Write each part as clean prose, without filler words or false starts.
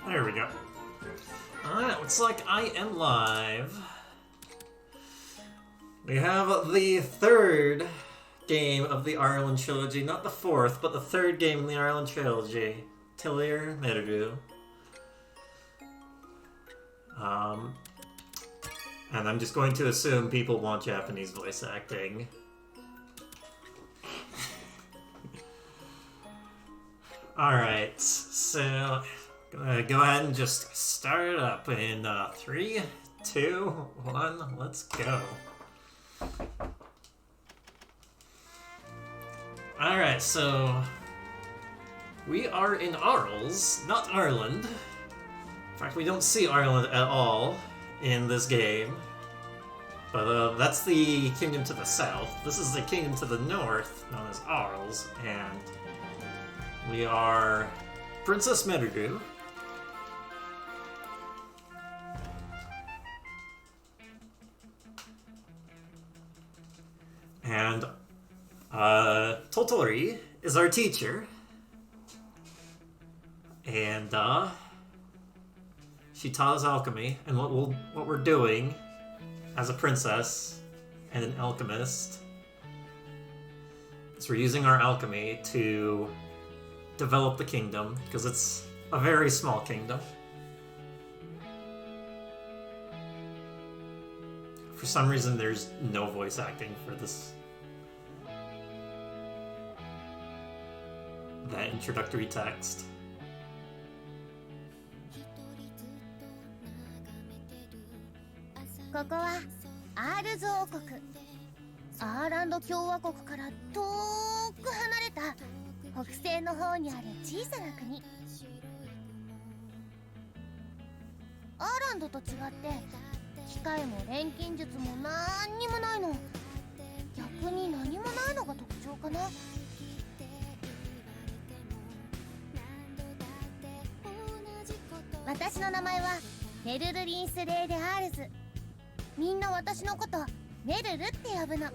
There we go. Alright, looks like I am live. We have the third game of the Arland trilogy. Not the fourth, but the third game in the Arland trilogy. Atelier, Meruru. And I'm just going to assume people want Japanese voice acting. Alright, so gonna go ahead and just start it up in 3, 2, 1, let's go. Alright, so we are in Arles, not Arland. In fact, we don't see Arland at all in this game. But that's the kingdom to the south. This is the kingdom to the north, known as Arles, and we are Princess Meruru. And Totori is our teacher. And she taught us alchemy, and what we're doing as a princess and an alchemist is we're using our alchemy to develop the kingdom, because it's a very small kingdom. For some reason, there's no voice acting for this. That introductory text. This is Arles 王国。アーランド共和国から遠く離れた北西の方にある小さな国。アーランドと違って機械も錬金術もなんにもないの。逆に何もないのが特徴かな。私の名前はメルルリンス・レーデ・アールズ。みんな私のことメルルって呼ぶの。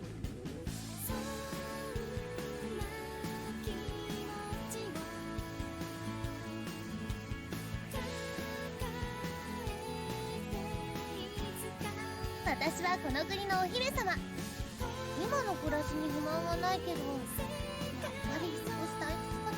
私はこの国のお姫様。今の暮らしに不満はないけど、やっぱり少し退屈かな。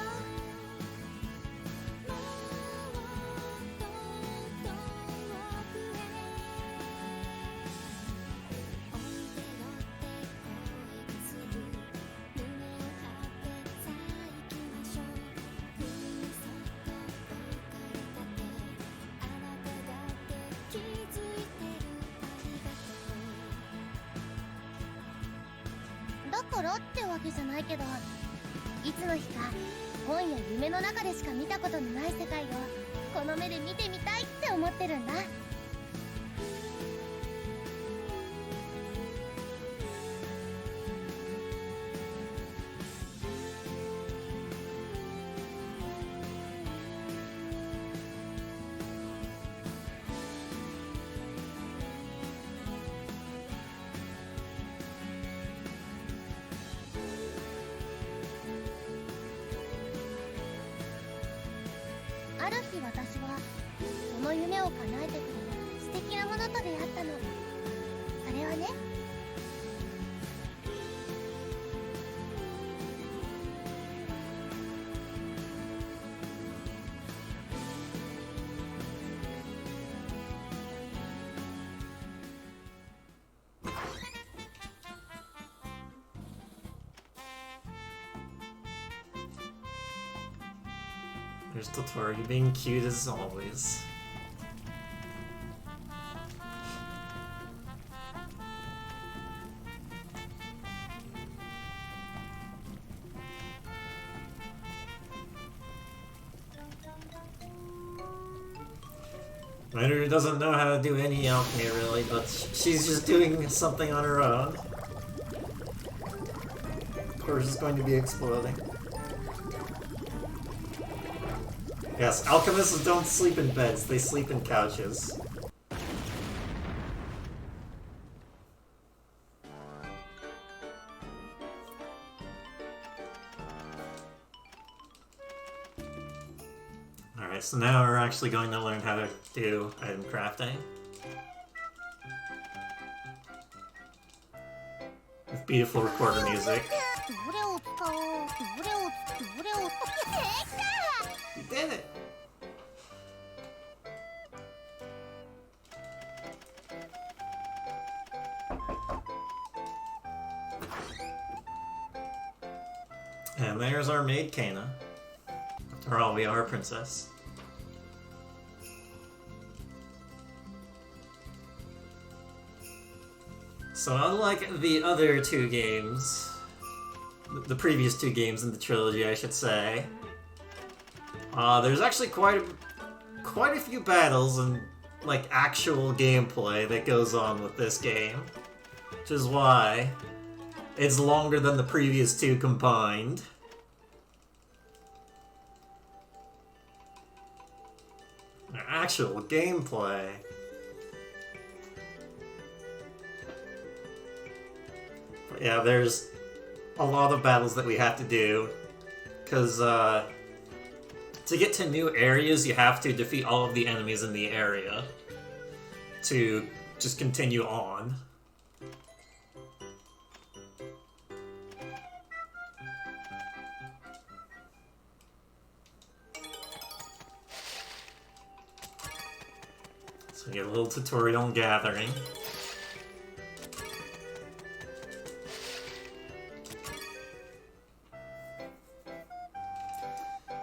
だからってわけじゃないけど、いつの日か本や夢の中でしか見たことのない世界をこの目で見てみたいって思ってるんだ。ある日私はその夢を叶えてくれる素敵なものと出会ったの。それはね、There's Totori being cute as always. Meruru doesn't know how to do any alchemy really, but she's just doing something on her own. Of course, it's going to be exploding. Yes, alchemists don't sleep in beds, they sleep in couches. Alright, so now we're actually going to learn how to do item crafting. With beautiful recorder music. You did it! And there's our maid, Kana. After all, we are a princess. So unlike the other two games, the previous two games in the trilogy, I should say, there's actually quite a few battles and like actual gameplay that goes on with this game, which is why it's longer than the previous two combined. Actual gameplay. But yeah, there's a lot of battles that we have to do, because to get to new areas, you have to defeat all of the enemies in the area to just continue on. So we get a little tutorial on gathering.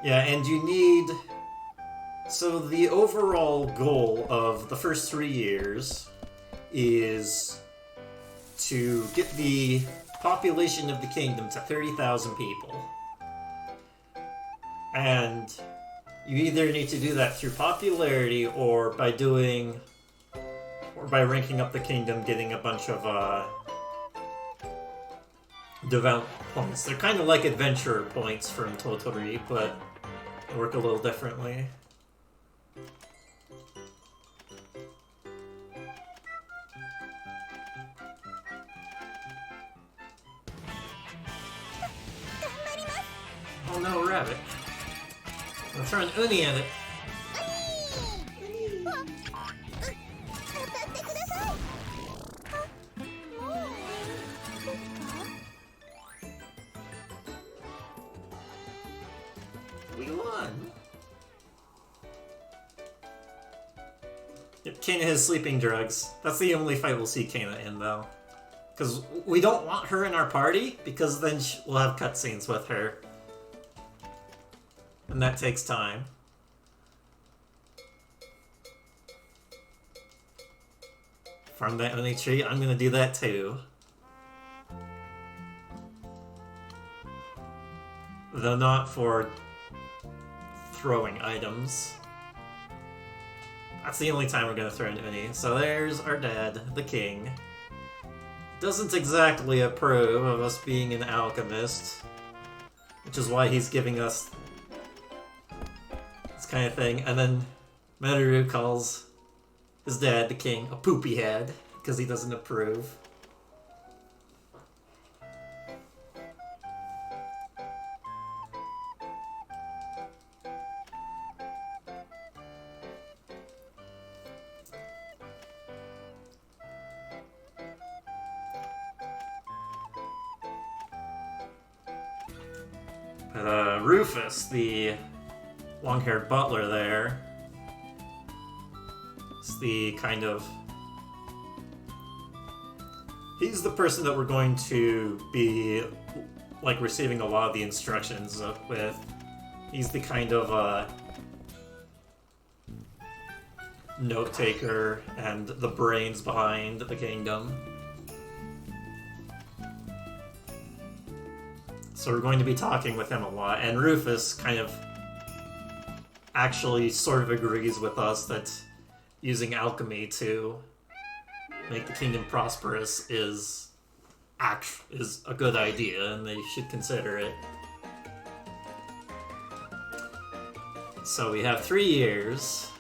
Yeah, and you need... So the overall goal of the first 3 years is to get the population of the kingdom to 30,000 people. And you either need to do that through popularity or by ranking up the kingdom, getting a bunch of development points. They're kind of like adventure points from Totori, but work a little differently. Oh no, rabbit. I'm throwing Uni at it. We won. Yep, Kana has sleeping drugs. That's the only fight we'll see Kana in, though. Because we don't want her in our party, because then we'll have cutscenes with her. And that takes time. Farm that Uni tree, I'm gonna do that too. Though not for throwing items. That's the only time we're gonna throw an Uni. So there's our dad, the king. Doesn't exactly approve of us being an alchemist, which is why he's giving us this kind of thing. And then Meruru calls his dad, the king, a poopy head, because he doesn't approve. But Rufus, the long-haired butler there, is the kind of... He's the person that we're going to be, like, receiving a lot of the instructions with. He's the kind of, note-taker and the brains behind the kingdom. So we're going to be talking with him a lot, and Rufus kind of actually sort of agrees with us that using alchemy to make the kingdom prosperous is a good idea, and they should consider it. So we have 3 years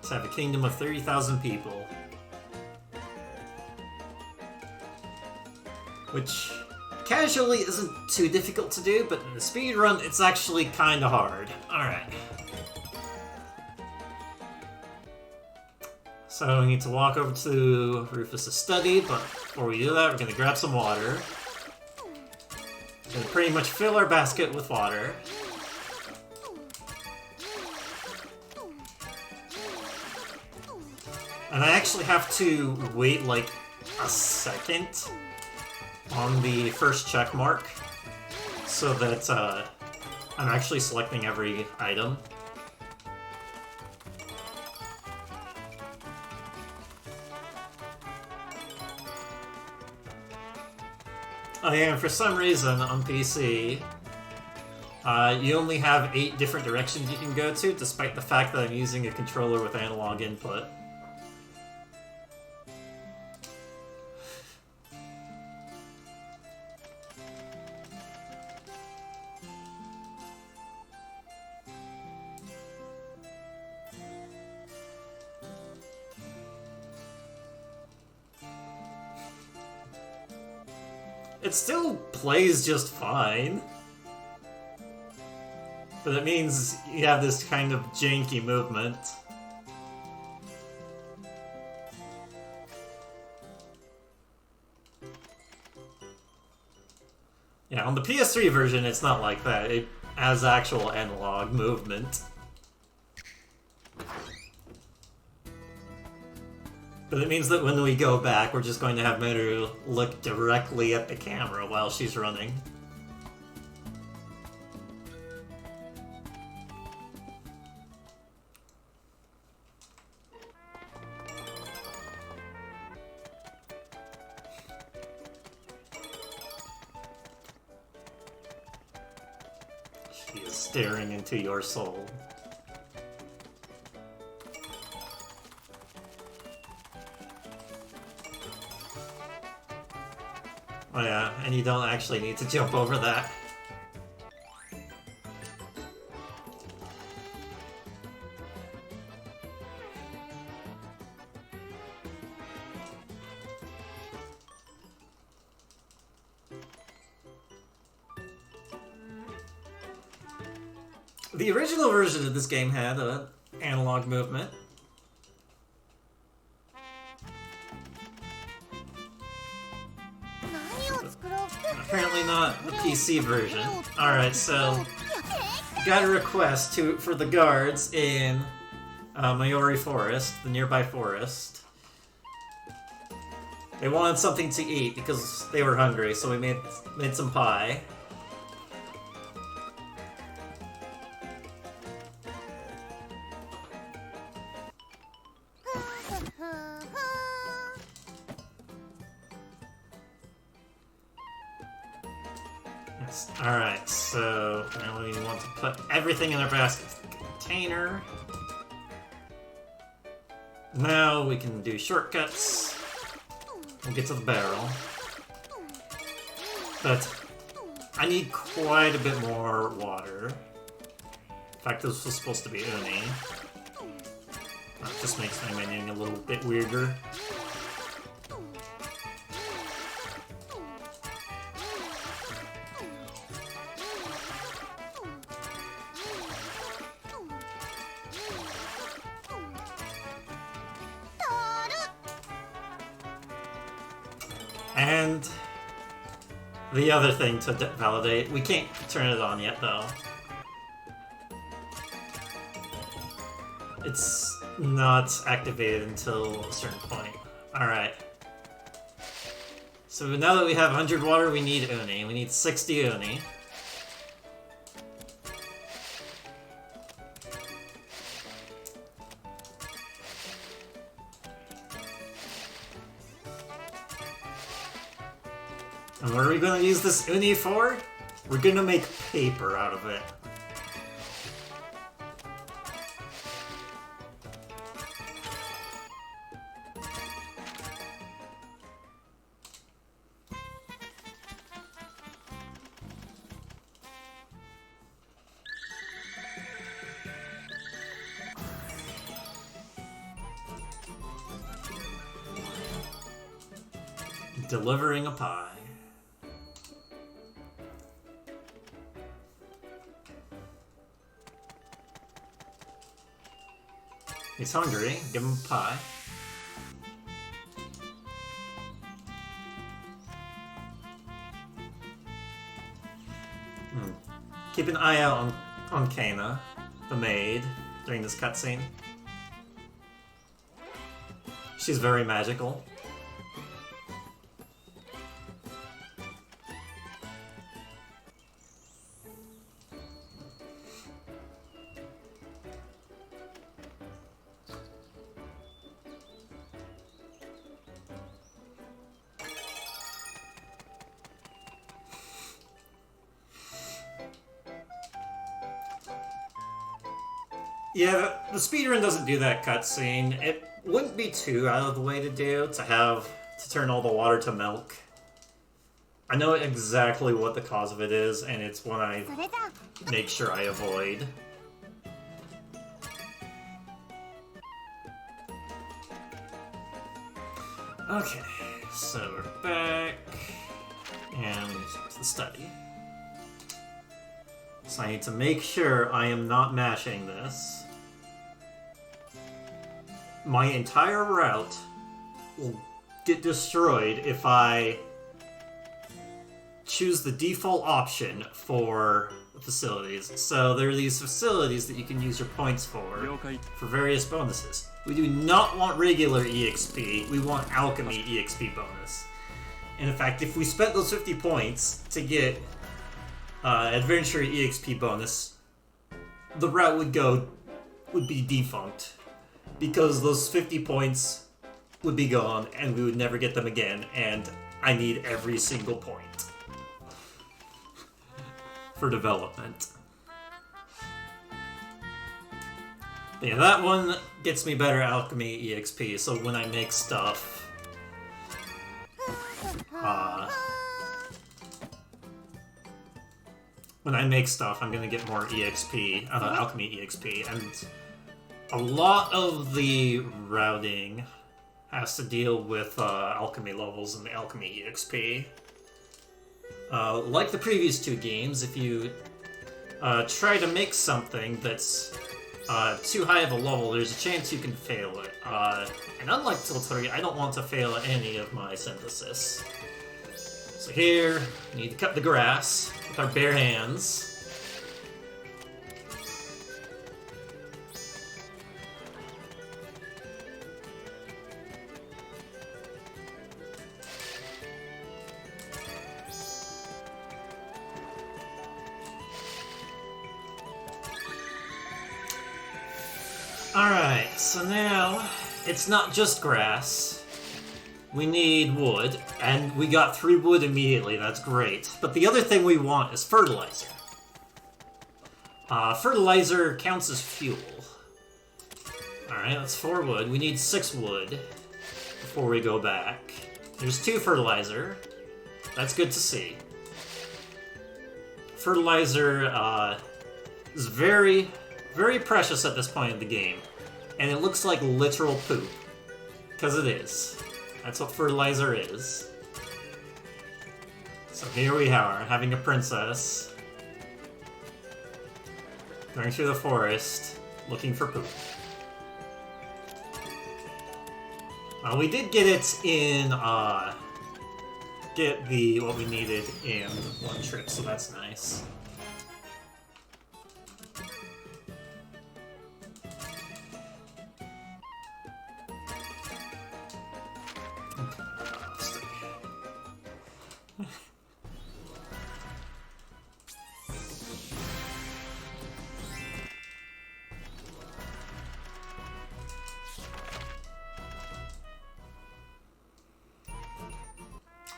to have a kingdom of 30,000 people. Which casually isn't too difficult to do, but in the speedrun it's actually kinda hard. Alright. So we need to walk over to Rufus' study, but before we do that, we're gonna grab some water. Gonna pretty much fill our basket with water. And I actually have to wait like a second on the first check mark so that I'm actually selecting every item. Oh yeah, and for some reason on PC, you only have 8 different directions you can go to, despite the fact that I'm using a controller with analog input. It still plays just fine. But it means you have this kind of janky movement. Yeah, on the PS3 version, it's not like that. It has actual analog movement. But it means that when we go back, we're just going to have Meruru look directly at the camera while she's running. She is staring into your soul. Oh yeah, and you don't actually need to jump over that. The original version of this game had an analog movement. Apparently not the PC version. Alright, so got a request for the guards in Mayori Forest, the nearby forest. They wanted something to eat because they were hungry, so we made some pie. Alright, so now we want to put everything in our basket container. Now we can do shortcuts. We'll get to the barrel. But I need quite a bit more water. In fact, this was supposed to be uni. That just makes my menu a little bit weirder. And the other thing to validate, we can't turn it on yet though. It's not activated until a certain point. Alright. So now that we have 100 water, we need uni. We need 60 uni. And what are we going to use this uni for? We're going to make paper out of it. Delivering a pie. He's hungry. Give him a pie. Keep an eye out on Kana, the maid, during this cutscene. She's very magical. Yeah, the speedrun doesn't do that cutscene. It wouldn't be too out of the way to do, to turn all the water to milk. I know exactly what the cause of it is, and it's one I make sure I avoid. Okay, so we're back, and to the study. So I need to make sure I am not mashing this. My entire route will get destroyed if I choose the default option for facilities. So there are these facilities that you can use your points for various bonuses. We do not want regular EXP, we want Alchemy EXP bonus. And in fact, if we spent those 50 points to get Adventure EXP bonus, the route would be defunct. Because those 50 points would be gone, and we would never get them again, and I need every single point for development. But yeah, that one gets me better Alchemy EXP, so when I make stuff, I'm gonna get more EXP, Alchemy EXP, and a lot of the routing has to deal with alchemy levels and the alchemy EXP. Like the previous two games, if you try to make something that's too high of a level, there's a chance you can fail it. And unlike Totori, I don't want to fail any of my synthesis. So here, we need to cut the grass with our bare hands. Alright, so now it's not just grass. We need wood, and we got 3 wood immediately, that's great. But the other thing we want is fertilizer. Fertilizer counts as fuel. Alright, that's 4 wood. We need 6 wood before we go back. There's 2 fertilizer. That's good to see. Fertilizer is very precious at this point in the game. And it looks like literal poop. Because it is. That's what fertilizer is. So here we are, having a princess. Going through the forest, looking for poop. We did get it in, get what we needed in one trip, so that's nice.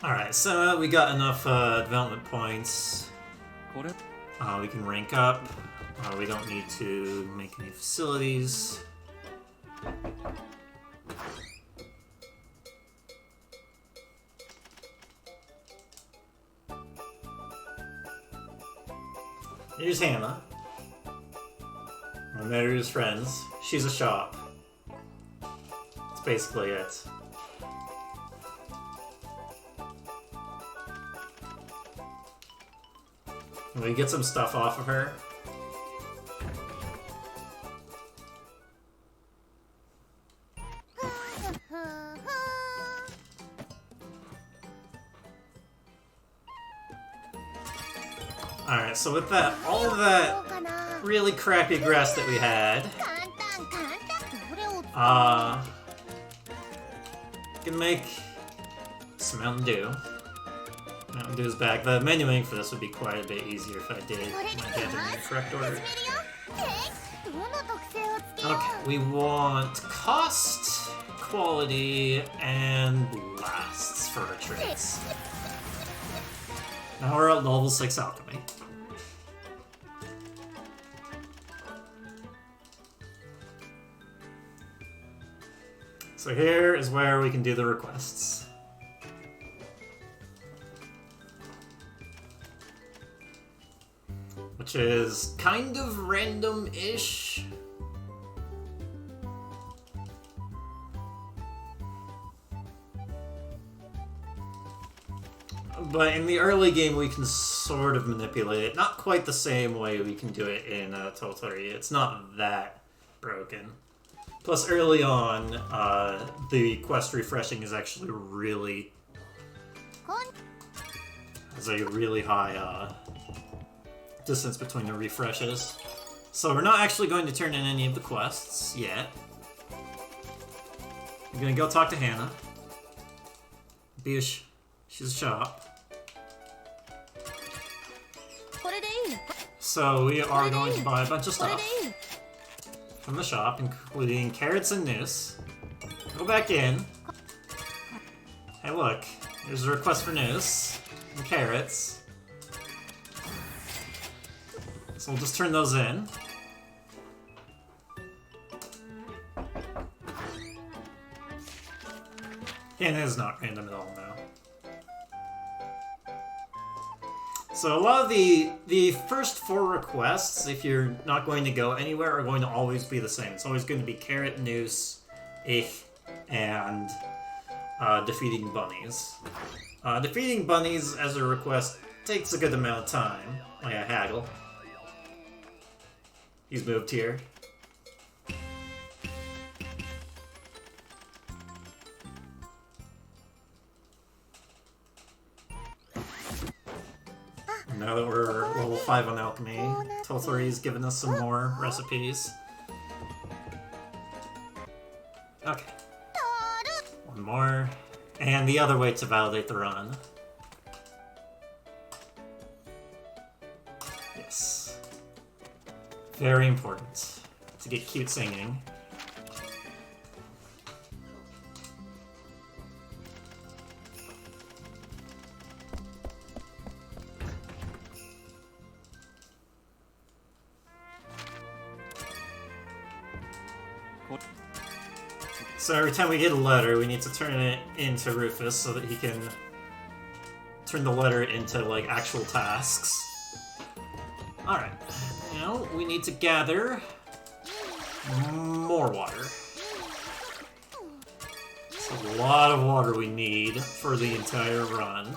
Alright, so we got enough development points. We can rank up. We don't need to make any facilities. Here's Hannah. Meruru's friends. She's a shop. That's basically it. Can we get some stuff off of her? Alright, so with that, all of that really crappy grass that we had, can make some Mountain Dew. Mountain Dew is back. The menuing for this would be quite a bit easier if I did my gathering in the correct order. Okay, we want cost, quality, and blasts for our traits. Now we're at level 6 alchemy. So here is where we can do the requests. Which is kind of random-ish. But in the early game, we can sort of manipulate it. Not quite the same way we can do it in Totori. It's not that broken. Plus, early on, the quest refreshing is actually really... There's a really high distance between the refreshes. So we're not actually going to turn in any of the quests yet. I'm gonna go talk to Hannah. She's a shop. So we are going to buy a bunch of stuff from the shop, including carrots and noose. Go back in. Hey look, there's a request for noose and carrots. So we'll just turn those in. And it is not random at all now. So a lot of the first 4 requests, if you're not going to go anywhere, are going to always be the same. It's always going to be carrot, noose, and defeating bunnies. Defeating bunnies as a request takes a good amount of time. Oh yeah, Haggle. He's moved here. Now that we're level 5 on Alchemy, Totori's given us some more recipes. Okay. One more. And the other way to validate the run. Yes. Very important to get cute singing. So every time we get a letter, we need to turn it into Rufus so that he can turn the letter into, like, actual tasks. Alright. Now, we need to gather more water. It's a lot of water we need for the entire run.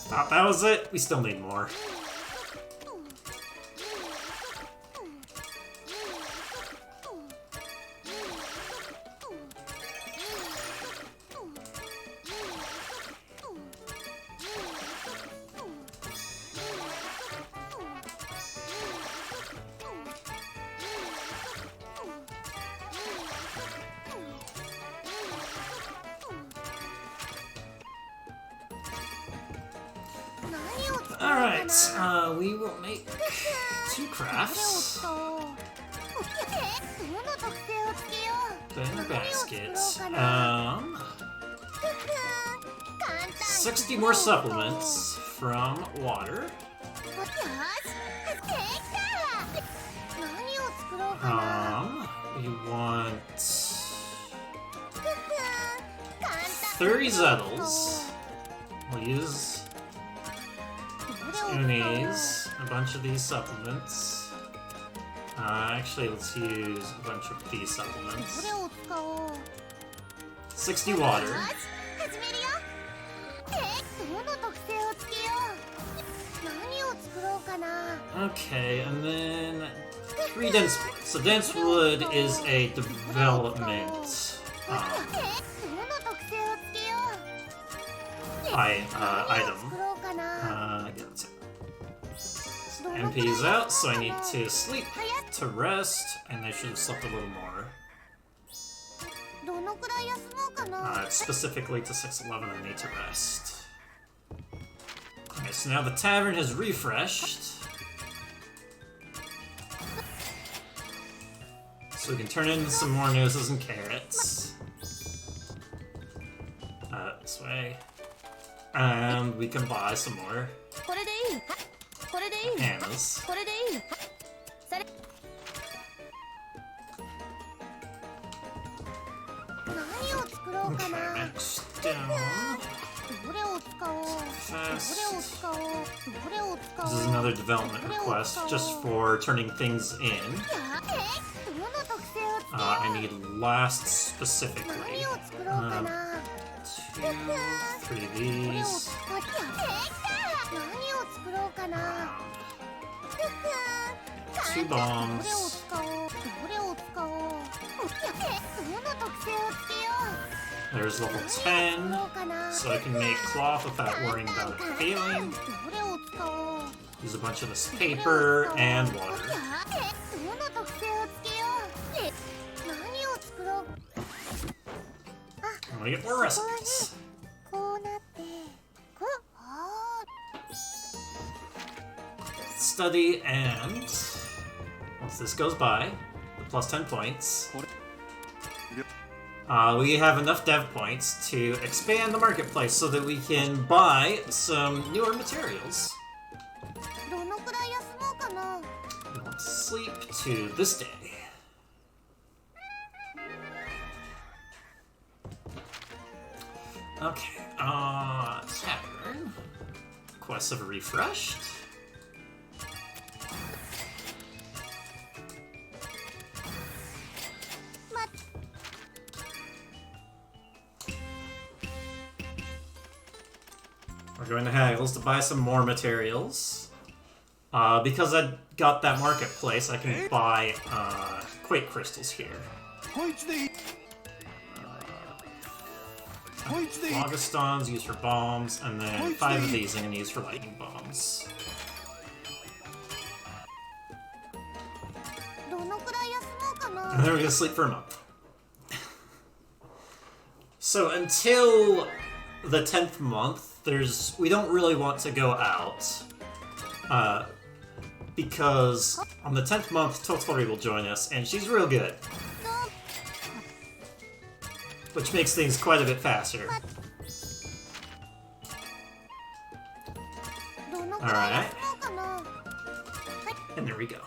Thought that was it? We still need more. Alright, we will make 2 crafts. Then a basket. 60 more supplements from water. We want 30 Zettles. We'll use unis, a bunch of these supplements. Actually, let's use a bunch of these supplements. 60 water. 作ろうかな。 Okay, and then 3 dense wood. So dense wood is a development どの特性をつけよう。 item. 作ろうかな。 Yeah, that's it. MP's out, so I need to sleep to rest, and I should have slept a little more. どのくらい休もうかな。 Specifically to 611, I need to rest. Okay, so now the tavern has refreshed. So we can turn into some more noses and carrots. This way. And we can buy some more これでいい。これでいい。 bananas. これでいい。それ。何を作ろうか Okay, な。 next down. どれを使おう。どれを Fast. 使おう。どれを使おう。 This is another development request just for turning things in. どの特性をつけよう。 I need last specifically. 何を作ろうかな。 2, 3 of these. 何を作ろうかな。 2 どれを bombs. 使おう。どれを使おう。どの特性をつけよう。 There's level 10, so I can make cloth without worrying about it failing. どれを使おう。 Use a bunch of this paper and water. どの特性をつけよう。何を作ろう。 I want to get more recipes. こうなってこう。あ Study and once this goes by, the plus 10 points. We have enough dev points to expand the marketplace so that we can buy some newer materials. ーどのくらい休もうかな。 We want to sleep to this day. Okay, tavern. Quests have refreshed. We're going to Haggles to buy some more materials. Because I got that marketplace, I can buy Quake crystals here. Augustons used for bombs, and then 5 of these I'm going to use for lightning bombs. どのくらい休もうか And な。 then we're going to sleep for a month. So until the 10th month, we don't really want to go out. Because on the 10th month, Totori will join us, and she's real good. Which makes things quite a bit faster. どのくらい休もうかな。 And there we go.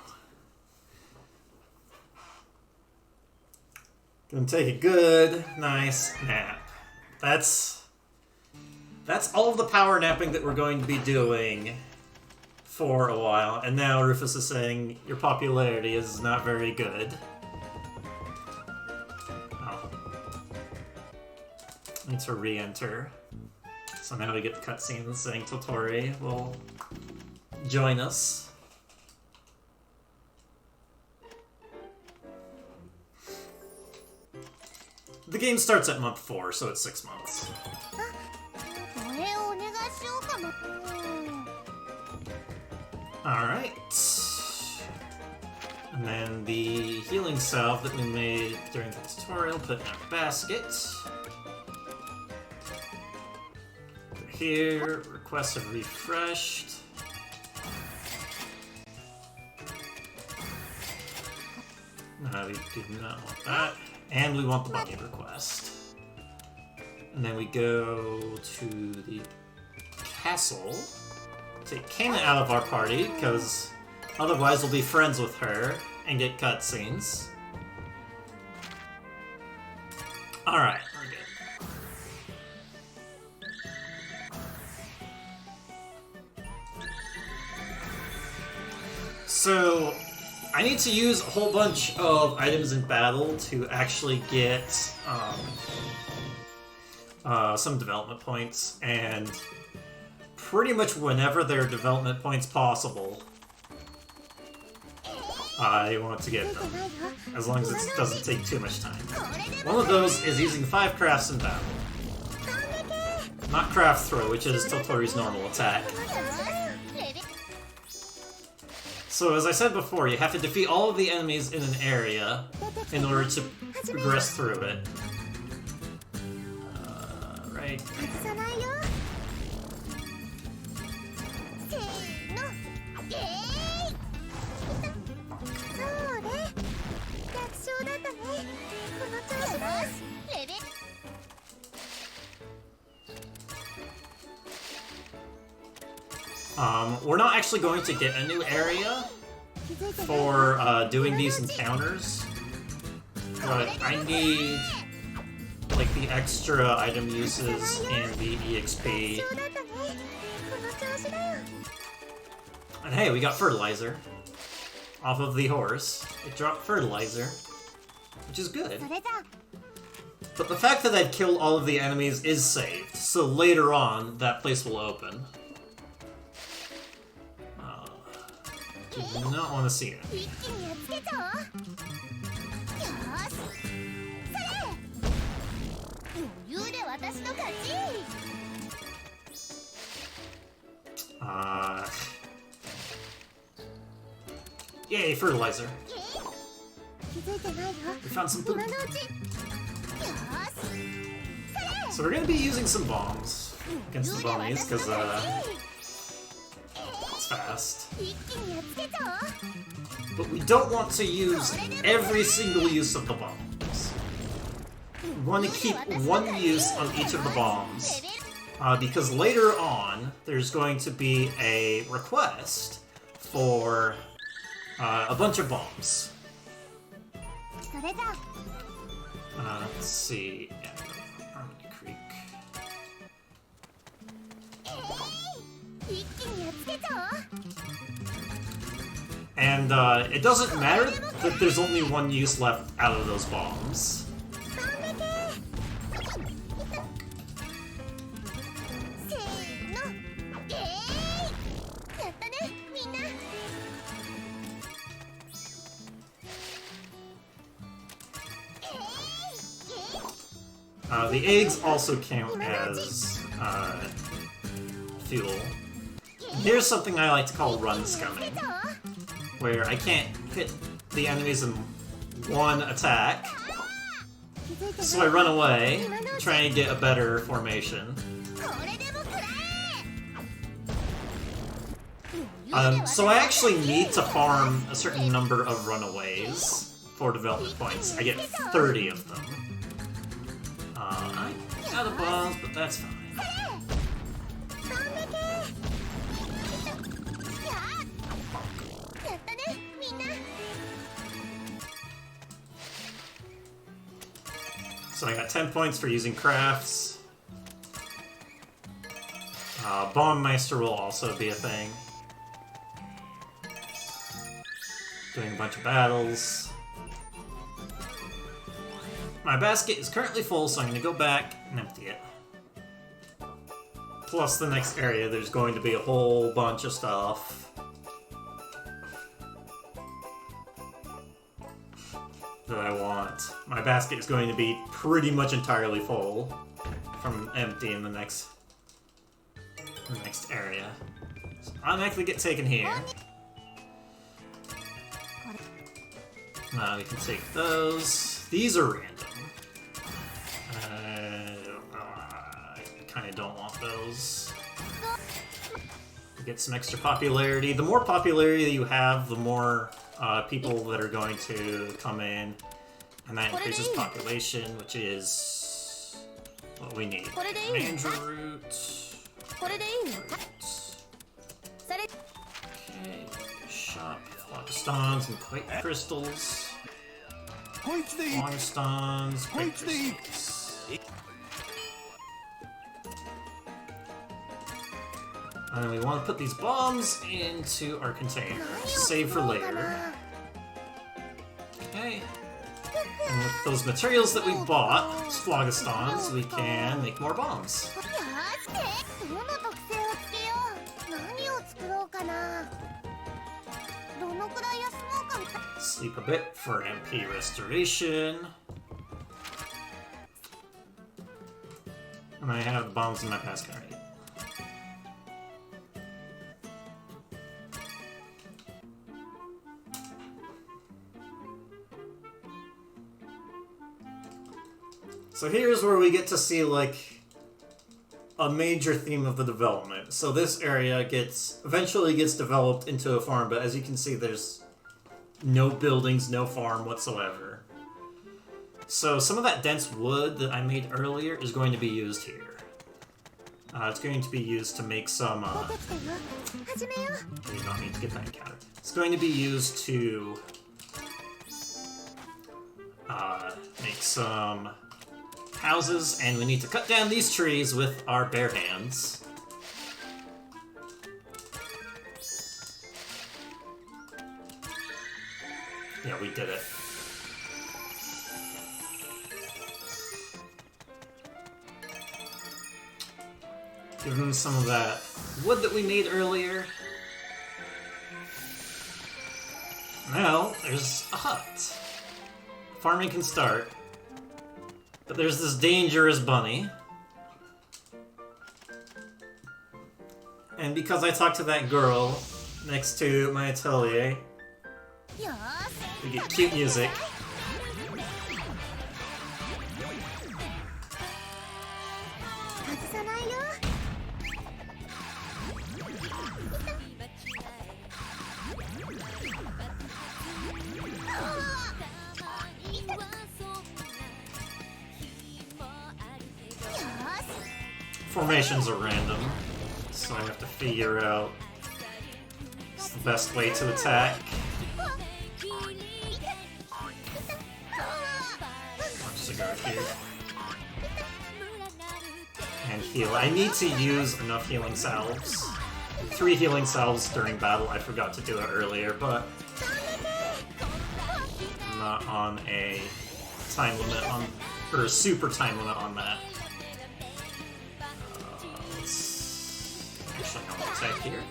Gonna take a good, nice nap. That's all of the power napping that we're going to be doing for a while. And now Rufus is saying your popularity is not very good. Oh. Need to re-enter. So now we get the cutscene saying Totori will join us. The game starts at month 4, so it's 6 months. これをお願いしようかな。 Alright. And then the healing salve that we made during the tutorial, put in our basket. Here, requests have refreshed. No, we do not want that. And we want the bunny request. And then we go to the castle. Take Kana out of our party, because otherwise we'll be friends with her and get cutscenes. Alright, we're good. So, I need to use a whole bunch of items in battle to actually get some development points, and pretty much whenever there are development points possible, I want to get them, as long as it doesn't take too much time. One of those is using 5 crafts in battle. Not craft throw, which is Totori's normal attack. So as I said before, you have to defeat all of the enemies in an area in order to progress through it. Right. We're not actually going to get a new area for doing these encounters, but I need like the extra item uses and the EXP. And hey, we got fertilizer off of the horse. It dropped fertilizer, which is good. But the fact that I've killed all of the enemies is saved, so later on that place will open. Do not want to see it. Yay, fertilizer. We found some poop. So we're gonna be using some bombs against the bunnies, because it's fast. But we don't want to use every single use of the bombs. We want to keep one use on each of the bombs, because later on there's going to be a request for a bunch of bombs. Let's see. Harmony Creek. And it doesn't matter that there's only one use left out of those bombs. The eggs also count as fuel. Here's something I like to call run scumming, where I can't hit the enemies in one attack, so I run away, trying to get a better formation. So I actually need to farm a certain number of runaways for development points. I get 30 of them. I'm out of bombs, but that's fine. So I got 10 points for using crafts. Bombmeister will also be a thing. Doing a bunch of battles. My basket is currently full, so I'm going to go back and empty it. Plus the next area, there's going to be a whole bunch of stuff that I want. My basket is going to be pretty much entirely full from emptying the next area. So I'll actually get taken here. We can take those. These are random. I kind of don't want those. Get some extra popularity. The more popularity you have, the more people that are going to come in, and that increases population, which is what we need. Meruru. Okay, shop Phlogistones and Quake Crystals. Phlogistones, Quake Crystals. And we want to put these bombs into our container. Save for later. Okay. And with those materials that we bought, Phlogistones, we can make more bombs. かな。どのくらい休もうか。 Sleep a bit for MP restoration. And I have bombs in my pass card. So here's where we get to see, like, a major theme of the development. So this area eventually gets developed into a farm, but as you can see, there's no buildings, no farm whatsoever. So some of that dense wood that I made earlier is going to be used here. It's going to be used to make some, we don't need to get that encounter. It's going to be used to, make some houses, and we need to cut down these trees with our bare hands. Yeah, we did it. Give them some of that wood that we made earlier. Now, there's a hut. Farming can start. But there's this dangerous bunny. And because I talked to that girl next to my atelier, we get cute music. Formations are random, so I have to figure out what's the best way to attack. Punch the guard here. And heal. I need to use enough healing salves. 3 healing salves during battle. I forgot to do it earlier, but I'm not on a time limit on, or a super time limit on that. Actually, no attack here.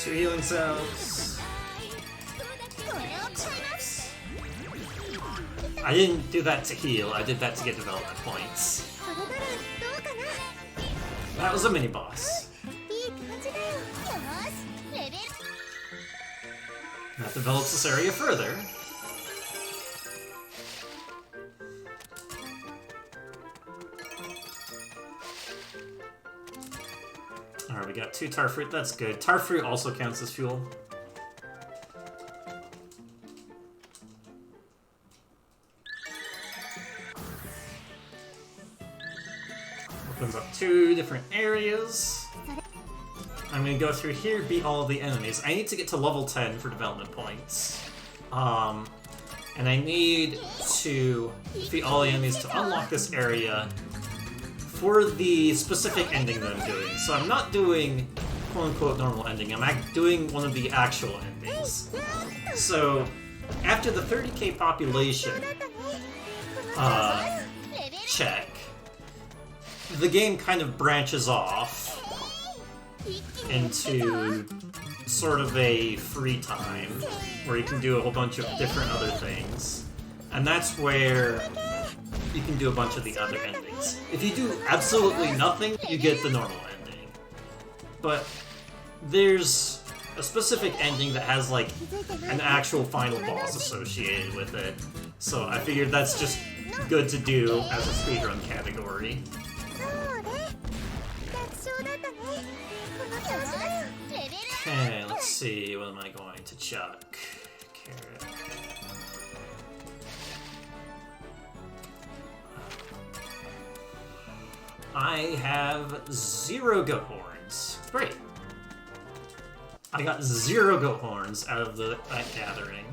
2 healing cells. I didn't do that to heal, I did that to get development points. That was a mini-boss. That develops this area further. Alright, we got 2 tar fruit, that's good. Tar fruit also counts as fuel. Opens up 2 different areas. I'm gonna go through here, beat all of the enemies. I need to get to level 10 for development points. And I need to defeat all the enemies to unlock this area for the specific ending that I'm doing. So I'm not doing quote-unquote normal ending, I'm doing one of the actual endings. So, after the 30k population check, the game kind of branches off into sort of a free time, where you can do a whole bunch of different other things. And that's where you can do a bunch of the other endings. If you do absolutely nothing, you get the normal ending. But there's a specific ending that has, like, an actual final boss associated with it. So I figured that's just good to do as a speedrun category. Okay, let's see, what am I going to chuck? Carrot. I have 0 goat horns. Great. I got 0 goat horns out of that gathering.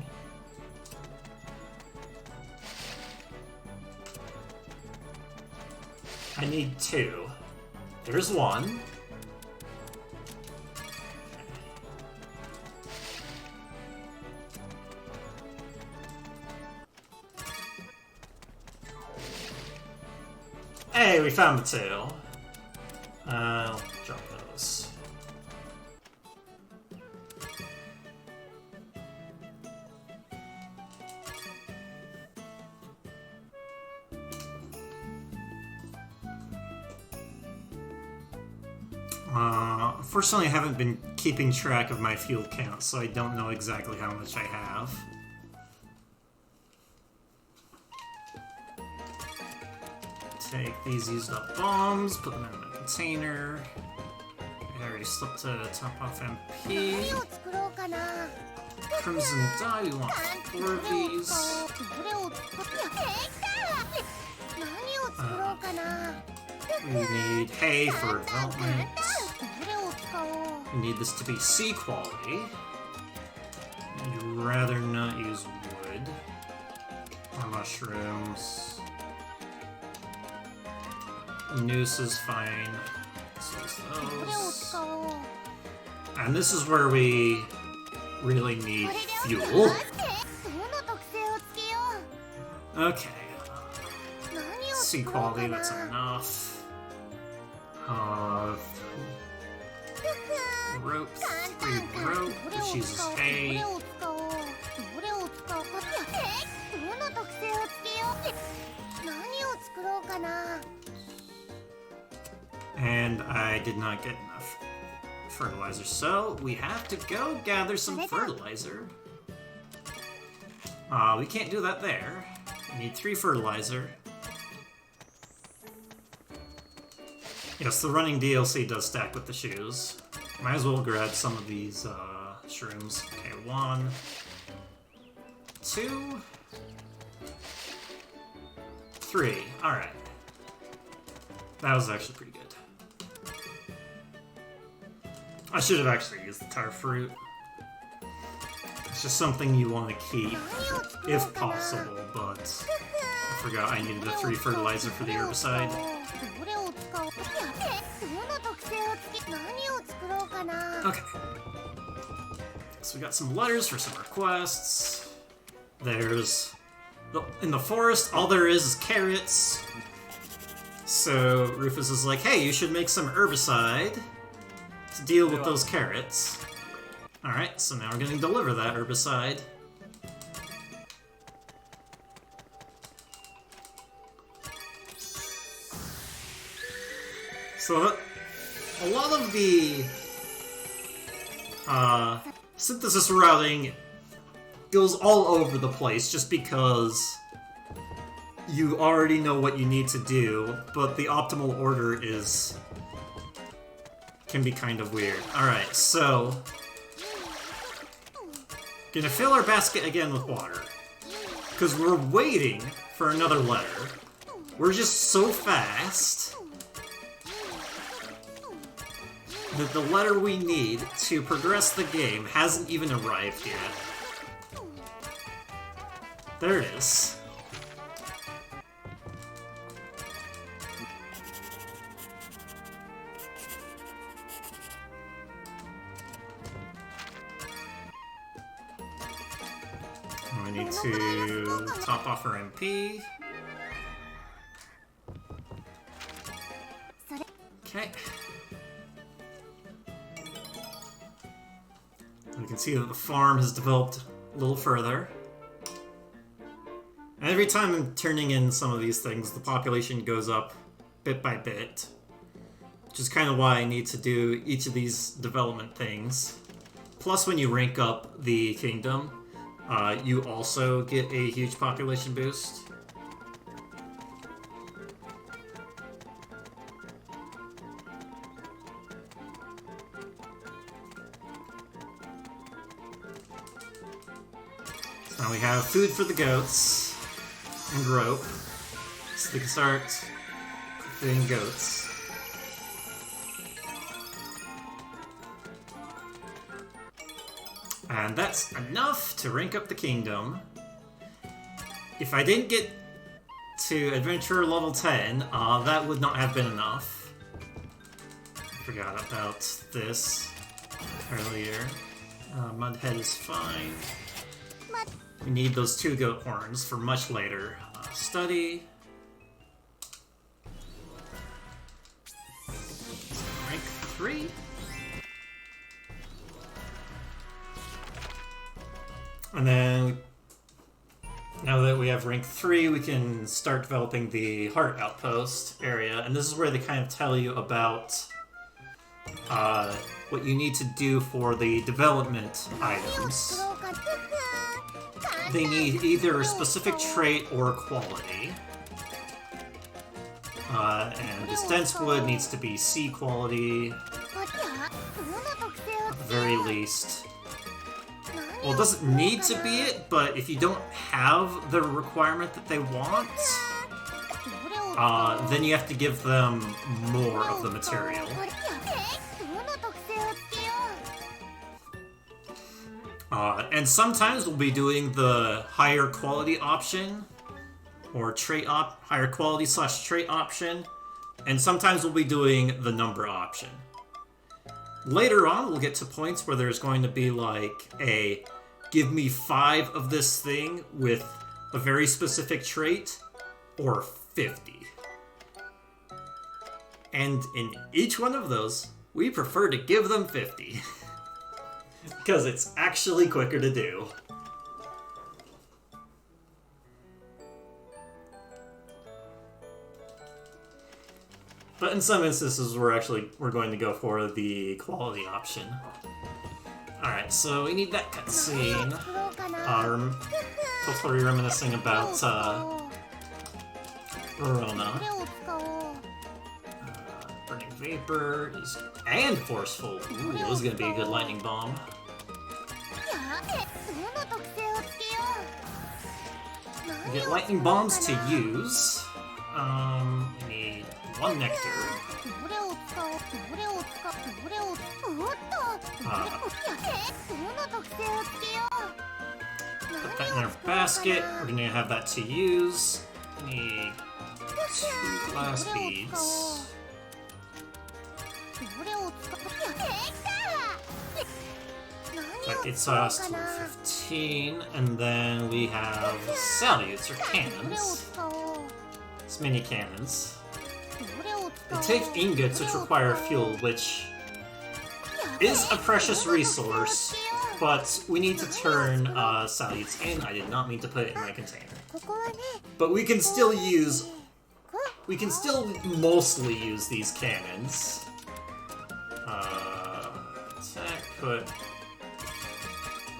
I need 2. There's 1. Hey, we found the 2. is. Unfortunately, I haven't been keeping track of my fuel count, so I don't know exactly how much I have. Take these used up bombs, put them in a container. I already slipped to top off MP. Crimson dye, we want 4 of these. We need hay for development. We need this to be C quality. I'd rather not use wood or mushrooms. Noose is fine. Let's use those. And this is where we really need fuel. Okay. C quality, that's enough. Rope, 3 rope, which uses hay. And I did not get enough fertilizer, so we have to go gather some fertilizer. We can't do that there. We need 3 fertilizer. Yes, the running DLC does stack with the shoes. Might as well grab some of these shrooms. Okay, 1, 2, 3. Alright. That was actually pretty good. I should have actually used the tar fruit. It's just something you want to keep, if possible, but I forgot I needed the 3 fertilizer for the herbicide. Okay. So we got some letters for some requests. There's... in the forest, all there is carrots. So Rufus is like, hey, you should make some herbicide to deal with those carrots. Alright, so now we're going to deliver that herbicide. So a lot of the synthesis routing goes all over the place just because you already know what you need to do, but the optimal order can be kind of weird. Alright, so gonna fill our basket again with water, because we're waiting for another letter. We're just so fast that the letter we need to progress the game hasn't even arrived yet. There it is. We need to top off our MP. Okay. We can see that the farm has developed a little further. And every time I'm turning in some of these things, the population goes up bit by bit. Which is kind of why I need to do each of these development things. Plus, when you rank up the kingdom, you also get a huge population boost. So now we have food for the goats and rope, so they can start feeding goats. And that's enough to rank up the kingdom. If I didn't get to Adventurer level 10, that would not have been enough. I forgot about this earlier. Mudhead is fine. We need those 2 goat horns for much later. Study. Rank 3. And then, now that we have rank 3, we can start developing the Heart Outpost area. And this is where they kind of tell you about what you need to do for the development items. They need either a specific trait or quality. And this dense wood needs to be C quality, at the very least. Well, it doesn't need to be it, but if you don't have the requirement that they want, then you have to give them more of the material. And sometimes we'll be doing the higher quality option, or higher quality / trait option, and sometimes we'll be doing the number option. Later on, we'll get to points where there's going to be like a give me 5 of this thing with a very specific trait, or 50. And in each one of those, we prefer to give them 50. Because it's actually quicker to do. But in some instances, we're going to go for the quality option. Alright, so we need that cutscene. Totori reminiscing about Verona. Burning Vapor and Forceful. Ooh, this is gonna be a good lightning bomb. We get lightning bombs to use. We need 1 nectar. Put that in our basket. We're gonna have that to use. We need 2 glass beads. That gets us to 15, and then we have salutes, or cannons. It's mini cannons. They take ingots, which require fuel, which is a precious resource, but we need to turn salutes in. I did not mean to put it in my container. But we can still mostly use these cannons. Attack, put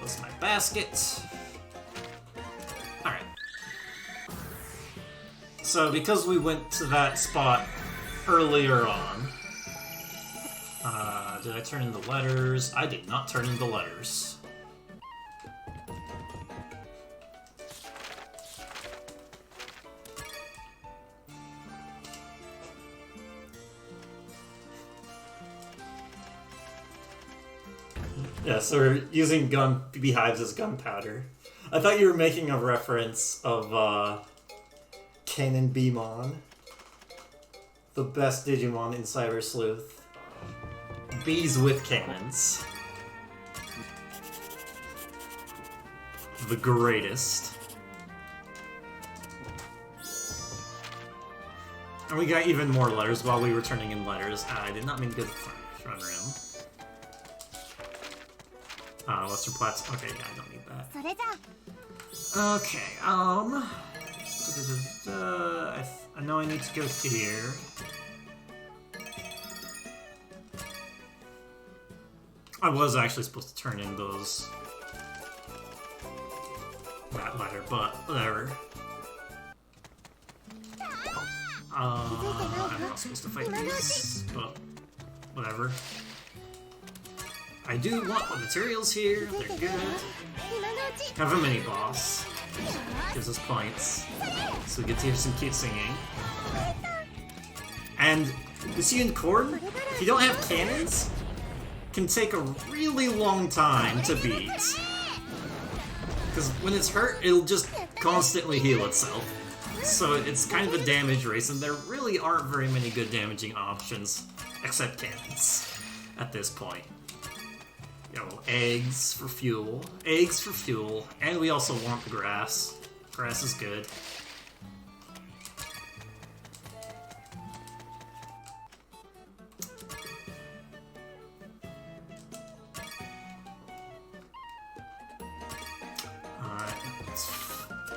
those in my basket. Alright. So because we went to that spot earlier on, did I turn in the letters? I did not turn in the letters. Yeah, so we're using beehives as gunpowder. I thought you were making a reference of Cannon Beemon, the best Digimon in Cyber Sleuth. Bees with cannons. The greatest. And we got even more letters while we were turning in letters. I did not mean to go to the front room. Western Platts. Okay, yeah, I don't need that. Okay, I know I need to go here. I was actually supposed to turn in that letter, but whatever. I'm not supposed to fight these, but whatever. I do want the materials here, they're good. Have a mini boss. Gives us points. So we get to hear some cute singing. And the Seared Corn, if you don't have cannons, can take a really long time to beat. Because when it's hurt, it'll just constantly heal itself. So it's kind of a damage race, and there really aren't very many good damaging options, except cannons, at this point. You know, eggs for fuel, and we also want the grass. Grass is good.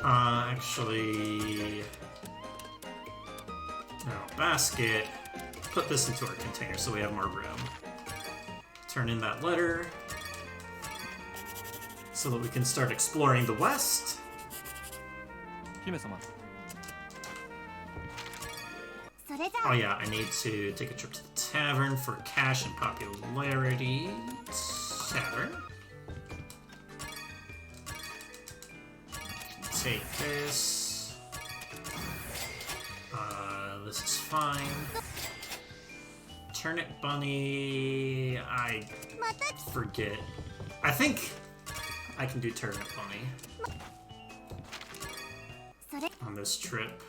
Actually... No, basket. Put this into our container so we have more room. Turn in that letter. So that we can start exploring the west. 姫様 Oh yeah, I need to take a trip to the tavern for cash and popularity. Tavern. Take this. This is fine. Turnip bunny... I forget. I think I can do turnip bunny on this trip.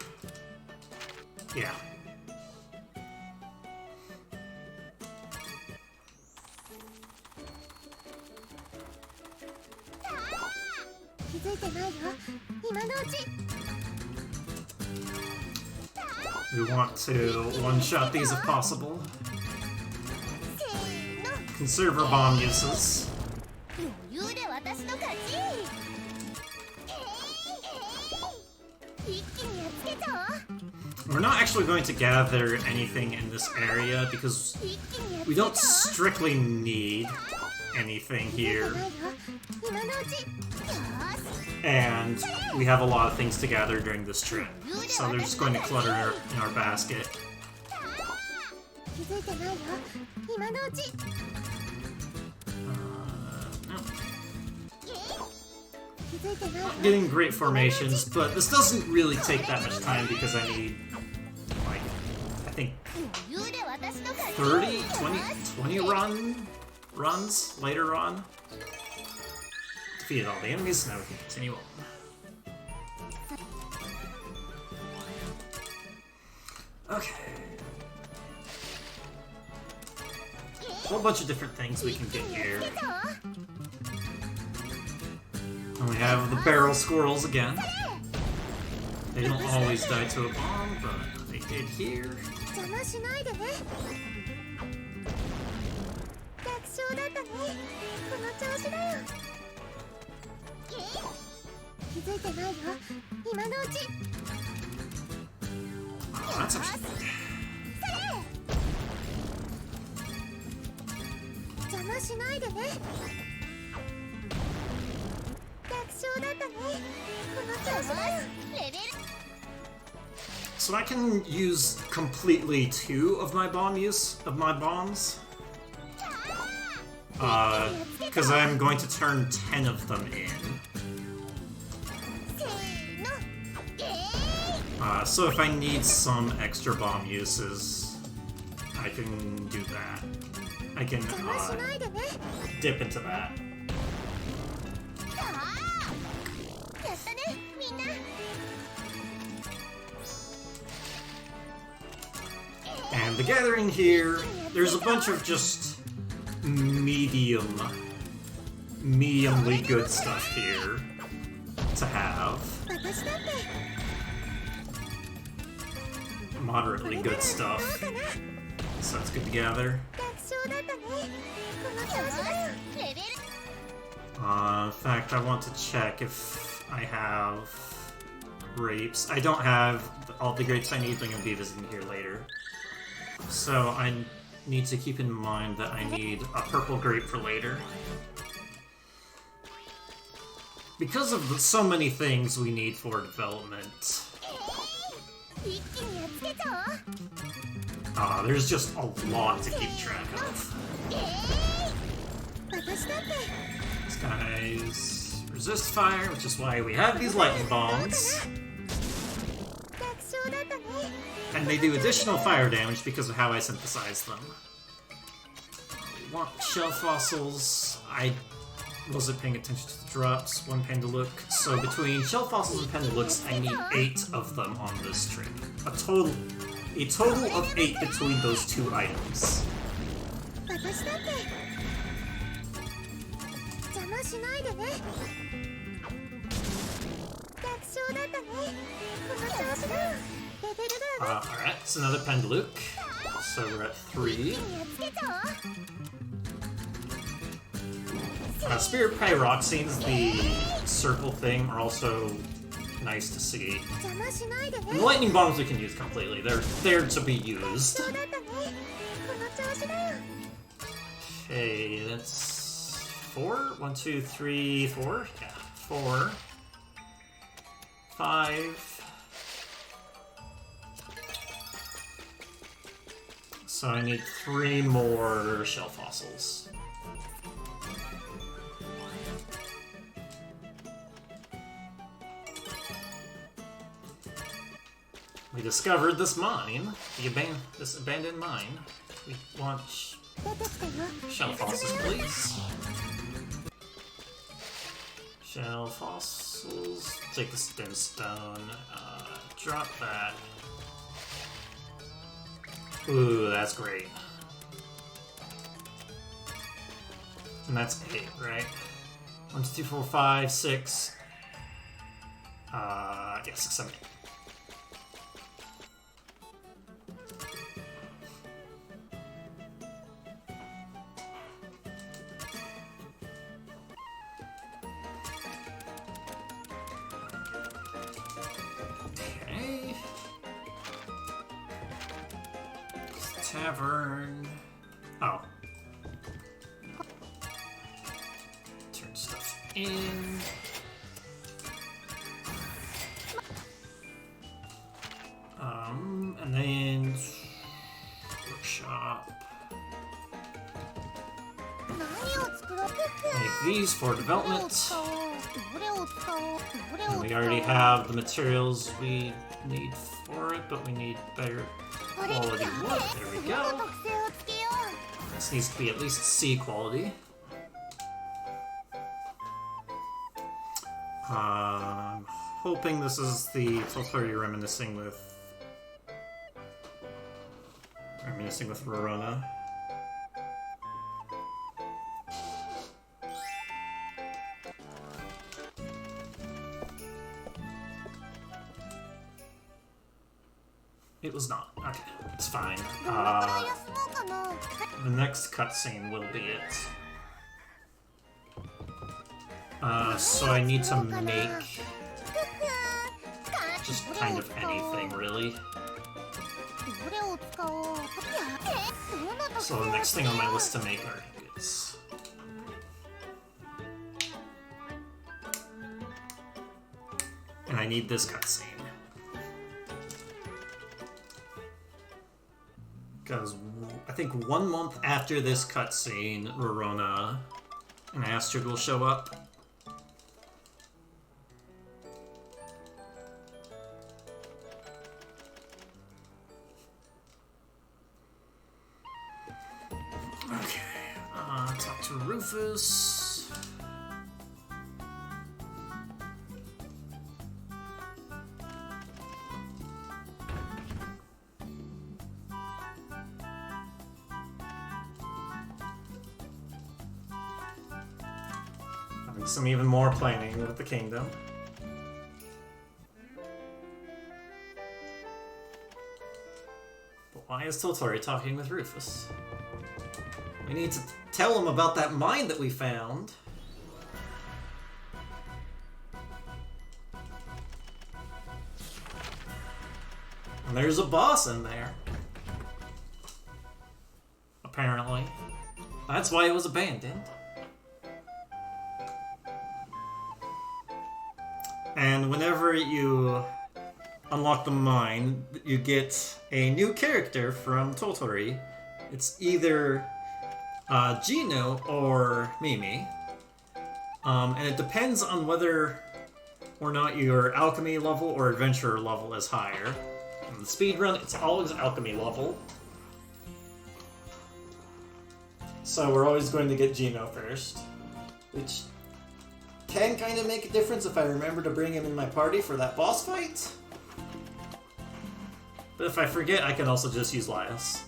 Yeah. We want to one-shot these if possible. Conserve our bomb uses. We're not actually going to gather anything in this area because we don't strictly need anything here. And we have a lot of things to gather during this trip, so they're just going to clutter in our basket. No. Not getting great formations, but this doesn't really take that much time because I need, like, I think 30, 20 runs later on. Defeated all the enemies, now we can continue on. Okay. A whole bunch of different things we can get here. And we have the barrel squirrels again. They don't always die to a bomb, but they did here. Oh, that's actually good. So I can use completely 2 of my bombs. Because I'm going to turn 10 of them in. So if I need some extra bomb uses, I can do that. I can dip into that. And the gathering here, there's a bunch of just mediumly good stuff here to have. Moderately good stuff. So it's good to gather. In fact, I want to check if I have grapes. I don't have all the grapes I need, but I'm going to be visiting here later. So I need to keep in mind that I need a purple grape for later. Because of so many things we need for development. There's just a lot to keep track of. These guys resist fire, which is why we have these lightning bombs. And they do additional fire damage because of how I synthesize them. We want shell fossils. I wasn't paying attention to the drops. 1 Pendalook. So between shell fossils and Pendalooks, I need 8 of them on this trip. A total of 8 between those 2 items. Alright, it's another Pendalook. So we're at 3. Spirit Pyroxenes, the circle thing, are also nice to see. 邪魔しないでね。 And the lightning bombs we can use completely. They're there to be used. そうだったね。この調子だよ。 Okay, that's 4? 1, 2, 3, 4? Yeah, 4. 5. So I need 3 more shell fossils. We discovered this mine, this abandoned mine. We want 出てきたよ。 shell fossils, please. Shell fossils. Take the stone. Drop that. Ooh, that's great. And that's 8, right? 1, 2, 3, 4, 5, 6. Yeah, 6, 7, 8. Okay. Tavern. Oh. Turn stuff in. And then workshop. 何を作ろう。 Make these for どれを development. 使おう。どれを使おう。どれを And 使おう。 we already have the materials we need for it, but we need better これ quality や wood. べえ。 There we その go. 特性をつけよう。 This needs to be at least C quality. I'm hoping this is the Totori reminiscing with Verona. It was not. Okay, it's fine. どのくらい休もうかな。 The next cutscene will be it. So I need to make just kind of anything, really. どれを使おう。やべえ。どの特性 So を the next つけ thing よ on う。 my list to make are ingots. And I need this cutscene. Because I think 1 month after this cutscene, Verona and Astrid will show up. Okay, talk to Rufus. Having some even more planning with the kingdom. But why is Totori talking with Rufus? We need to tell him about that mine that we found. And there's a boss in there. Apparently. That's why it was abandoned. And whenever you unlock the mine, you get a new character from Totori. It's either Gino or Mimi. And it depends on whether or not your alchemy level or adventurer level is higher. In the speedrun, it's always alchemy level. So we're always going to get Gino first, which can kind of make a difference if I remember to bring him in my party for that boss fight. But if I forget, I can also just use Laius.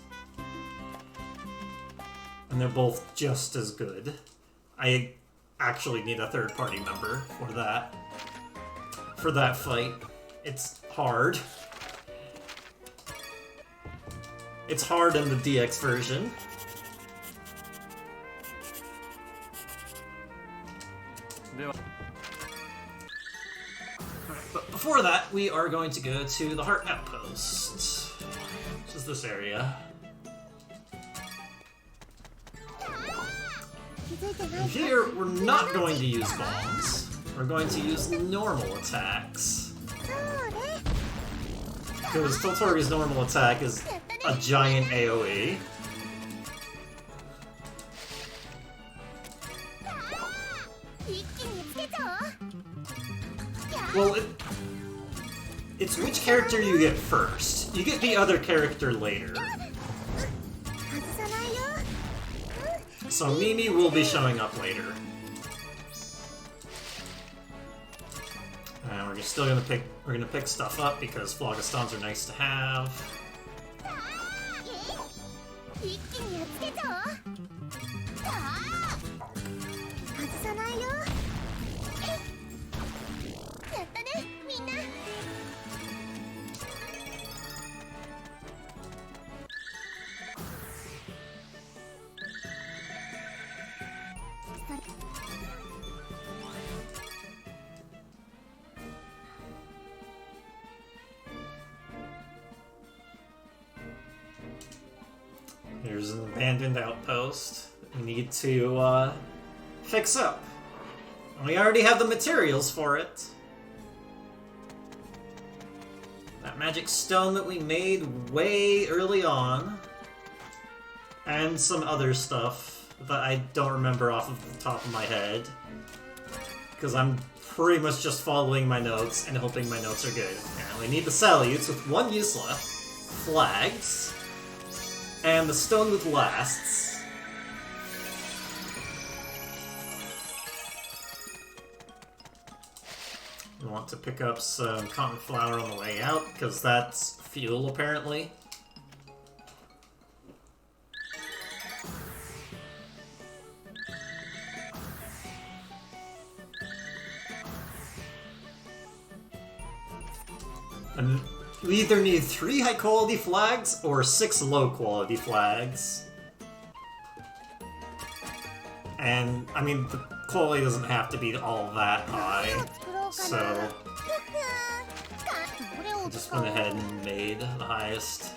And they're both just as good. I actually need a third party member for that. For that fight. It's hard. It's hard in the DX version. では But before that, we are going to go to the Heart Outpost, which is this area. 気づいてない Here, we're not going to use bombs. We're going to use normal attacks. そうね Because Totori's normal attack is a giant AoE. 一気につけちゃおう Well, it's which character you get first. You get the other character later. 外さないよ So Mimi will be showing up later. And we're still gonna pick stuff up because Phlogistons are nice to have. 一気にやっつけちゃおう外さないよやったねみんな Here's an abandoned outpost that we need to fix up. We already have the materials for it. That magic stone that we made way early on. And some other stuff that I don't remember off of the top of my head. Because I'm pretty much just following my notes and hoping my notes are good. And we need the Salutes with 1 use left. Flags. And the stone with lasts. We want to pick up some cotton flour on the way out, because that's fuel, apparently. And we either need 3 high-quality flags or 6 low-quality flags. And, I mean, the quality doesn't have to be all that high, so I just went ahead and made the highest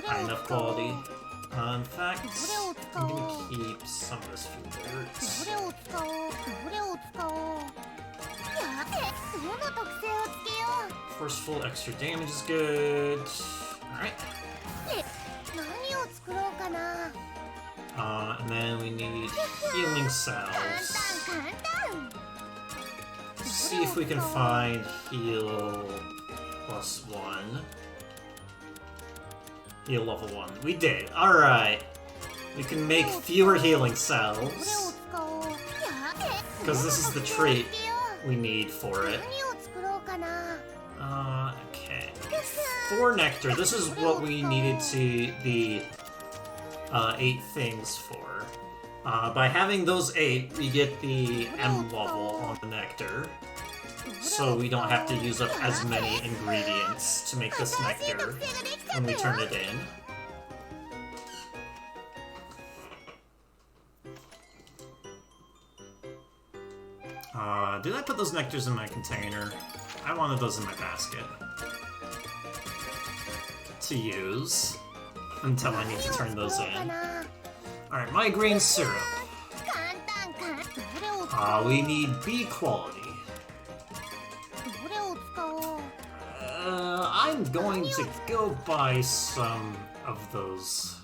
high enough quality. In fact, I'm gonna keep some of this fuel dirt. どれを使おうどれを使おうやべどの特性をつけよ Forceful extra damage is good. Alright. う何を作ろうかな And then we need healing 簡 salves. 単簡単 Let's see if we can find heal +1. Heal level 1. We did. Alright. We can make fewer healing どれを cells. 使おうやべ Because this is the trait we need for it. 何を作ろうかな Okay. For nectar, this is what we needed to the 8 things for. By having those 8, we get the M level on the nectar. So we don't have to use up as many ingredients to make this nectar when we turn it in. Did I put those nectars in my container? I wanted those in my basket. To use. Until I need to turn those in. Alright, migraine syrup. 簡単簡単どれを使おう We need B quality. どれを使おう I'm going to go buy some of those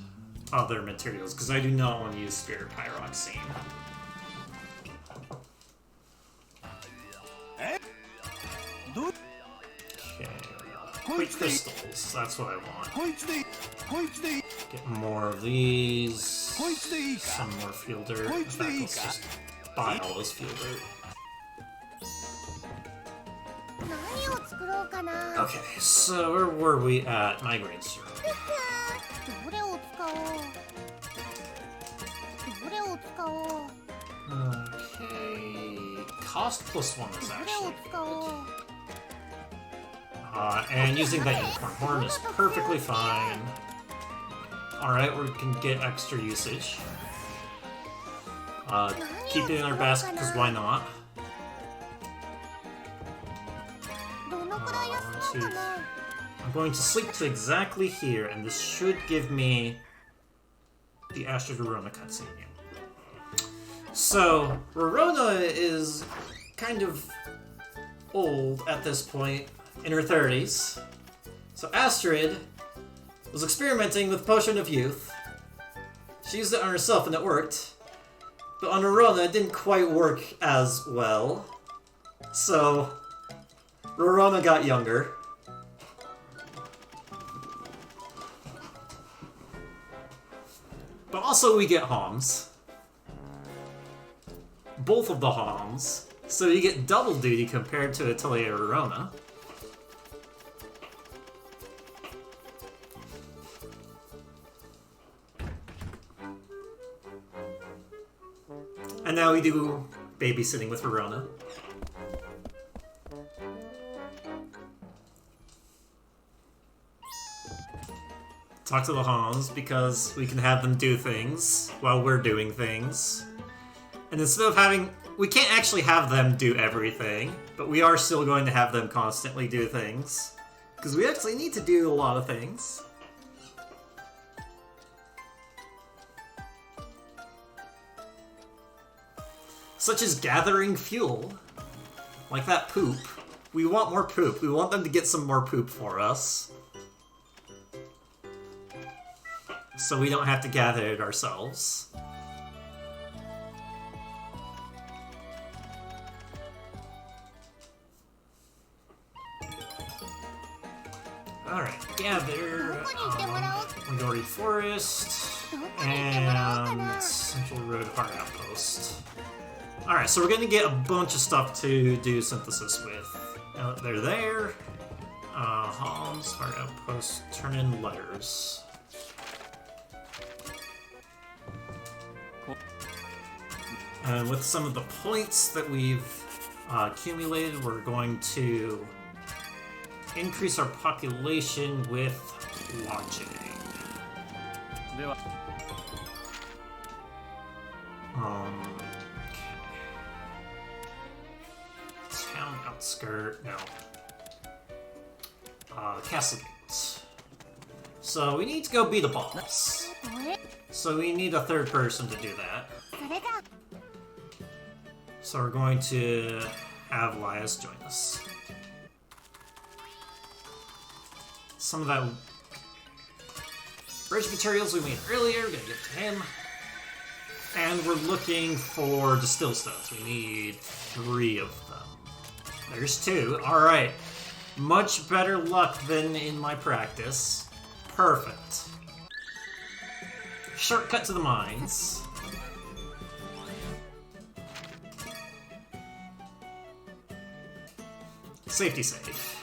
other materials, because I do not want to use Spirit Pyroxene. Okay, quick crystals, that's what I want. Get more of these. Some more fuel dirt. In fact, let's just buy all this fuel dirt. 何を作ろうかな Okay, so where were we at? Migraine syrup. どれを使おうどれを使おう Okay, cost +1 is どれを actually 使おう and using that unicorn horn is perfectly fine. Alright, we can get extra usage. Keep it in our basket, because why not? どのくらい休もうかな。 I'm going to sleep to exactly here, and this should give me the Astrid Rorona cutscene. So, Rorona is kind of old at this point, in her 30s. So Astrid was experimenting with Potion of Youth. She used it on herself and it worked. But on Rorona, it didn't quite work as well. So, Rorona got younger. But also we get Homs. Both of the Homs. So you get double duty compared to Atelier Rorona. And now we do babysitting with Rorona. Talk to the Homs because we can have them do things while we're doing things. And instead of having... We can't actually have them do everything, but we are still going to have them constantly do things. Because we actually need to do a lot of things. Such as gathering fuel. Like that poop. We want more poop. We want them to get some more poop for us. So we don't have to gather it ourselves. Alright, gather Midori Forest and Central Road Heart Outpost. Alright, so we're gonna get a bunch of stuff to do synthesis with. They're there. Homs, Heart Outpost, turn in letters. And with some of the points that we've accumulated, we're going to increase our population with lodging. Okay. Town outskirt, no. Castle Gate. So we need to go be the boss. So we need a third person to do that. So we're going to have Lias join us. Some of that bridge materials we made earlier, we're gonna get to him. And we're looking for distill stones. We need 3 of them. There's 2. Alright. Much better luck than in my practice. Perfect. Shortcut to the mines. Safety save.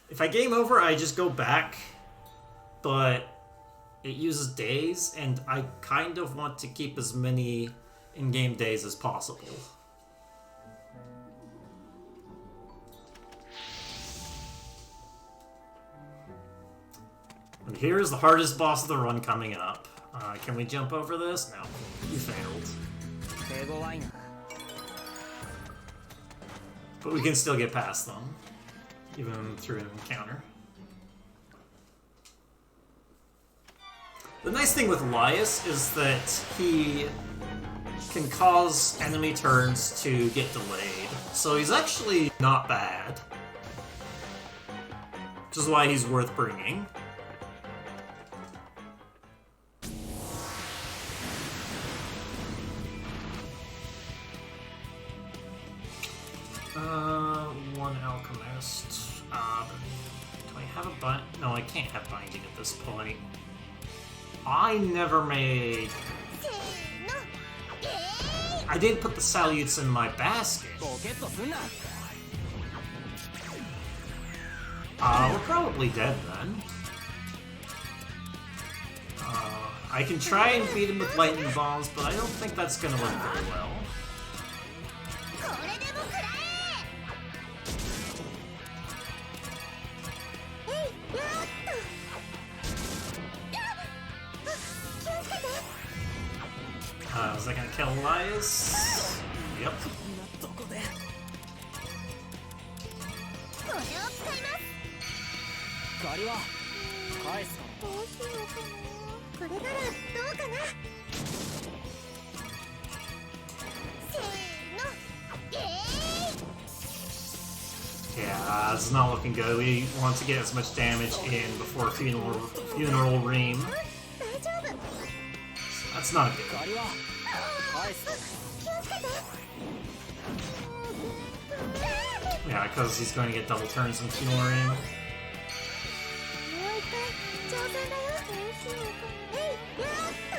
If I game over, I just go back, but it uses days, and I kind of want to keep as many in-game days as possible. And here's the hardest boss of the run coming up. Can we jump over this? No. You failed. But we can still get past them, even through an encounter. The nice thing with Lias is that he can cause enemy turns to get delayed, so he's actually not bad. Which is why he's worth bringing. One alchemist. Do I have a bind? No, I can't have binding at this point. I never made... I didn't put the salutes in my basket. We're probably dead then. I can try and beat him with lightning bombs, but I don't think that's gonna work very well. Is that gonna kill Elias? Yep. これを使います。ガリは返す。どうしようかな。これならどうかな。せーの。Yeah, it's not looking good. We want to get as much damage in before funeral ream. 大丈夫。 That's not good. ガリは返す。気をつけて。 Yeah, because he's going to get double turns in funeral ream. もう一回挑戦だよ。どうしようかな。えい、やっと。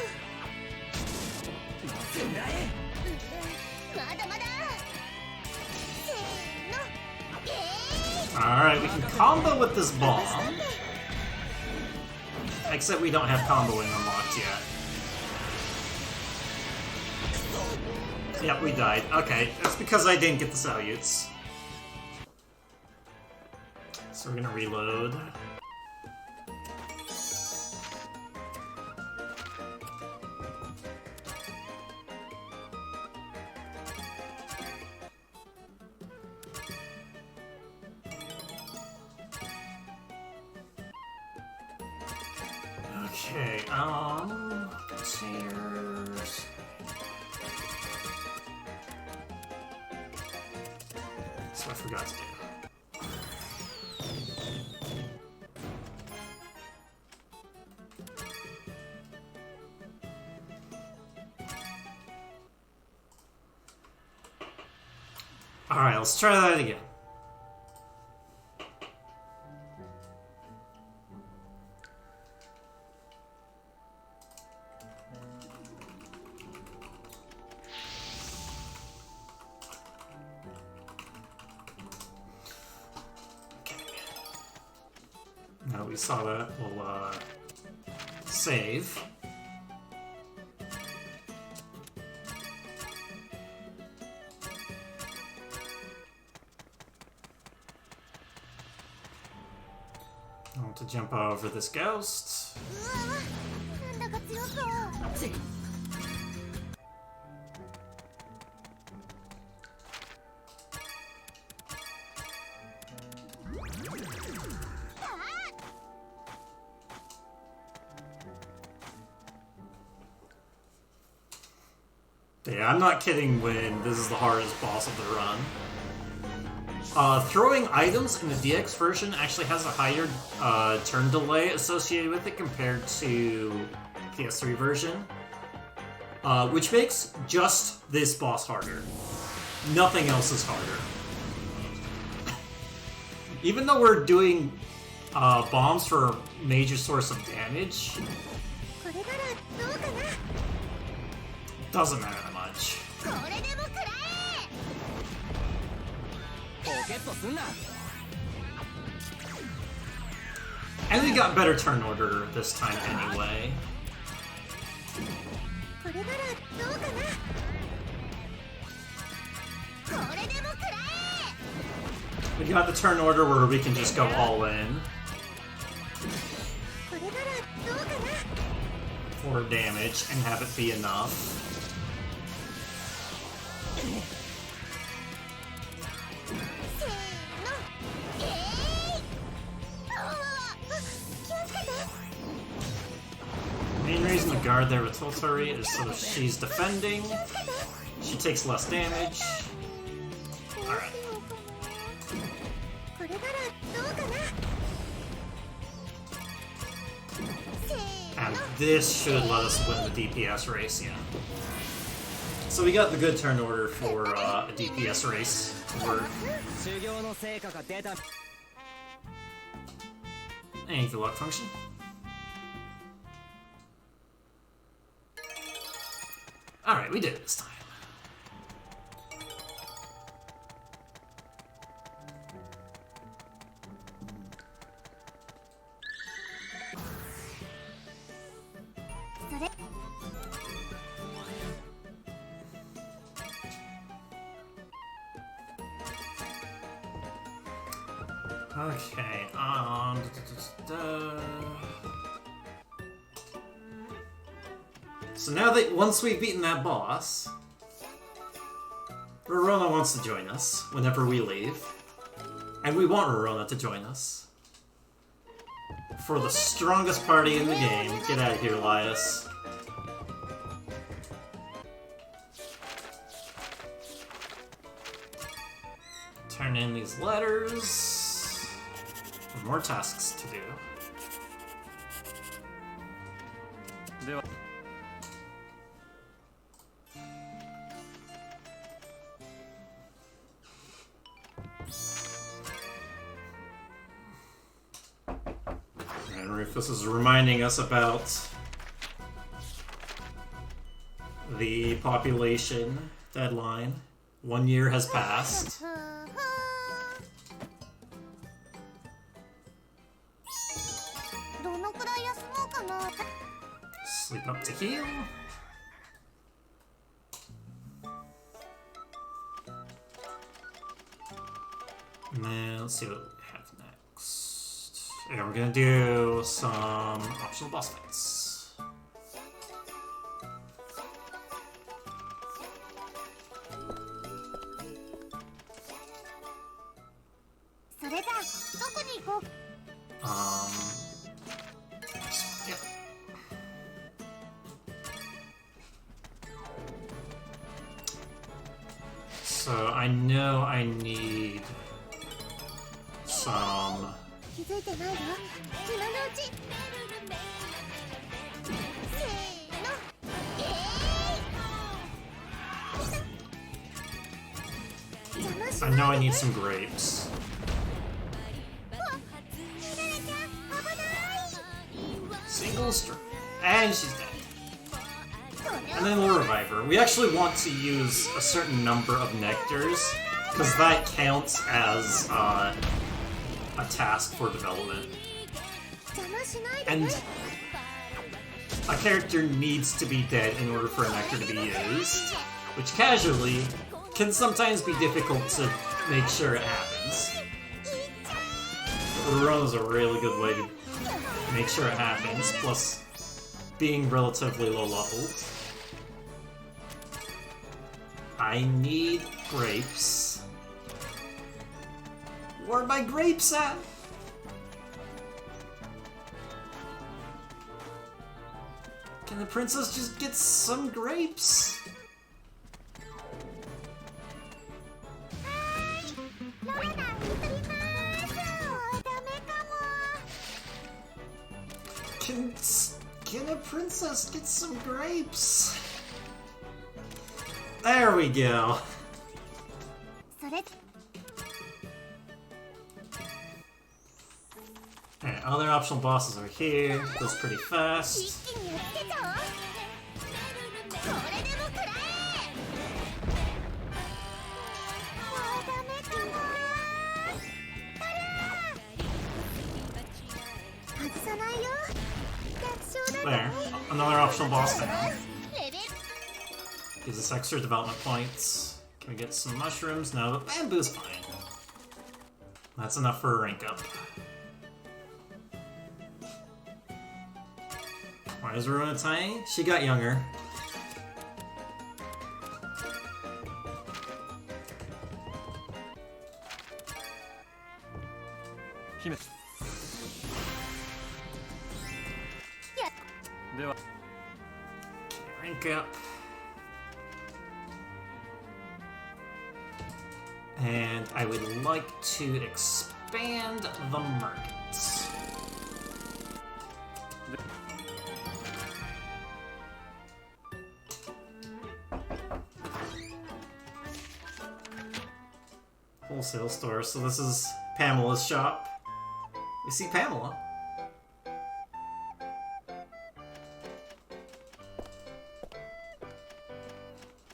なんだい。まだまだ。せーの。 Alright, we can combo with this bomb. Except we don't have comboing unlocked yet. Yep, we died. Okay, that's because I didn't get the salutes. So we're gonna reload. Okay, containers. So I forgot to do. Alright, let's try that again. Now we saw that, we'll save. I want to jump over this ghost. うわ、なんだか強そう。 Yeah, I'm not kidding when this is the hardest boss of the run. Throwing items in the DX version actually has a higher turn delay associated with it compared to PS3 version, which makes just this boss harder. Nothing else is harder. Even though we're doing bombs for a major source of damage, これならどうかな。 doesn't matter that much. これでも食らえ。 ポケットすんな。 And we got better turn order this time anyway. これならどうかな。これでも食らえ。 We got the turn order where we can just go all in これならどうかな。 for damage and have it be enough. せーの。気をつけて。 Main reason to guard there with Totori is so that she's defending, she takes less damage. Alright. これならどうかな。せー And の。 this should let us win the DPS race, yeah. So we got the good turn order for a DPS race to work. 修行の成果が出た。 And the luck function. Alright, we did it this time. Okay, So now that once we've beaten that boss, Rorona wants to join us whenever we leave. And we want Rorona to join us. For the strongest party in the game. Get out of here, Elias. Turn in these letters. More tasks to do. では And Rufus is reminding us about the population deadline. 1 year has passed. どのくらい休もうかな。 Sleep up to heal. And then let's see what we have next. Yeah, we're gonna do some optional boss fights. それじゃあどこに行こう。 Yep. So I know I need some. 気づいてないわ。今のうち。せーの。邪魔し I ない know I で need some grapes. ミラレちゃん、危ない。 Single string. And she's dead. それ And then we'll revive her. We actually want to use a certain number of nectars, because that counts as a task for development. 邪魔しないで And ね。 a character needs to be dead in order for a nectar to be used, which casually can sometimes be difficult to make sure it happens. Run is a really good way to make sure it happens, plus being relatively low leveled. I need grapes. Where are my grapes at? Can the princess just get some grapes? ローラ、見とります。ダメかも。 Can a princess get some grapes? There we go. それ。 Alright, other optional bosses are here. Goes pretty 一 fast. 気にやっつけちゃおう。これでも食らえ。もうダメかも。外さないよ。楽勝だ There. Another optional boss down. レベル Gives us extra development points. Can we get some mushrooms? No, but bamboo's fine. That's enough for a rank up. Why is Runa tiny? She got younger. Hime. では Rank up. And I would like to expand the markets. Wholesale store. So this is Pamela's shop. We see Pamela.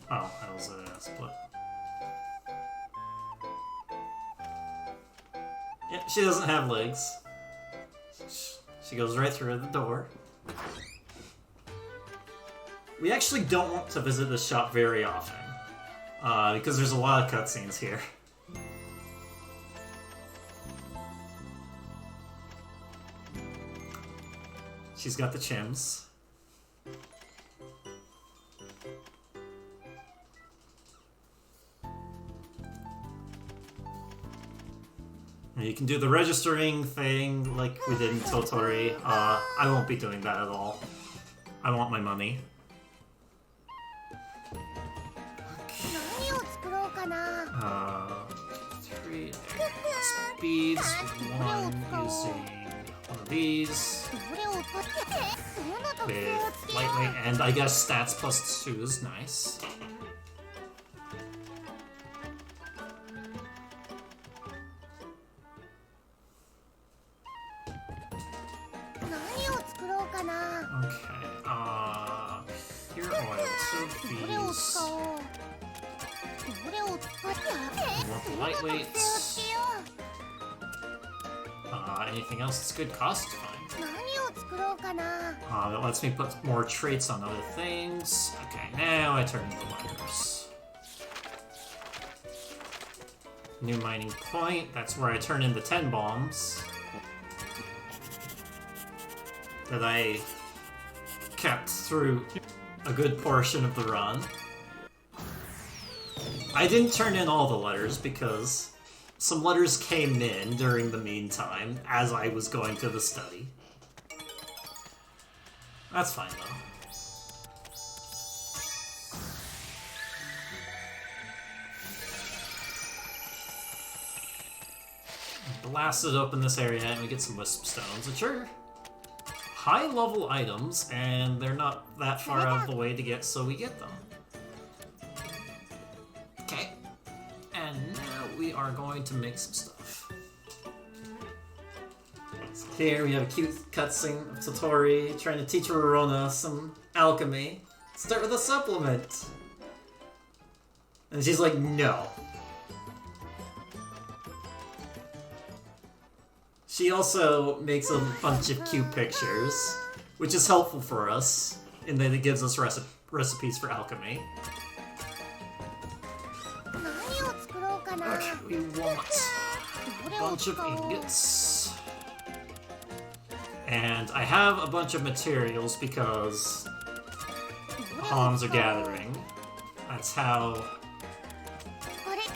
Oh, that was a split. Yeah, she doesn't have legs. She goes right through the door. We actually don't want to visit this shop very often, because there's a lot of cutscenes here. She's got the chims. You can do the registering thing like we did in Totori. I won't be doing that at all. I want my money. 何を作ろうかな Three speeds, one using one of these どれを取ってどの特 with 性をつけよ lightweight and I guess stats plus 2 is nice. う何を作ろうかな Okay, pure oil, two どれを these. 使おうどれを使って Want the どの特性を lightweights. つけよ Anything else that's good cost? Fine. う何を作ろうかな That lets me put more traits on other things. Okay, now I turn into letters. New mining point. That's where I turn in the 10 bombs. That I kept through a good portion of the run. I didn't turn in all the letters because some letters came in during the meantime as I was going to the study. That's fine though. Blasted open this area and we get some wisp stones, which are high-level items, and they're not that far out of the way to get, so we get them. Okay. And now we are going to make some stuff. So here we have a cute cutscene of Totori trying to teach Rorona some alchemy. Start with a supplement! And she's like, no. She also makes a bunch of cute pictures, which is helpful for us, in that it gives us recipes for alchemy. 何を作ろうかな Okay, we want ど a れを bunch 使 of おう ingots. And I have a bunch of materials because どれを Hans are 使おう gathering. That's how これよし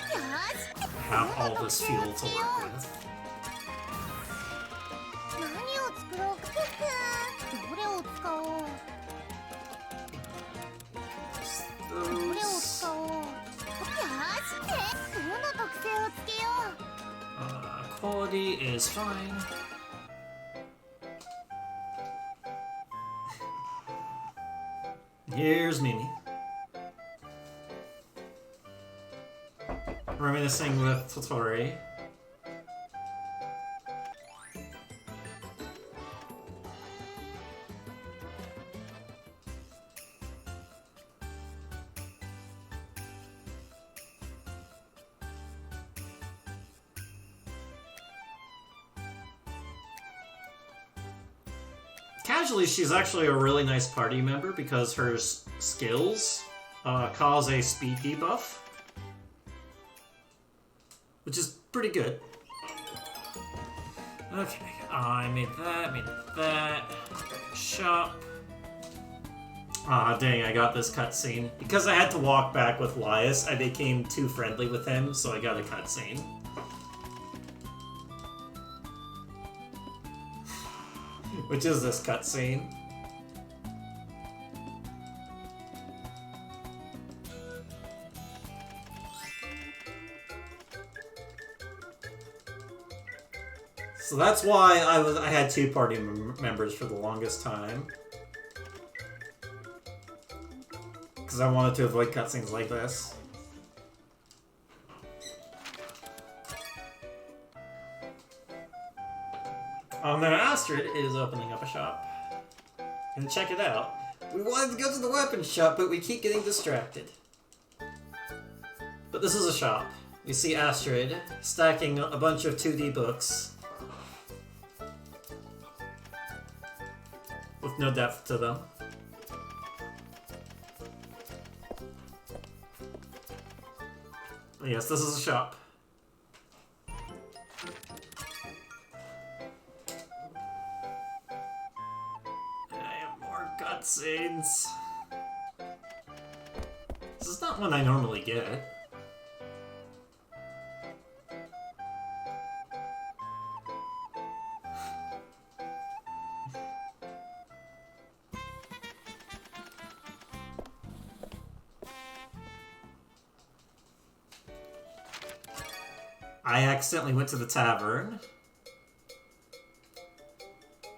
I have all this fuel to work with. 何を作ろうかどれを使おうどれを Those. 使おうよしどの特性をつけよ Quality is fine. Here's Mimi. Reminiscing with Totori. Casually, she's actually a really nice party member because her skills cause a speed debuff, which is pretty good. Okay, I made that. Shop. Ah, dang, I got this cutscene. Because I had to walk back with Lias, I became too friendly with him, so I got a cutscene. Which is this cutscene. So that's why I had two party members for the longest time. Because I wanted to avoid cutscenes like this. Now Astrid is opening up a shop. And check it out. We wanted to go to the weapons shop, but we keep getting distracted. But this is a shop. We see Astrid stacking a bunch of 2D books. With no depth to them. But yes, this is a shop. Cutscenes. This is not one I normally get. I accidentally went to the tavern.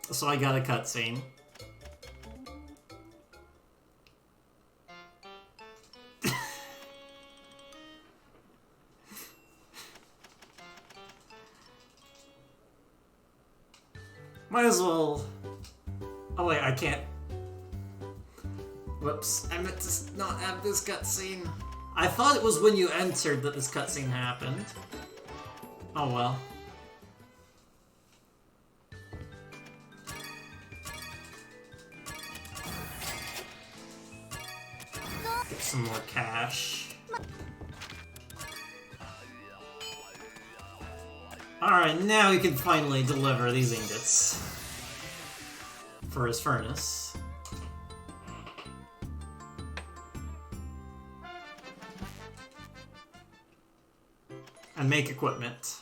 So I got a cutscene. Might as well... Oh wait, I can't... Whoops, I meant to not have this cutscene. I thought it was when you entered that this cutscene happened. Oh well. Get some more cash. Alright, now we can finally deliver these ingots for his furnace. And make equipment.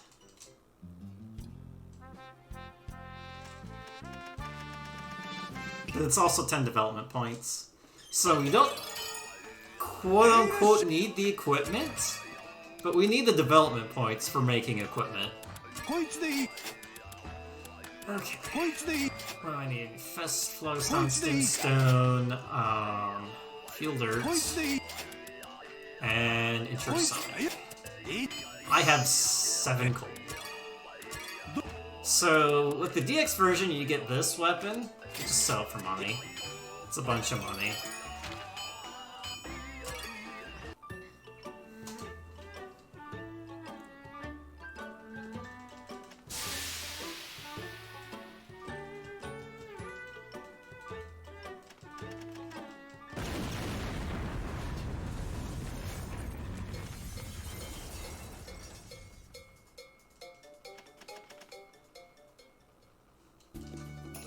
It's also 10 development points. So we don't quote-unquote need the equipment, but we need the development points for making equipment. Okay. What do I need? Fest, flowstone, stinstone, field herbs, and introsonic. I have 7 gold. So, with the DX version, you get this weapon. You just sell it for money. It's a bunch of money.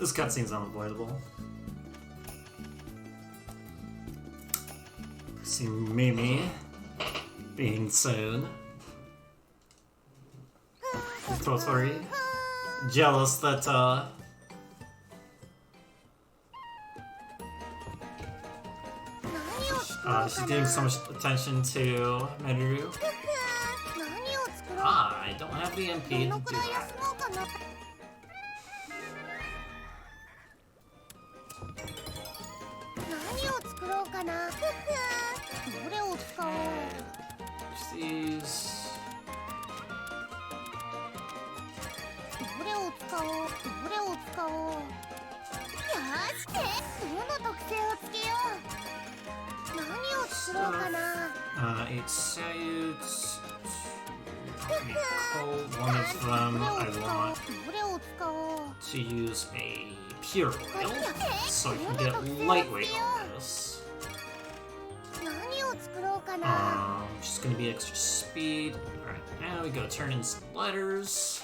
This cutscene's unavoidable. See Mimi being soon. Totori jealous that she's giving so much attention to Meruru. Ah, I don't have the MP to do that. These. Each salutes. One of them I want to use a pure oil, so I can get lightweight on this. Just gonna be extra speed. Alright, now we go turn in some letters.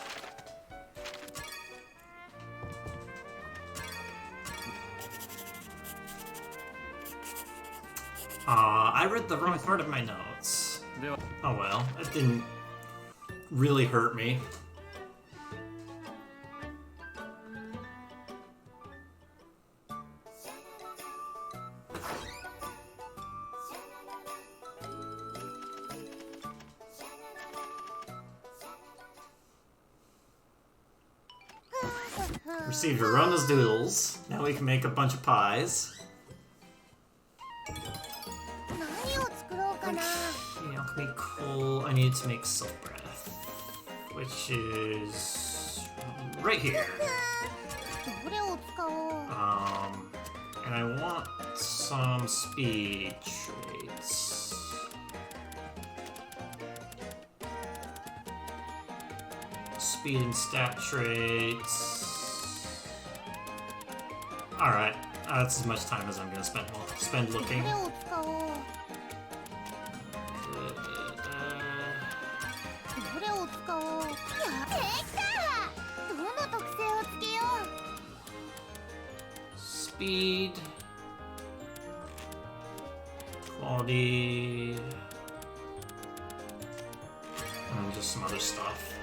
I read the wrong part of my notes. Oh well, it didn't really hurt me. Received Verona's doodles. Now we can make a bunch of pies. Okay, alchemy coal. I need to make soul breath, which is right here. And I want some speed traits. Speed and stat traits. Alright, that's as much time as I'm gonna spend looking. Speed, quality, and just some other stuff.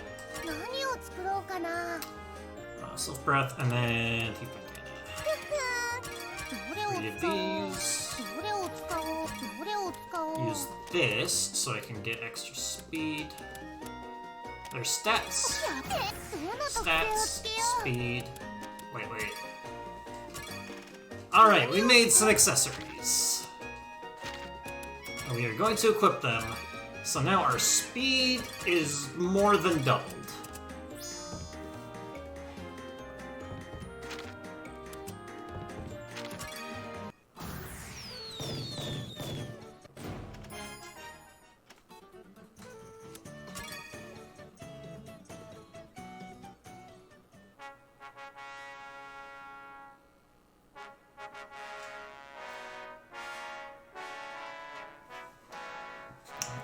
Self breath, and then keep three of these. Use this so I can get extra speed. There's stats. どの特性を Stats, つけよ speed. Wait. Alright, we made some accessories. And we are going to equip them. So now our speed is more than doubled.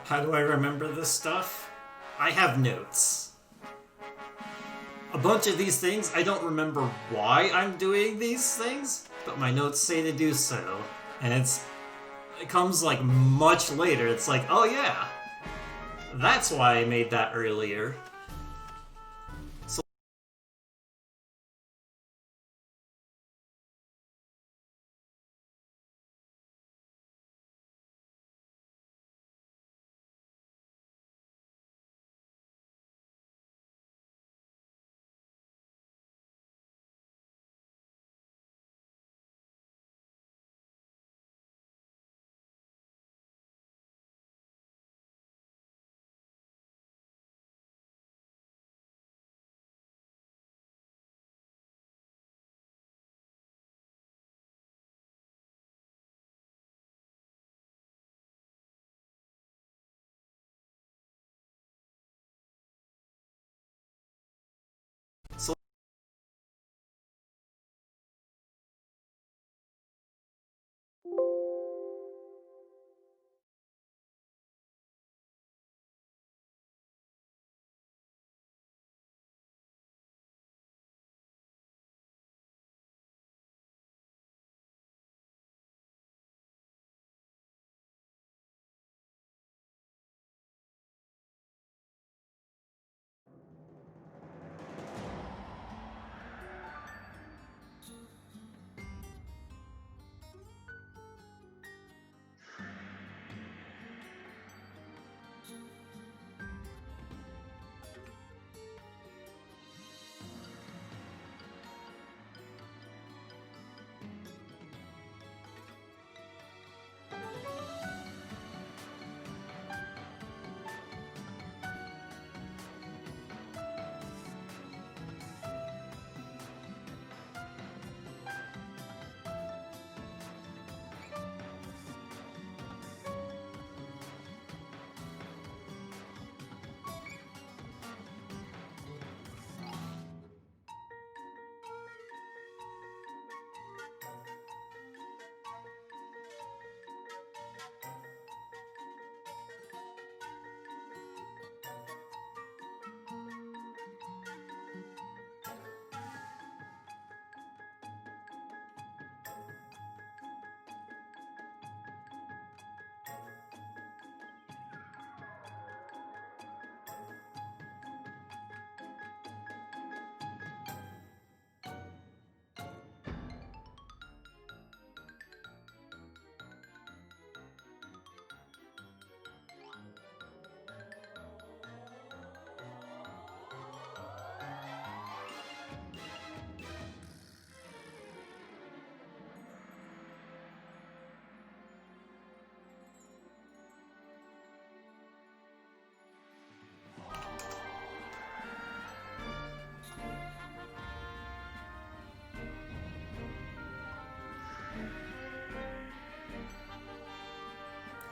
How do I remember this stuff? I have notes. A bunch of these things, I don't remember why I'm doing these things, but my notes say to do so. And it comes like much later. It's like, oh yeah, that's why I made that earlier.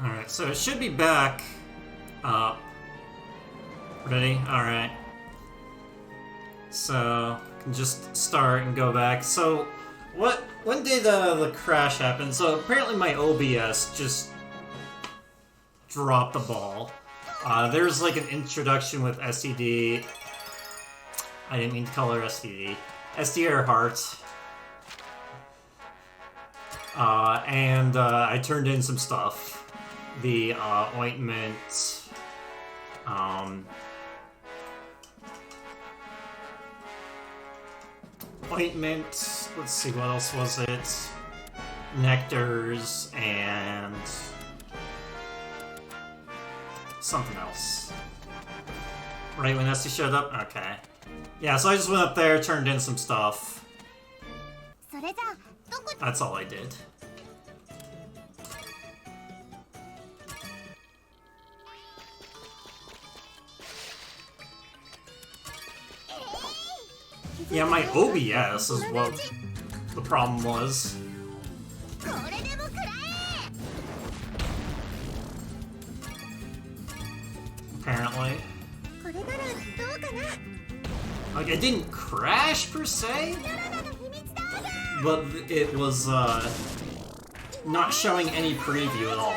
Alright, so it should be back. Ready? Alright. So, can just start and go back. So, when did the crash happen? So, apparently my OBS just dropped the ball. There's like an introduction with STD. I didn't mean to call her STD. SDR Heart. And I turned in some stuff. The ointment, let's see, what else was it? Nectars, and something else. Right when Essie showed up? Okay. Yeah, so I just went up there, turned in some stuff. それじゃあどこ That's all I did. Yeah, my OBS is what the problem was. これでも食らえ Apparently. これならどうかな Like, it didn't crash per se, ヨラナの秘密道具 but it was, not showing any preview at all.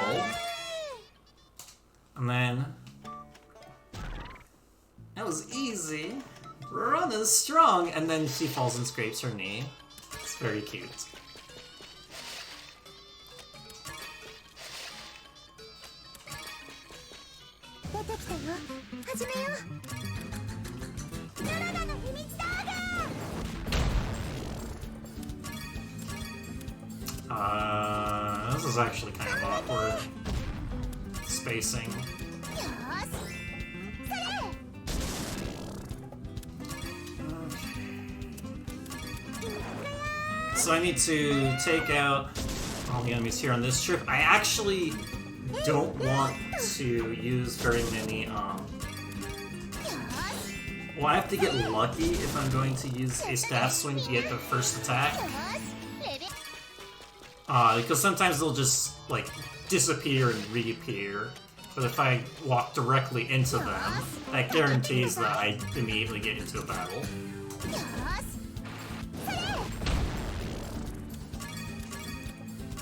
And then... That was easy. Run is strong, and then she falls and scrapes her knee. It's very cute. 出てきたよ始めようヨラナの秘密道具 This is actually kind of awkward. Spacing. よーしそれ So I need to take out all the enemies here on this trip. I actually don't want to use very many, well, I have to get lucky if I'm going to use a staff swing to get the first attack. よーしレベ Because sometimes they'll just, like, disappear and reappear. But if I walk directly into them, that guarantees that I immediately get into a battle. よーしそ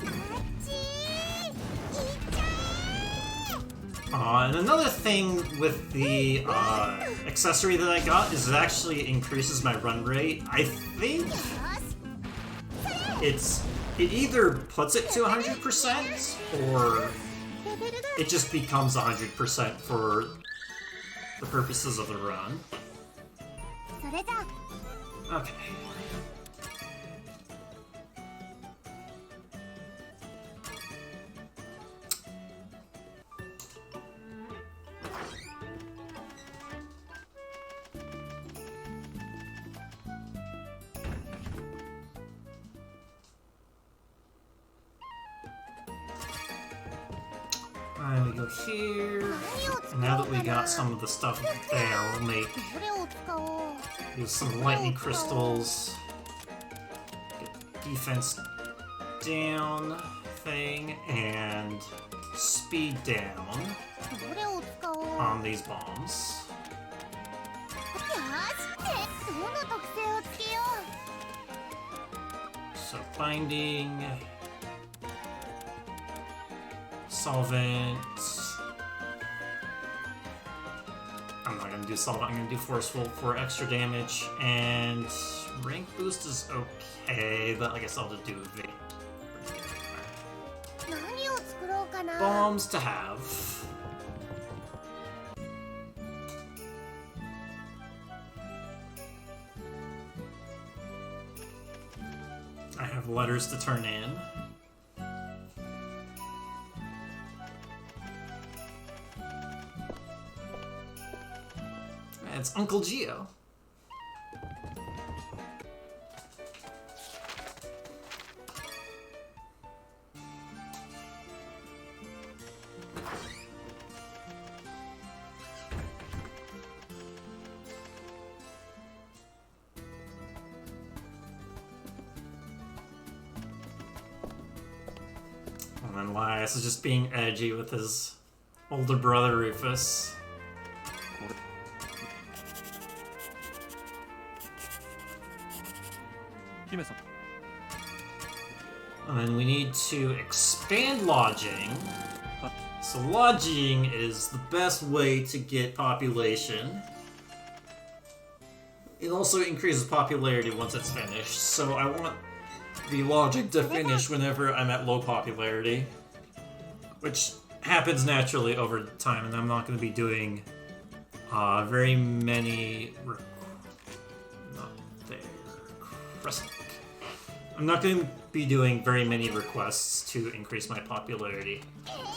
れあっちーいっちゃ And another thing with the accessory that I got is it actually increases my run rate. I think えよーし it either puts it to 100% or レベルが it just becomes 100% for the purposes of the run. それじゃあ Okay. And we go here. 何を使おう And now that we かな got some of the stuff there, we'll make どれを使おう use some lightning crystals. Get defense down thing and speed down どれを使おう on these bombs. よーしどの特性をつけよ So binding, solvent. I'm not gonna do solvent. I'm gonna do forceful for extra damage, and rank boost is okay, but I guess I'll just do the う何を作ろうかな bombs to have. I have letters to turn in. It's Uncle Geo. And then Elias is just being edgy with his older brother Rufus. 姫様 And then we need to expand lodging. So lodging is the best way to get population. It also increases popularity once it's finished, so I want the lodging to finish whenever I'm at low popularity. Which happens naturally over time, and I'm not going to be doing very many... Not there. Crescent. I'm not going to be doing very many requests to increase my popularity.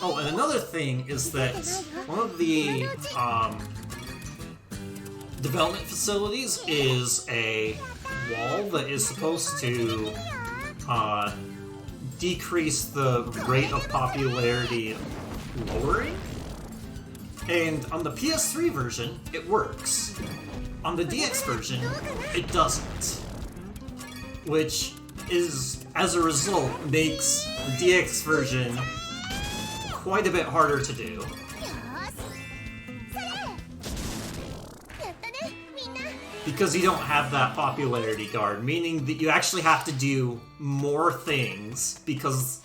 Oh, and another thing is that one of the development facilities is a wall that is supposed to decrease the rate of popularity lowering. And on the PS3 version, it works. On the DX version, it doesn't. Which is, as a result, makes the DX version quite a bit harder to do. Because you don't have that popularity guard, meaning that you actually have to do more things because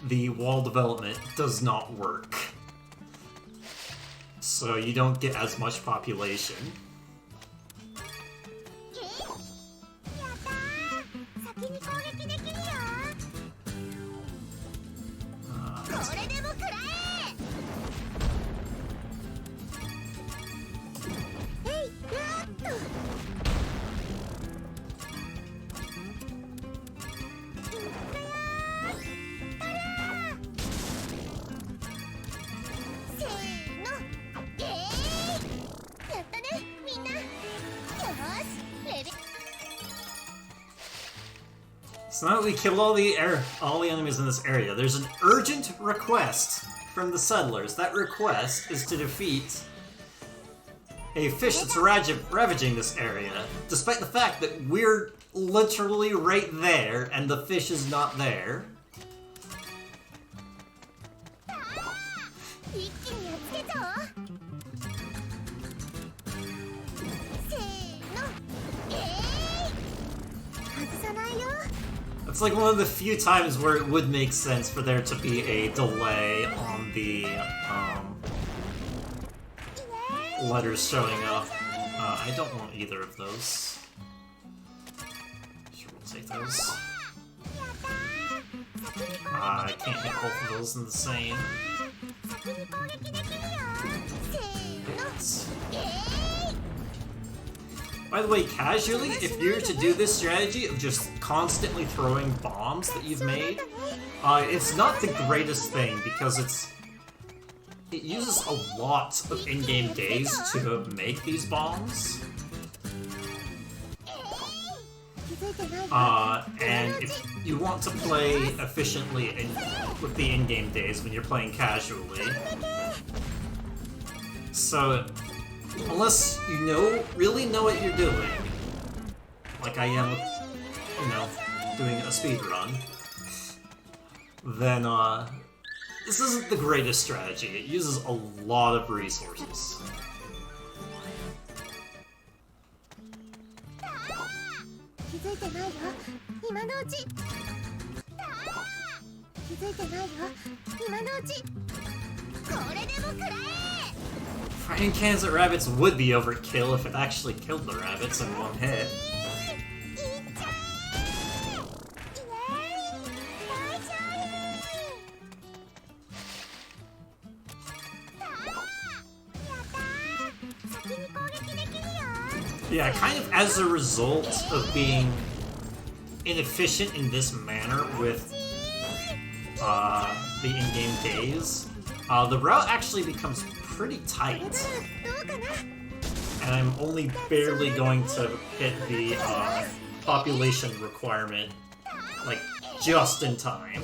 the wall development does not work. So you don't get as much population. So now that we killed all the enemies in this area, there's an urgent request from the settlers. That request is to defeat a fish that's ravaging this area, despite the fact that we're literally right there and the fish is not there. It's like one of the few times where it would make sense for there to be a delay on the letters showing up. I don't want either of those. Sure, we'll take those. I can't hit both of those in the same. Hits. By the way, casually, if you're to do this strategy of just constantly throwing bombs that you've made, it's not the greatest thing because it uses a lot of in-game days to make these bombs. And if you want to play efficiently with the in-game days when you're playing casually, so unless you really know what you're doing, like I am with, doing a speedrun, then this isn't the greatest strategy. It uses a lot of resources. Firing cans at rabbits would be overkill if it actually killed the rabbits in one hit. Yeah, kind of as a result of being inefficient in this manner with the in-game days, the route actually becomes pretty tight. And I'm only barely going to hit the population requirement, like, just in time.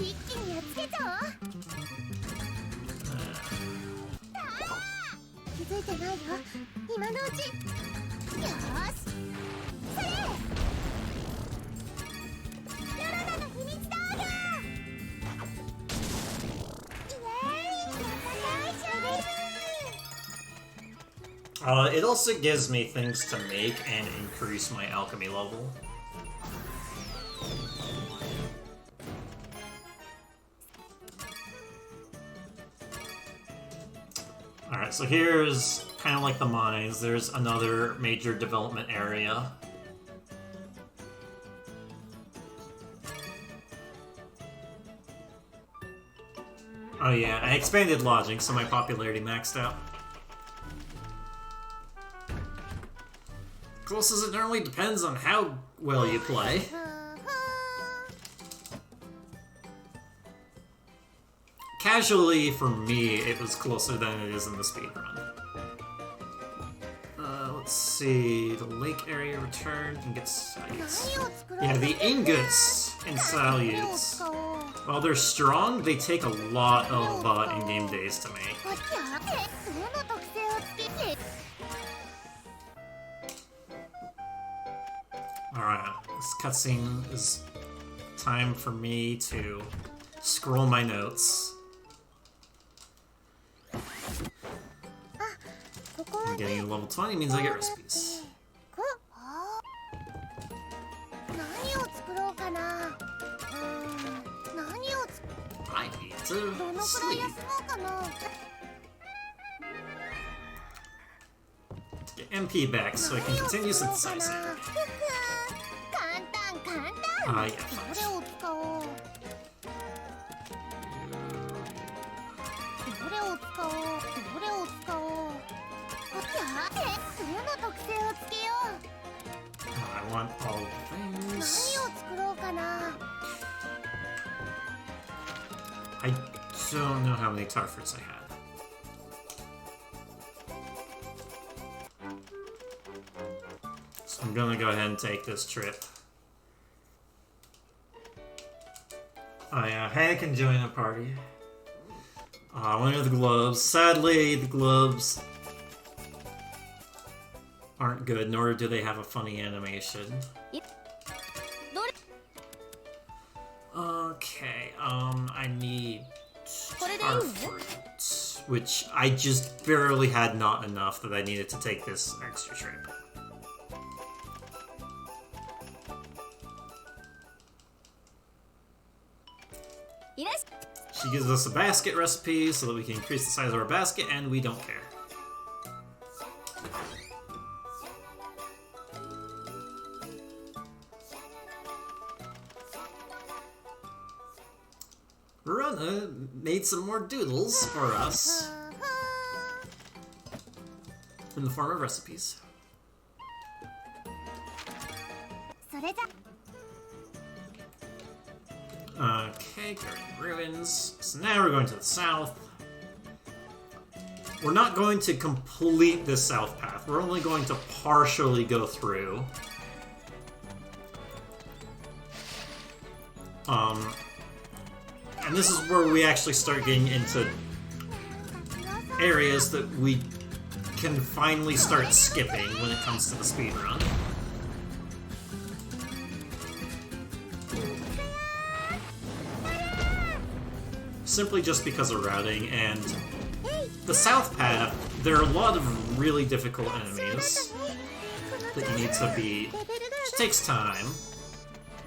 It also gives me things to make and increase my alchemy level. Alright, so here's kind of like the mines. There's another major development area. Oh yeah, I expanded lodging, so my popularity maxed out. Close as it normally depends on how well you play. Casually, for me, it was closer than it is in the speedrun. Let's see, the lake area returned and get salutes. 何を作ろう Yeah, the ingots and salutes. While they're strong, they take a lot of in-game days to make. どの特性をつけて Alright, this cutscene is time for me to scroll my notes. ここは I'm getting to level 20 means I get recipes. 何を作ろうかな何を作 I need どの to くらい sleep. 休もうかな Get MP back so I can 何を continue 作ろうか synthesizing. な簡単簡単 Ah, yeah, ど fine. れを使おうどれを使おうどれを使おうどの特性をつけよう I want all 何を things. 作ろうかな I don't know how many tar fruits I have. So I'm gonna go ahead and take this trip. Hannah can join the party. One of the globes. Sadly, the globes aren't good, nor do they have a funny animation. どれ Okay, I need What are they tar using? fruits, which I just barely had not enough that I needed to take this extra trip. She gives us a basket recipe so that we can increase the size of our basket, and we don't care. Verona made some more doodles for us in the form of recipes. それじゃ Okay, Garden Ruins. So now we're going to the south. We're not going to complete this south path. We're only going to partially go through. And this is where we actually start getting into areas that we can finally start skipping when it comes to the speedrun. Simply just because of routing, and the south path, there are a lot of really difficult enemies that you need to beat, which takes time.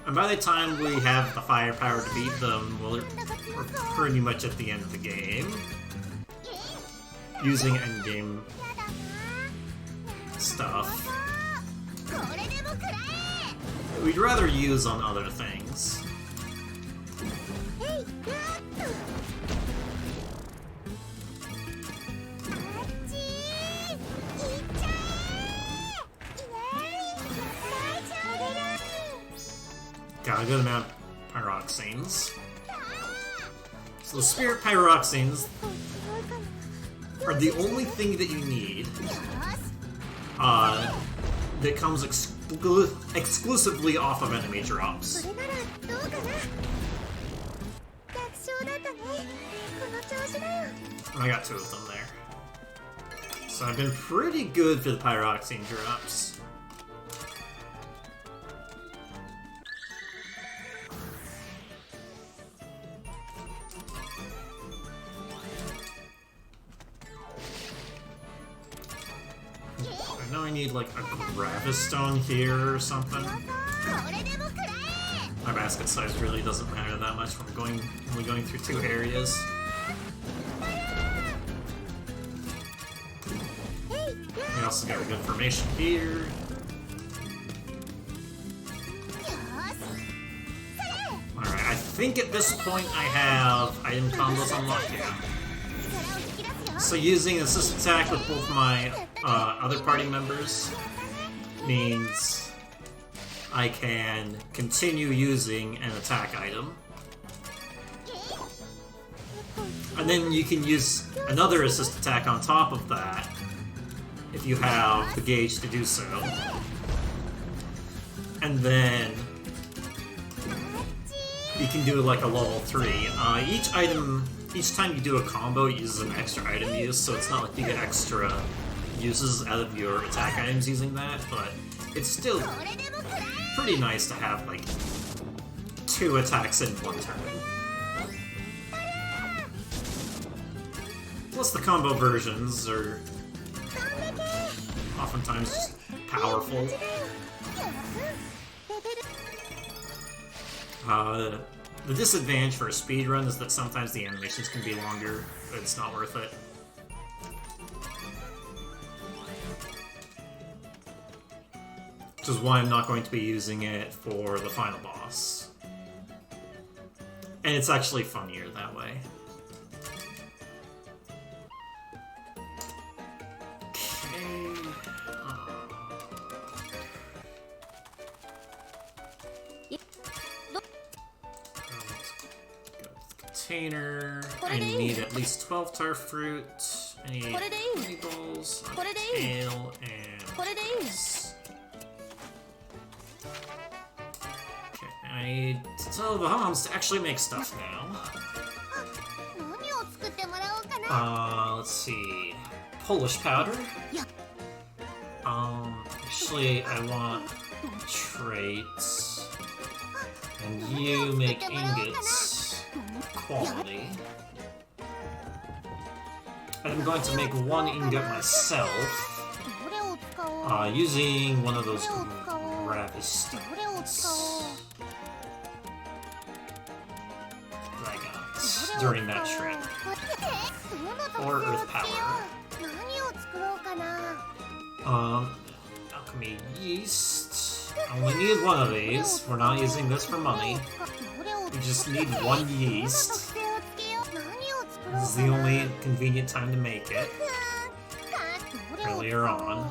And by the time we have the firepower to beat them, well, we're pretty much at the end of the game. Using endgame stuff. これでも食らえ We'd rather use on other things. あっち行っちゃえ Got a good amount of pyroxenes. So the spirit pyroxenes are the only thing that you need that comes exclusively off of enemy drops. それならどうかな楽勝だったねこの調子だよ I got two of them there. So I've been pretty good for the pyroxene drops. I know I need like a gravistone here or something. これでも食らえ My basket size really doesn't matter that much when I'm only going through two areas. We also got a good formation here. Alright, I think at this point I have item combos unlocked, yeah. So using assist attack with both my other party members means I can continue using an attack item. And then you can use another assist attack on top of that if you have the gauge to do so. And then you can do like a level 3. Each time you do a combo, it uses an extra item use, so it's not like you get extra uses out of your attack items using that, but it's still pretty nice to have like 2 attacks in one turn. Plus the combo versions are oftentimes just powerful. The disadvantage for a speedrun is that sometimes the animations can be longer, but it's not worth it. Which is why I'm not going to be using it for the final boss. And it's actually funnier that way. Container. I need at least 12 tar fruit. I need 20 balls, ale, and ice. Okay, I need to tell the Homs to actually make stuff now. Let's see. Polish powder. Actually, I want traits. And you make ingots. Quality. I'm going to make 1 ingot myself, using one of those gravis stones that I got during that trip. Or earth power. Alchemy yeast. I only need 1 of these. We're not using this for money. We just need 1 yeast. This is the only convenient time to make it. Earlier on.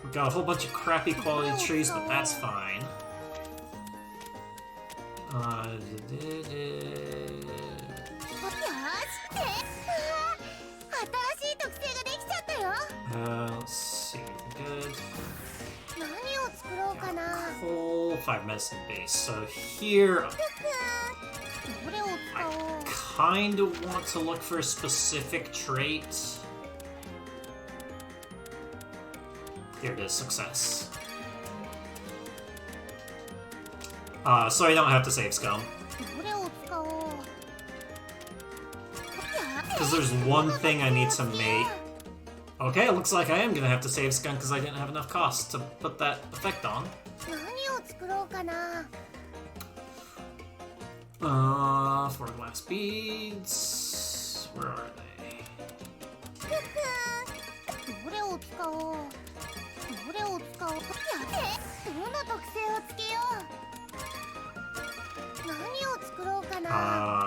We've got a whole bunch of crappy quality trees, but that's fine. Let's see. Good. Coal, 5 medicine base. So here, I kind of want to look for a specific trait. Here it is, success. So I don't have to save scum. Because there's one thing I need to make. Okay, it looks like I am gonna have to save scum because I didn't have enough cost to put that effect on. For glass beads. Where are they?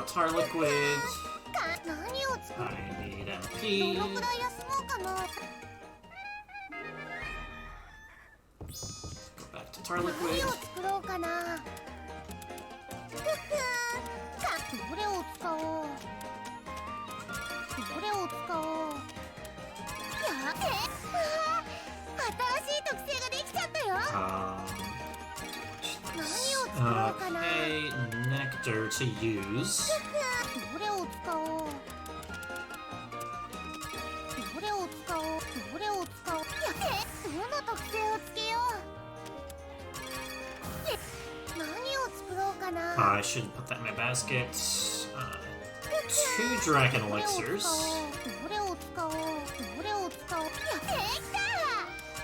Tar liquid. I need MP. Go back to tar liquid. Okay, nectar to use. I should put that in my basket. 2 dragon elixirs.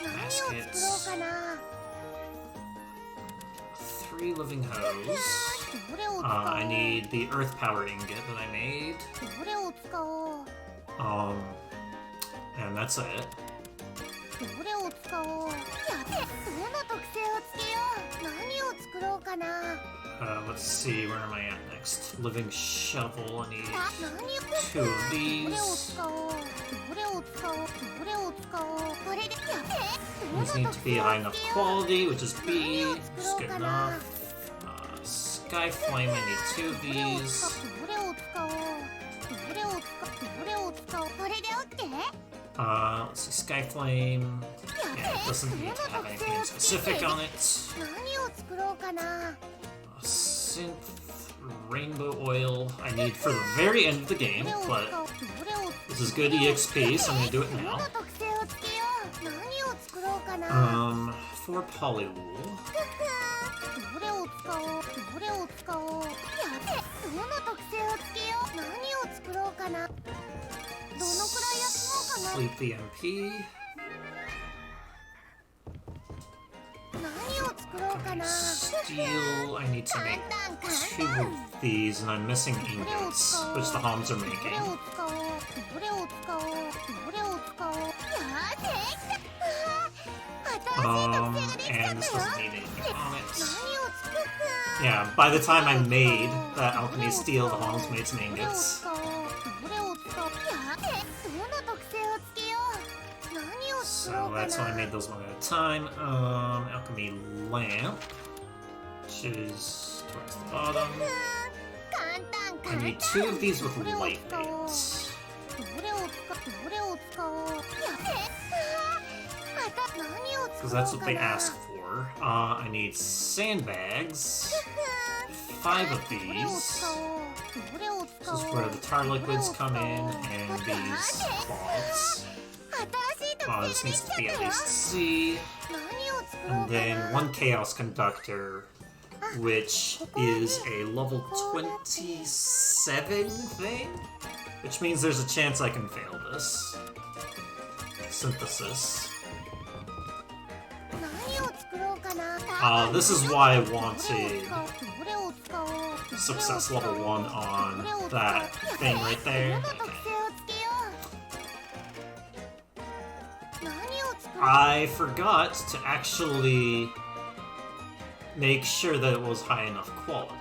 Baskets. 3 living hose. I need the earth power ingot that I made. And that's it. Let's see, where am I at next? Living shovel, I need 2 of these. These need to be high enough quality, which is B, which is good enough. Sky flame, I need 2 of these. Let's see, Skyflame. Yeah, it doesn't need to have anything specific on it. 何を作ろうかな Synth rainbow oil I need for the very end of the game, but this is good EXP, so I'm gonna do it ど now. の特性をつけよう何を作ろうかな For polywool. どれを使おうどれを使おうやべどの特性をつけよう何を作ろうかなどのくらい休もうかな Sleepy MP. 何を作ろうかな Steel. I need to make 2 of these, and I'm missing ingots, which the Homs are どれ making. を使おうどれを使おうどれを使おうやーできた新しい特性ができ And た this んだよ doesn't need anything on 何 it. を作るか Yeah, by the time I made that alchemy steel, the Homs made some どれを ingots. 使おうどれを使おうやーでどの特性をつけよう何を作ろ So うか that's why I な made those one at a time. Alchemy lamp, which is towards the bottom. 簡単 I 簡単 need 2 of these with どれを lightweight. 使おうどれを使おうやべまた何を Because 作ろ that's う what か they な ask for. I need sandbags. 5 of どれを these. 使おうどれを This 使お is う where the tar liquids come in, and these cloths. 新しい特性がで This き needs ち to ゃ be っ at たよ least C. 何を作ろう And か then な 1 chaos conductor, which is a level 27 thing, which means there's a chance I can fail this. Synthesis. 何を作ろうかな This is why I どれを wanted 使おうどれを使おう success level 1 on that thing right ど there. の特性をつけよう何を作ろう I forgot to actually make sure that it was high enough quality.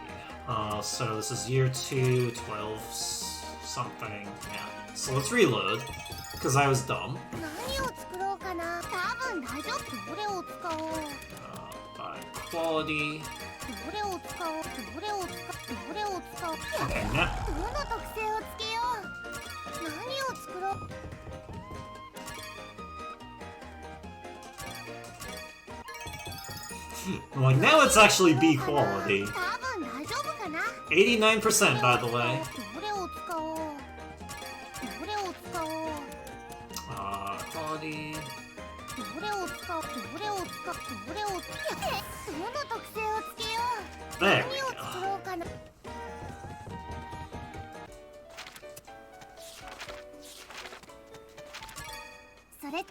So this is year 2, 12 something. Yeah. So let's reload, because I was dumb. 何を作ろうかな多分大丈夫どれを使おう By quality. どれを使おうどれを使おうどれを使おう Okay, now. どの特性をつけよう何を作ろう Well, now it's actually B quality. 多分大丈夫かな 89%, by the way. どれを使おうどれを使おう Quality. どれを使おうどれを使おうどれをどの特性をつけよう There 何 we を go. 作ろうかなそれ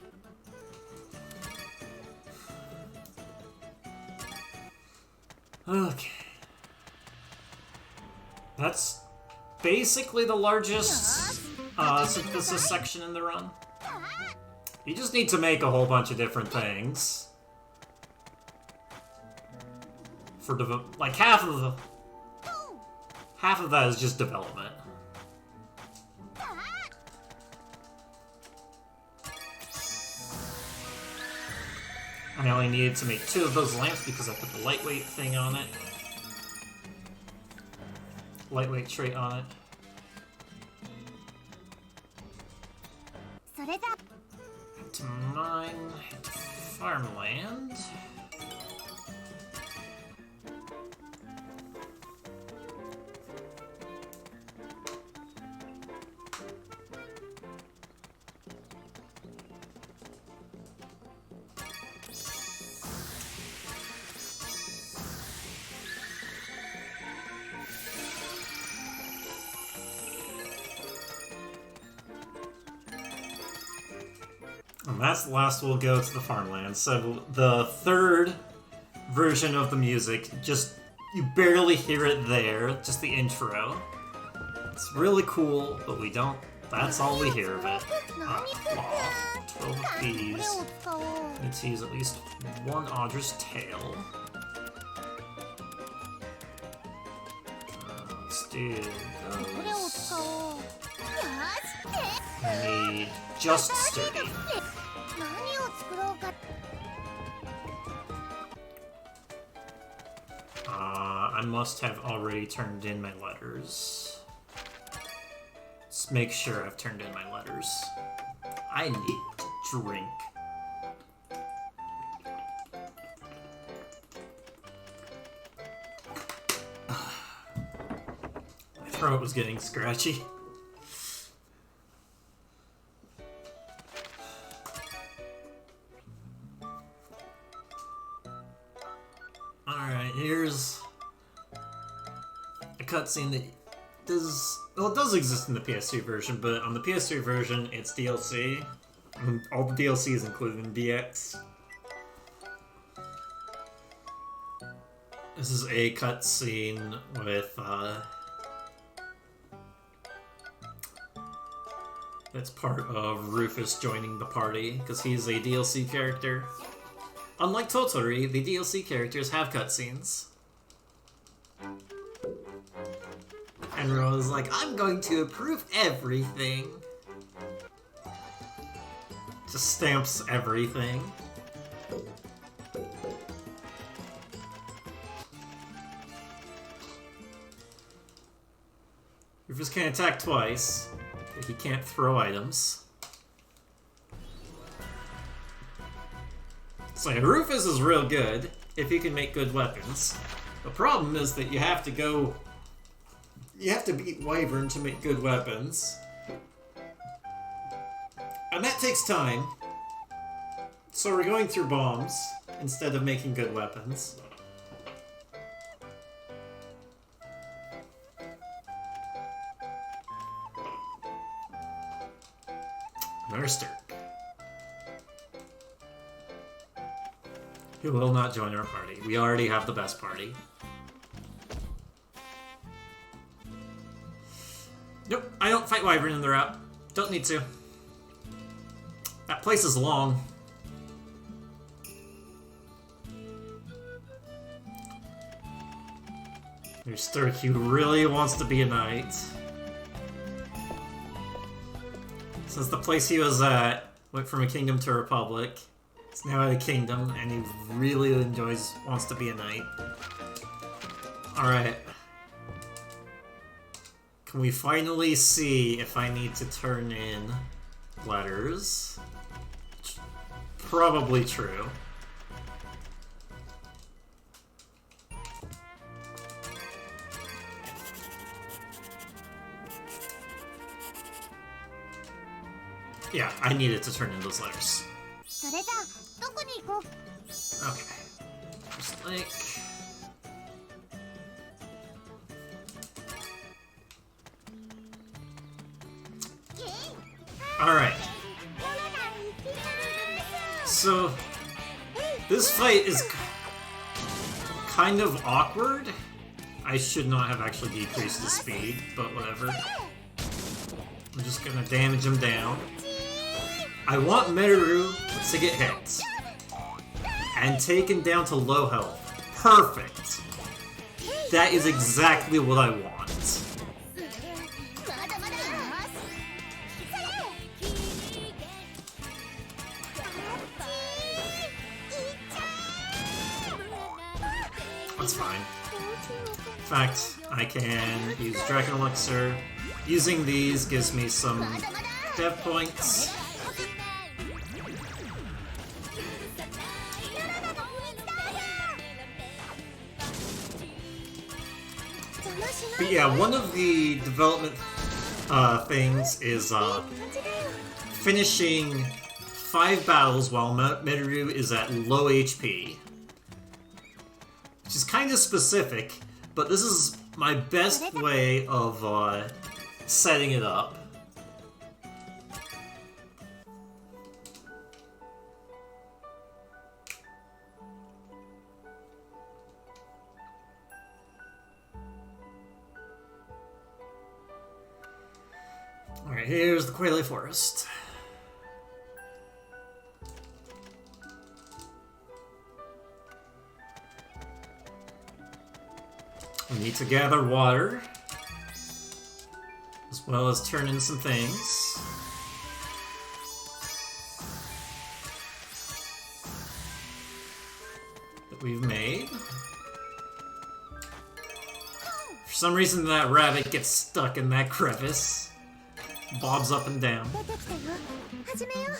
Okay. That's basically the largest synthesis section in the run. You just need to make a whole bunch of different things. For like half of that is just development. I only needed to make 2 of those lamps because I put the lightweight thing on it. Lightweight trait on it. それじゃ To mine farmland. And that's the last we'll go to the farmland. So the third version of the music, just you barely hear it there, just the intro. It's really cool, but we don't. That's all we hear of it. Cloth, 12 of どれ these. を使おう Need to use at least 1 Audra's tail. Let's do どれを those. 使おうよし I need just sturdy. 何を作ろうか I must have already turned in my letters. Let's make sure I've turned in my letters. I need to drink. My throat was getting scratchy. Alright, here's a cutscene that does... Well, it does exist in the PS2 version, but on the PS3 version, it's DLC. And all the DLC is included in DX. This is a cutscene with, that's part of Rufus joining the party, because he's a DLC character. Unlike Totori, the DLC characters have cutscenes. And Rose like, I'm going to approve everything. Just stamps everything. Rufus can attack twice, but he can't throw items. So Rufus is real good if he can make good weapons. The problem is that you have to beat Wyvern to make good weapons. And that takes time. So we're going through bombs instead of making good weapons. Another Stirk. He will not join our party. We already have the best party. Nope, I don't fight Wyvern in the route. Don't need to. That place is long. There's Stirk, who really wants to be a knight. Since the place he was at went from a kingdom to a republic, he's now at a kingdom, and he really wants to be a knight. Alright. Can we finally see if I need to turn in letters? Probably true. Yeah, I needed to turn in those letters. Okay. Just like... Alright. So, this fight is kind of awkward. I should not have actually decreased the speed, but whatever. I'm just gonna damage him down. I want Meruru to get hit. And taken down to low health. Perfect. That is exactly what I want. That's fine. In fact, I can use Dragon Elixir. Using these gives me some dev points. But yeah, one of the development things is finishing 5 battles while Meruru is at low HP. Which is kind of specific, but this is my best way of setting it up. Alright, here's the Quayle Forest. We need to gather water, as well as turn in some things. That we've made. For some reason that rabbit gets stuck in that crevice. bobs up and down. 出てきたよ。始めよう。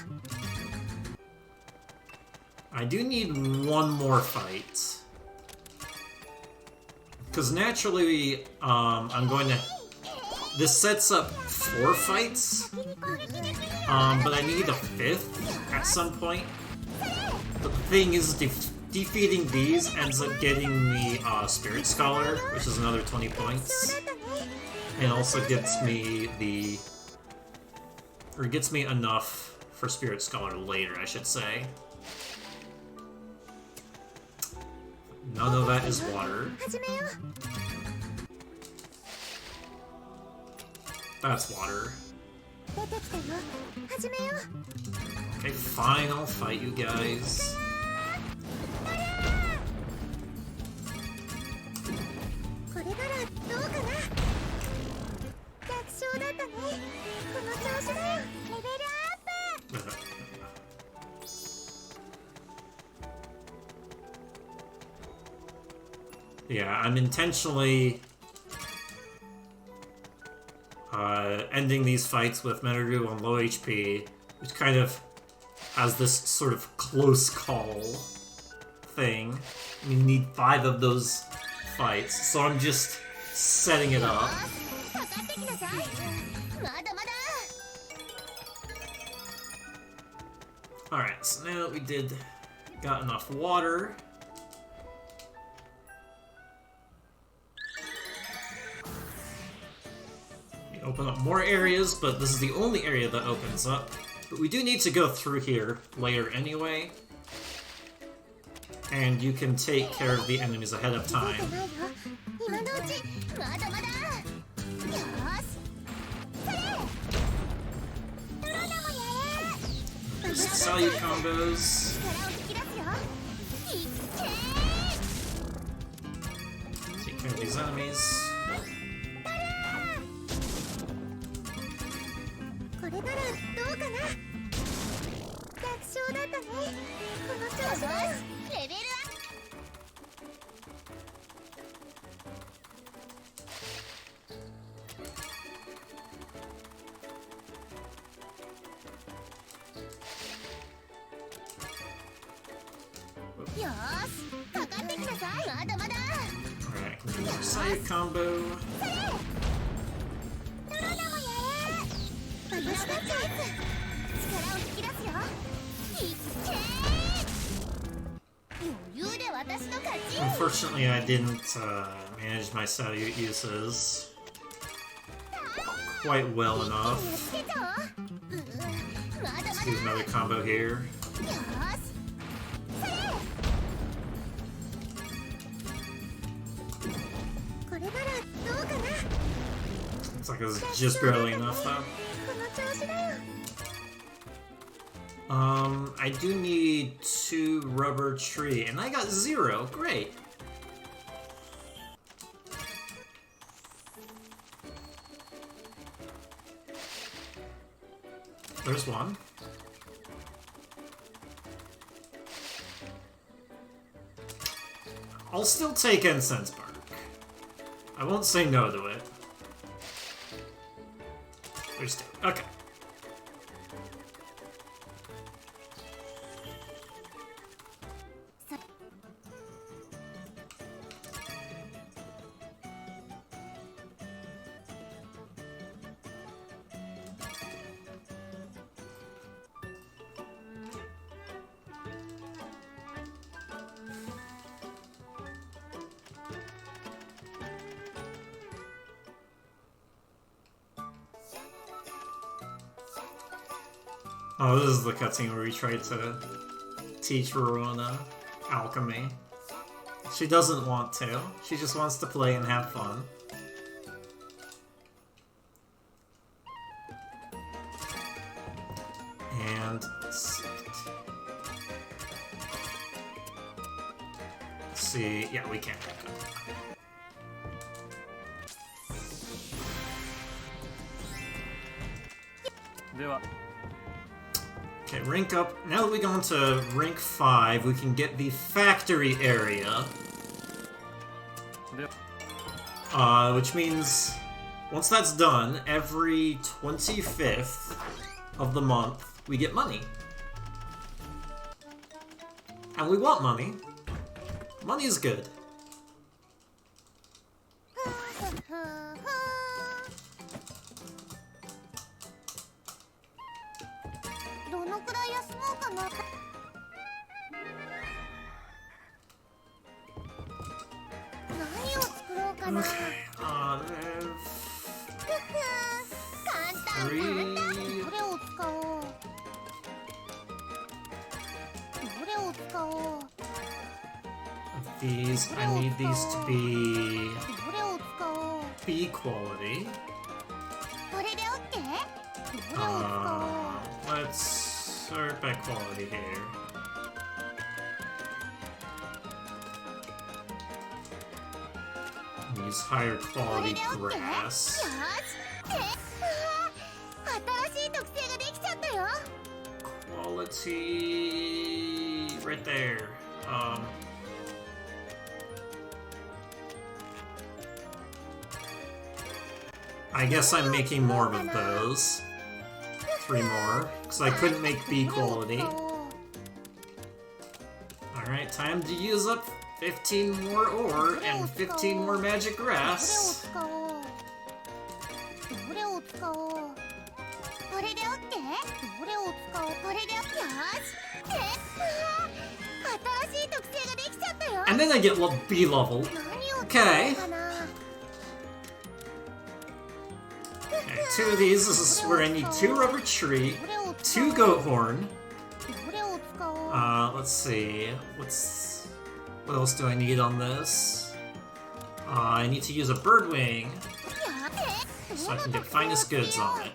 I do need one more fight. Because naturally, I'm going to... This sets up 4 fights, but I need a 5th at some point. But the thing is, defeating these ends up getting me Spirit Scholar, which is another 20 points. And also gets me the... Or gets me enough for Spirit Scholar later, I should say. None of that is water. 始めよう。 That's water. 出てきたよ。始めよう。 Okay, fine, I'll fight you guys. これならどうかな。楽勝だったね。この調子だよ。レベルアップ。 Yeah, I'm intentionally ending these fights with Meruru on low HP, which kind of has this sort of close call thing. We need 5 of those fights, so I'm just setting it up. かかってきなさい。まだまだ。 Alright, so now that we got enough water. We open up more areas, but this is the only area that opens up. But we do need to go through here later anyway. And you can take care of the enemies ahead of 気づい time. てないよ。今のうち。まだまだ。よーし。それ。トロナモやれ。 Just salute combos. 力を引き出すよ。いっけー。 Take care of these enemies. これならどうかな。楽勝だったね。この調子だよ。レベルアップ。 よーし、かかってきなさい。まだまだ。 Alright, I can do another salute combo. トロナもやれ。私がチャンス。力を引き出すよ。いっけー。余裕で私の勝ち。 Unfortunately, I didn't manage my salute uses quite well enough. やってたわ。まだま Let's だ。 do another combo here. よーし。それ。これならどうかな。 Looks like it was just barely enough though. この調子だよ。 I do need 2 rubber tree, and I got 0. Great. There's one. I'll still take incense bark. I won't say no to it. There's 2. Okay. Oh, this is the cutscene where we tried to teach Verona alchemy. She doesn't want to. She just wants to play and have fun. And let's see. Yeah, we can. Okay, rank up. Now that we go into rank 5, we can get the factory area. Which means Once that's done, every 25th of the month, we get money. And we want money. Money is good. どのくらい休もうかな。何を作ろうかな。 簡単。どれを使おう。どれを使おう。 These, I need these to be どれを使おう。 B quality. これで OK？ どれを使おう。 Let's start by quality here. Use higher こ quality れで OK？ よし。 grass. 新しい特性ができちゃったよ。 Quality right there. I guess I'm making more of those. 3 more, because I couldn't make B quality. Alright, time to use up 15 more ore and 15 more magic grass. どれを使おう。これで OK？ どれを使おう。これで OK？ よし。新しい特性ができちゃったよ。 And then I get B level. 何を使おう Okay. かな。 Okay, 2 of these. This is where I need 2 rubber tree, 2 goat horn. どれを使おう。 Let's see. What else do I need on this? I need to use a bird wing, so I can get finest goods on it.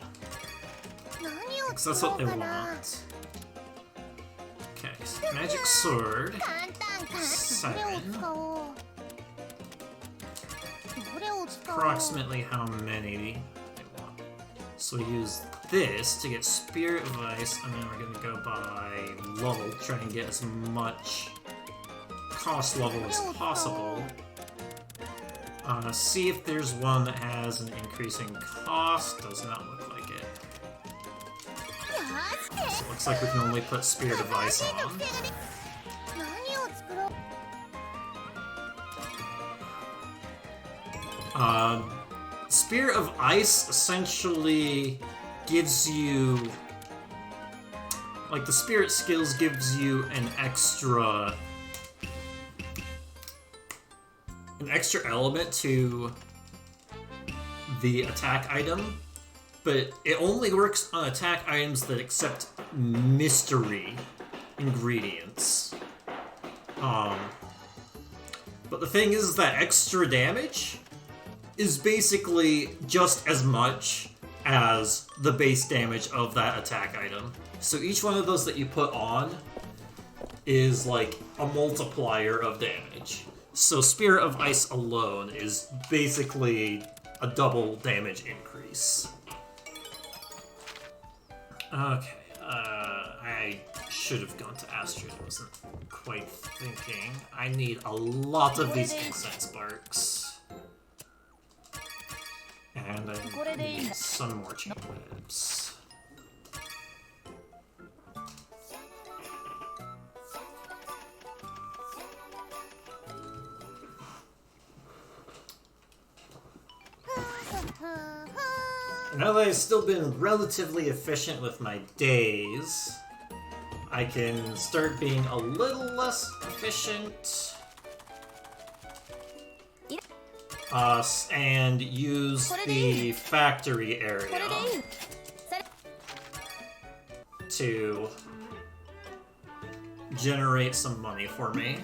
何を Because that's 使お what う they かな。 want. Okay, so magic sword. 簡単か。どれを使おう。どれを使おう。 Approximately how many they want. So we use this to get Spirit of Ice, and then we're gonna go by level, try and get as much cost level as possible. See if there's one that has an increasing cost. Does not look like it. So it looks like we can only put Spirit of Ice on. 何を作ろう。 Spirit of Ice essentially gives you, like, the spirit skills gives you an extra element to the attack item, but it only works on attack items that accept mystery ingredients. But the thing is that extra damage is basically just as much as the base damage of that attack item. So each one of those that you put on is like a multiplier of damage. So Spirit of Ice alone is basically a double damage increase. Okay, I should have gone to Astrid. I wasn't quite thinking. I need a lot of these incense barks. And I need some more chain webs. Now that I've still been relatively efficient with my days, I can start being a little less efficient. And use the factory area to generate some money for me.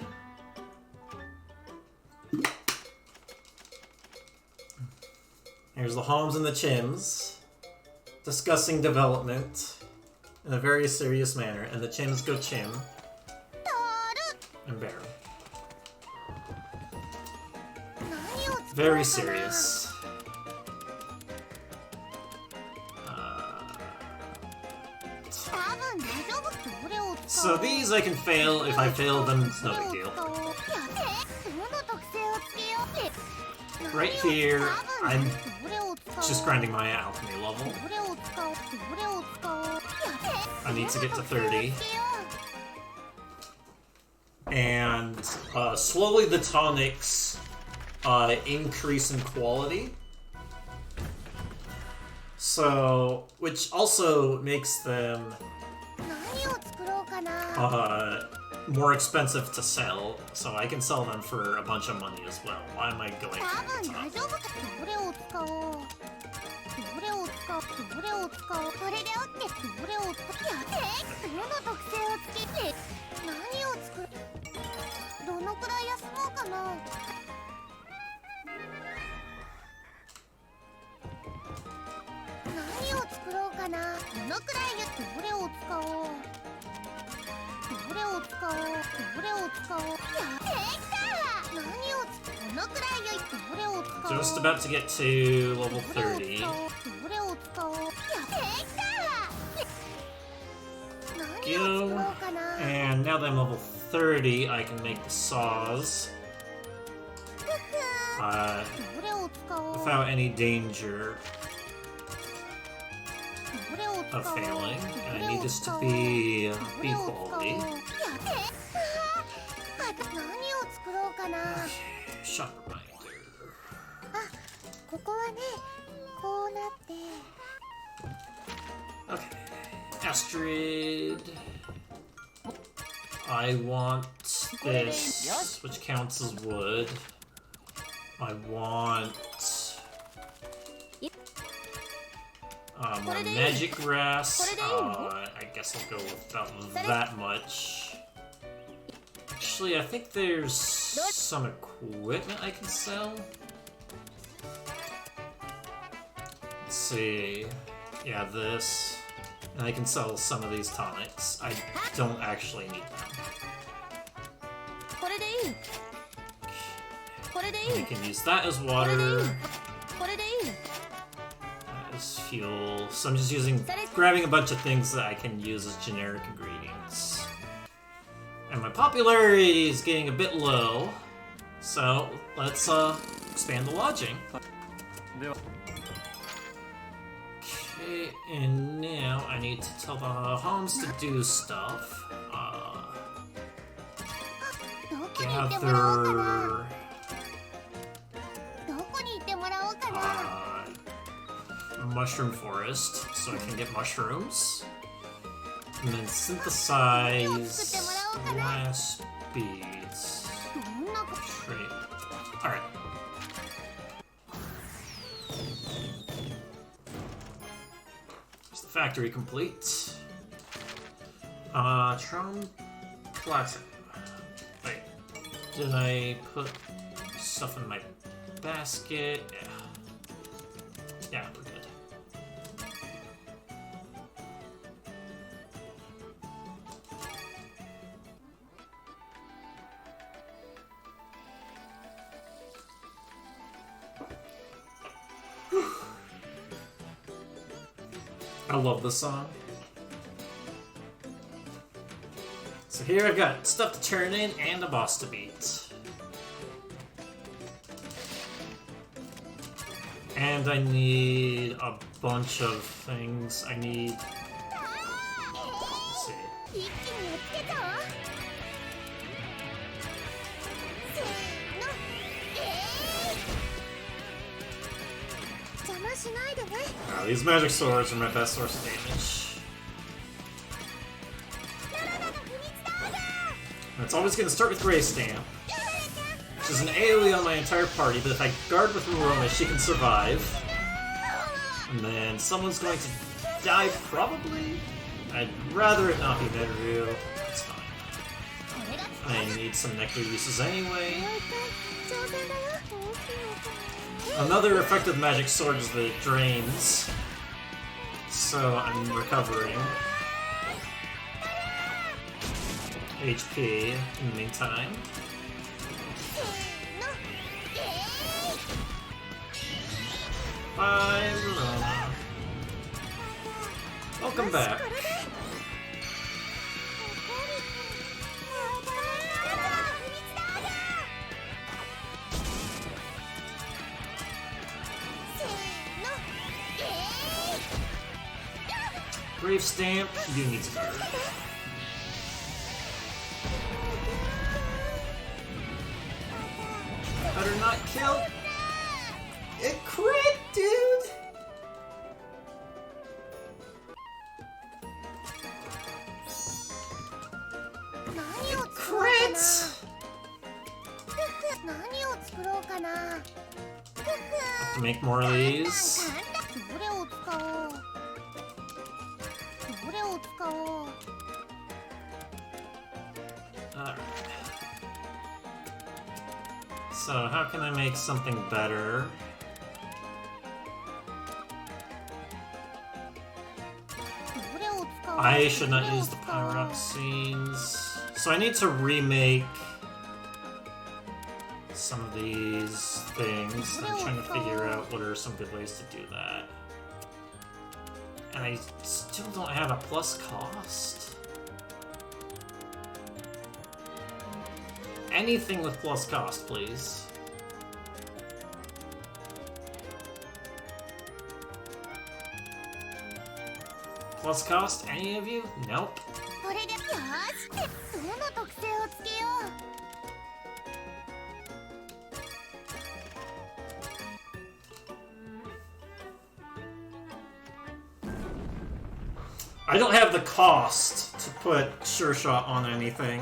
Here's the Homs and the Chims discussing development in a very serious manner, and the Chims go Chim and Barrel. Very serious. So these I can fail. If I fail them, it's no big deal. Right here, I'm just grinding my alchemy level. どれを使おうどれを使おう。やべ I need to get to 30. And slowly the tonics increase in quality. So, which also makes them 何を作ろうかな。 more expensive to sell. So I can sell them for a bunch of money as well. Why am I going 多 to 分 the 大 top? 丈夫か。どれを使おう。どれを使おう。どれを使おう。これで OK。どれを使おう。やべどの特性をつけて何を作る。どのくらい休もうかな。何を作ろうかな。どのくらいどれを使おう。どれを使おう。どれを使おう。やべきた。何をどのくらいどれを使おう。 Just about to get to level 30. どれを使おう。やべきた。何 Go. を作ろうかな。 And now that I'm level 30, I can make the saws どれを使おう。 without any danger どれを使おう。 of failing. And I need this to be B どれを使おう。 quality. やべ何を作ろうかな。 Shop reminder. ここはね、こうなって。 Okay. Astrid. I want this, which counts as wood. I want more magic grass. I guess I'll go without that much. Actually, I think there's some equipment I can sell. Let's see. Yeah, this. And I can sell some of these tonics. I don't actually need them. これでいい。これでい I い。 can use that as water, これでいい。 as fuel. So I'm just grabbing a bunch of things that I can use as generic ingredients. And my popularity is getting a bit low, so let's expand the lodging. では Okay, and now I need to tell the homes to do stuff. どこに行ってもらおうかな。 Gather どこに行ってもらおうかな。 mushroom forest, so I can get mushrooms. And then synthesize glass beads. どんなこ Great. Alright. Is the factory complete? Tron Plateau. Wait. Did I put stuff in my basket? Yeah. Yeah, we're good. I love this song. So here I've got stuff to turn in and a boss to beat. And I need a bunch of things. I need... Let's see. 一気にやっつけた。せーの。邪魔しないでね。 Wow, these magic swords are my best source of damage. And it's always going to start with Grey Stamp, which is an AoE on my entire party, but if I guard with Meruru, she can survive. And then someone's going to die, probably? I'd rather it not be Meruru. That's fine. I need some nectar uses anyway. 挑戦だよ。 Another effective magic sword is that it drains. So I'm recovering HP in the meantime. Bye, Verona. Welcome back. Grave Stamp, you need to guard. Better not kill. It crit, dude! Crit! Have to make more of these. Alright. So, how can I make something better? I should not use the power-up scenes. So I need to remake some of these things. I'm trying to figure out what are some good ways to do that. And I still don't have a plus cost. Anything with plus cost, please. Plus cost, any of you? Nope. I don't have the cost to put Sure Shot on anything.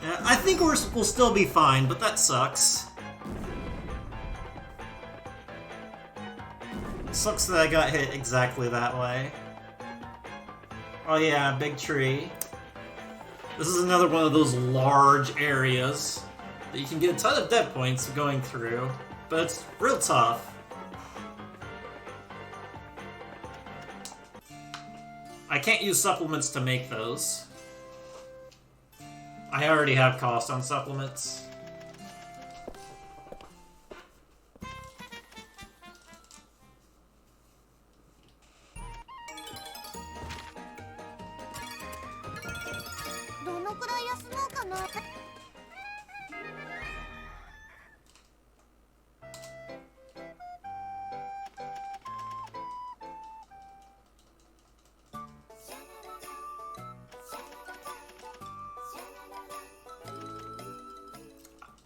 Yeah, I think we'll still be fine, but that sucks. It sucks that I got hit exactly that way. Oh yeah, big tree. This is another one of those large areas that you can get a ton of dead points going through, but it's real tough. I can't use supplements to make those. I already have cost on supplements.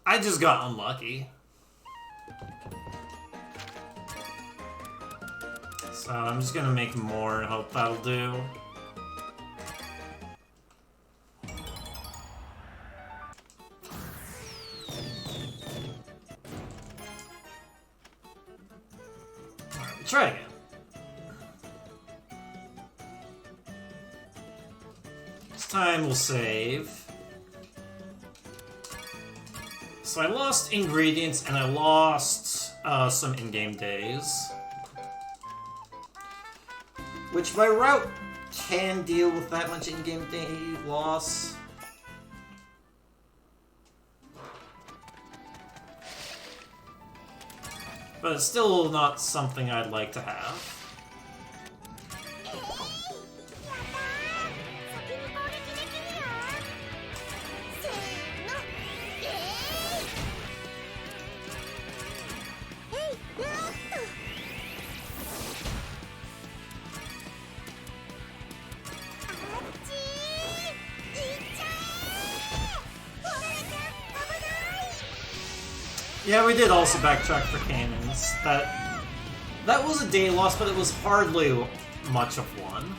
I just got unlucky. So I'm just gonna make more and hope that'll do. Alright, try again. This time we'll save. So I lost ingredients and I lost some in-game days. Which my route can deal with that much in-game day loss. But it's still not something I'd like to have. Yeah, we did also backtrack for cannons. That was a day loss, but it was hardly much of one.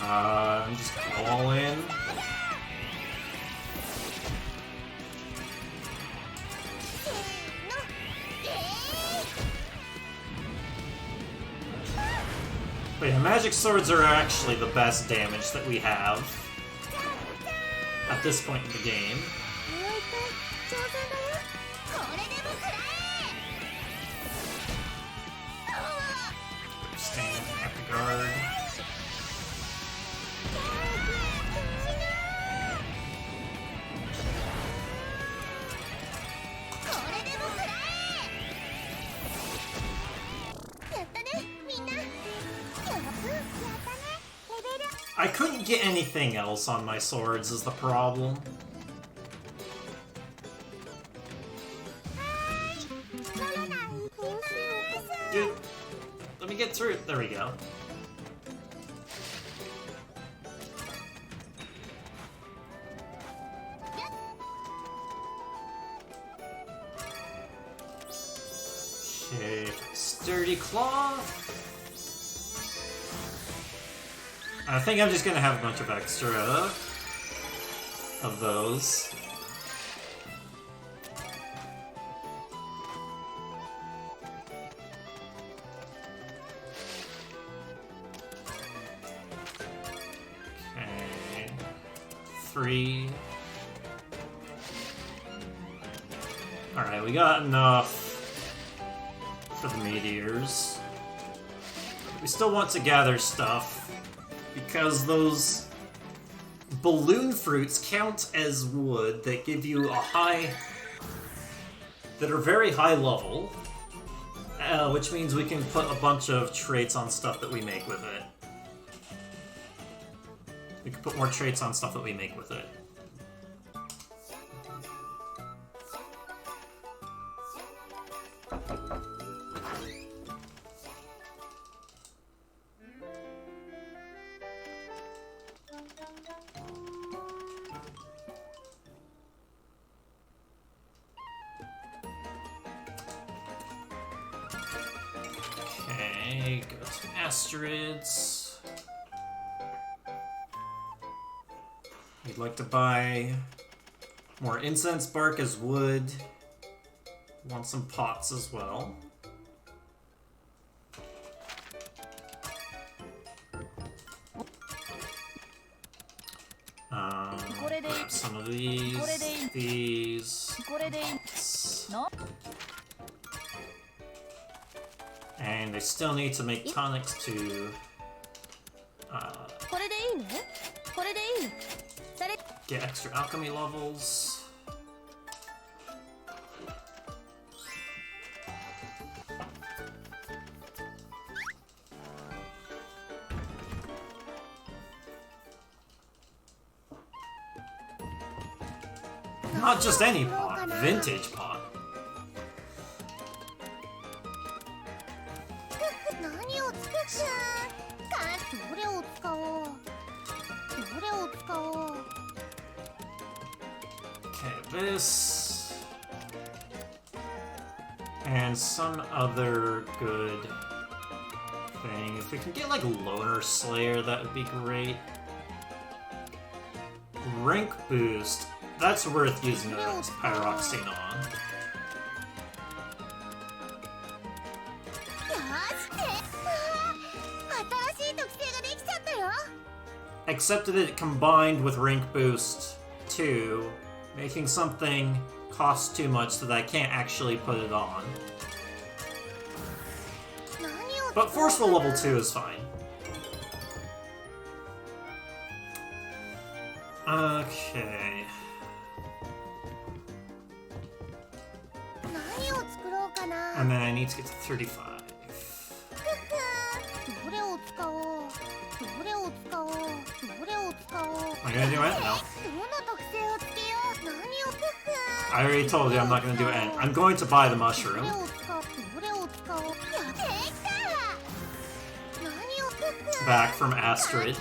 I'm just go all in. But yeah, magic swords are actually the best damage that we have at this point in the game. Stand at the guard. I couldn't get anything else on my swords is the problem. Dude, let me get through it. There we go. Okay, sturdy cloth. I think I'm just gonna have a bunch of extra of those. Okay, 3. Alright, we got enough for the meteors. We still want to gather stuff, because those balloon fruits count as wood that give you a high... that are very high level, which means we can put a bunch of traits on stuff that we make with it. We can put more traits on stuff that we make with it. Okay, go to Asteroids. We'd like to buy more incense bark as wood. Want some pots as well. Grab some of these. And I still need to make tonics to get extra alchemy levels. Not just any pot, vintage pot. Okay, this and some other good thing. If we can get like Loner Slayer, that would be great. Rank boost. That's worth using a Pyroxene on. Except that it combined with rank boost 2, making something cost too much so that I can't actually put it on. But forceful level 2 is fine. Okay. And then I need to get to 35. Am I gonna do it? No. I already told you I'm not gonna do it. I'm going to buy the mushroom. Back from Astrid.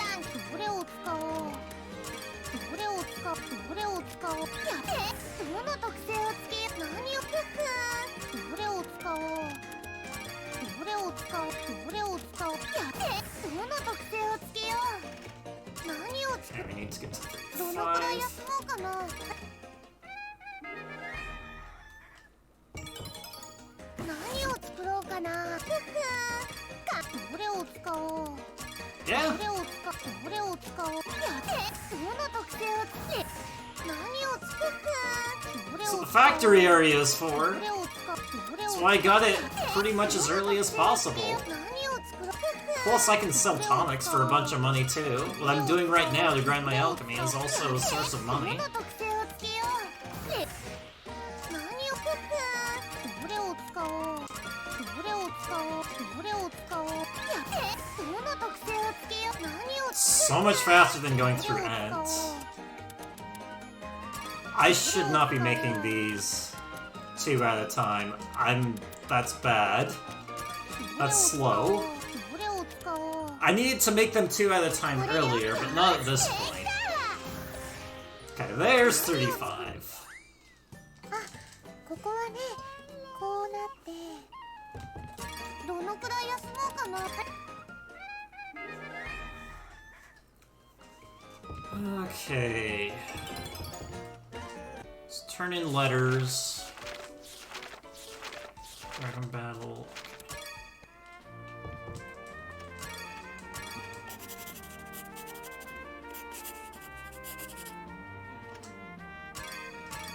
Okay, we need to get to 35. Yeah. So the factory area is for. That's why I got it pretty much as early as possible. Plus, I can sell tonics for a bunch of money too. What I'm doing right now to grind my alchemy is also a source of money. so much faster than going through ants. I should not be making these 2 at a time. That's bad. That's slow. I needed to make them 2 at a time earlier, but not at this point. Okay, there's 35. ここはね、こうなって、どのくらい休もうかな。Okay. Let's turn in letters. Dragon Battle.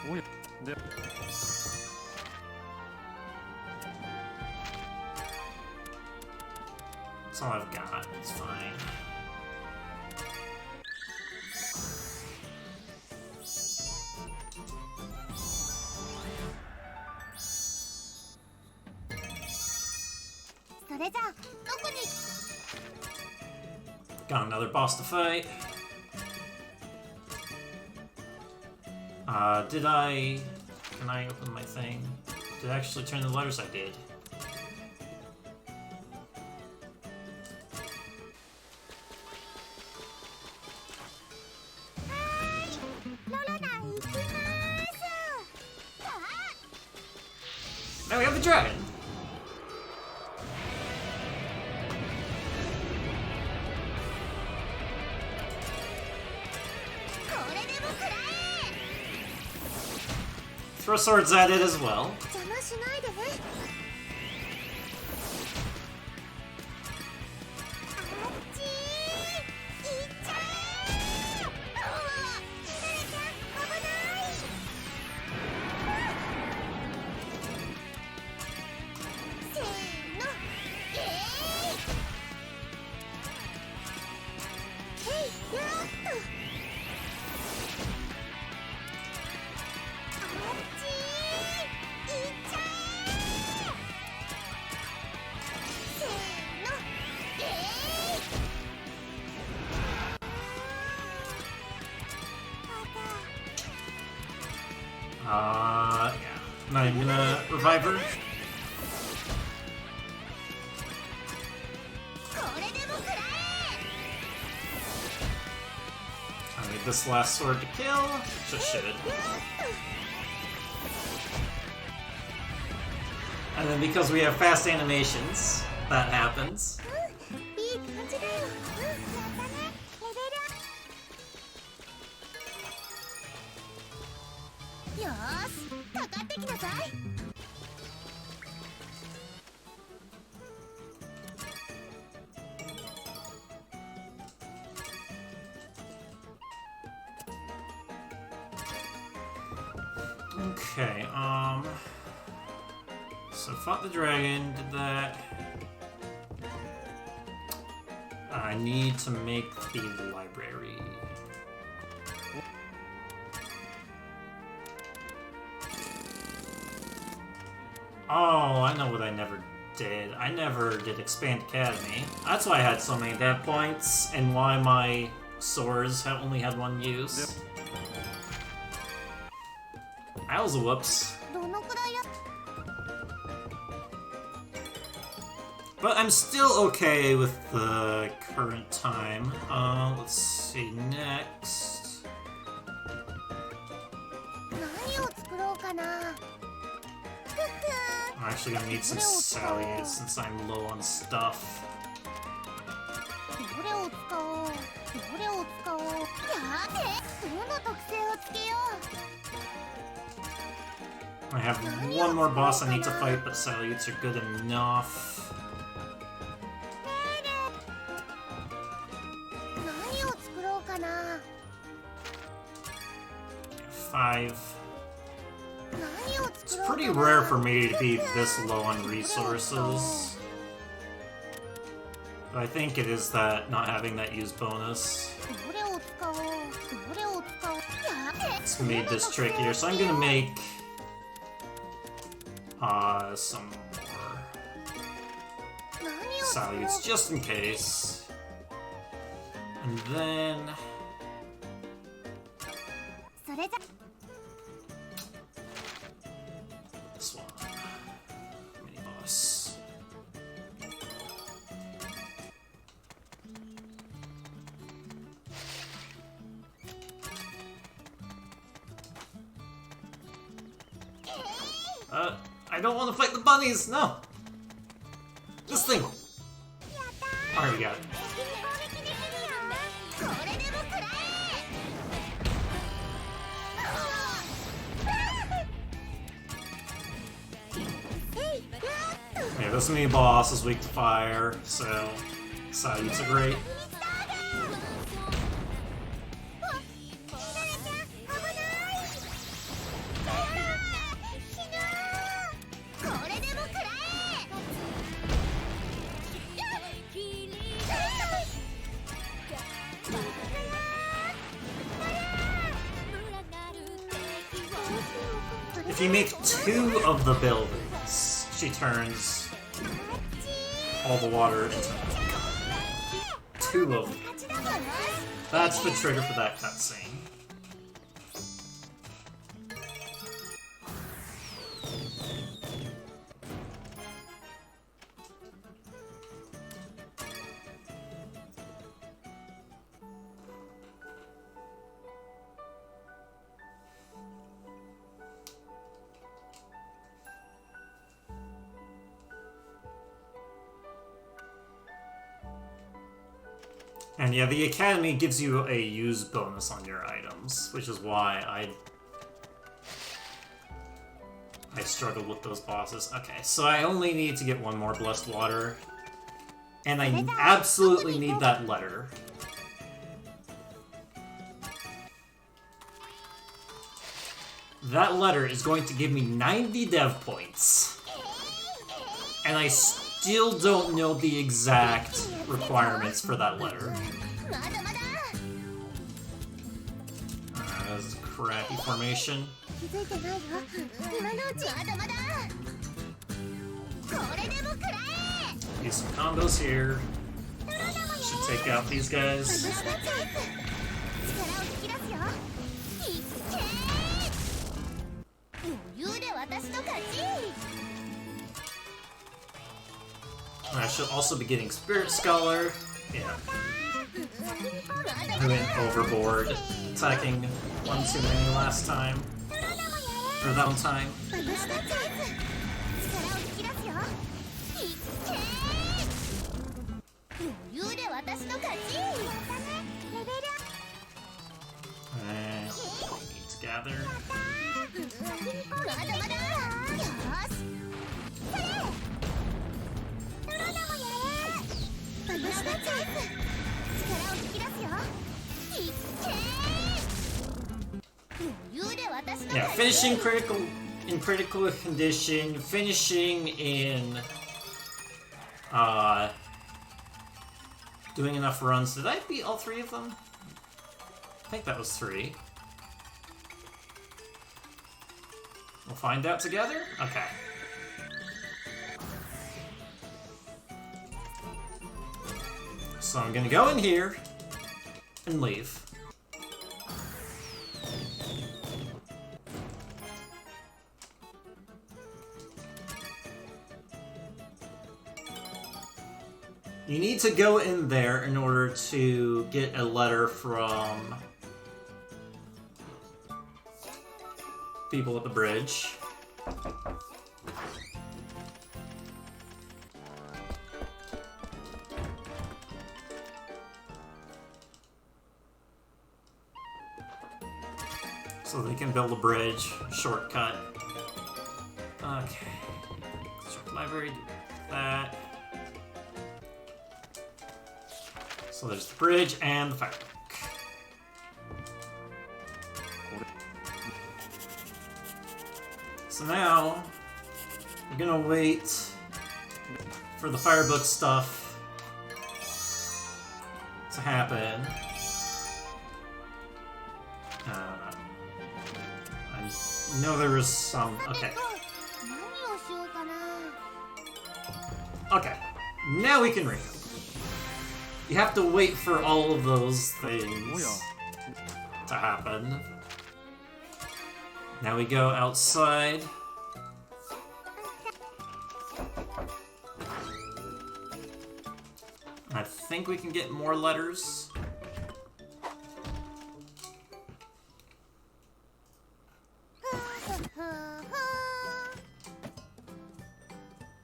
Oh, yeah. There. That's all I've got. It's fine. Got another boss to fight. Did I... Can I open my thing? Did I actually turn the letters? I did. Now we have the dragon! Throw swords at it as well. Yeah. Not even gonna revive her. I need this last sword to kill. Just should. And then because we have fast animations, that happens. Okay, so fought the dragon, did that. I need to make the library. Oh, I know what I never did. I never did Expand Academy. That's why I had so many dev points, and why my swords have only had one use. Yep. That was a whoops. But I'm still okay with the current time. Let's see, next. I'm actually gonna need some sallies since I'm low on stuff. I have one more boss I need to fight, but salutes are good enough. 5. It's pretty rare for me to be this low on resources. But I think it is that not having that use bonus. It's made this trickier, so I'm gonna make some more salutes just in case. And then... それじゃ this one. Mini boss. I don't want to fight the bunnies! No! This thing! Already got it. 攻撃できるよ。これでも食らえ。 Yeah, this mini boss is weak to fire, so Sayu's a great. 'If you make 2 of the buildings, she turns all the water into 2 of them. That's the trigger for that cutscene. And yeah, the Academy gives you a use bonus on your items, which is why I struggled with those bosses. Okay, so I only need to get 1 more Blessed Water. And I absolutely need that letter. That letter is going to give me 90 dev points. And I still don't know the exact requirements for that letter. That's a crappy formation. 気づいてないよ。今のうちまだまだ。これでも食らえ。 Do some combos here. Should take out these guys. 力を引き出すよ。いっけー。余裕で私の勝ち。 I should also be getting Spirit Scholar. Yeah. I went overboard, attacking 1 too many last time. Or that one time. 私のチャンス。力を引き出すよ。いっけー。余裕で私の勝ち。レベル And need to gather. まだまだ。よし。それ。 私のチャンス。力を引き出すよ。いっけー。余裕で私の Yeah, finishing critical condition, finishing in doing enough runs. Did I beat all 3 of them? I think that was 3. We'll find out together? Okay. So I'm gonna go in here and leave. You need to go in there in order to get a letter from people at the bridge. So they can build a bridge shortcut. Okay. Construct library, do that. So there's the bridge and the firework. So now we're gonna wait for the firebook stuff to happen. I know there was some. Okay. 何をしようかな。 Okay. Now we can read. You have to wait for all of those things Oh, yeah. to happen. Now we go outside. I think we can get more letters.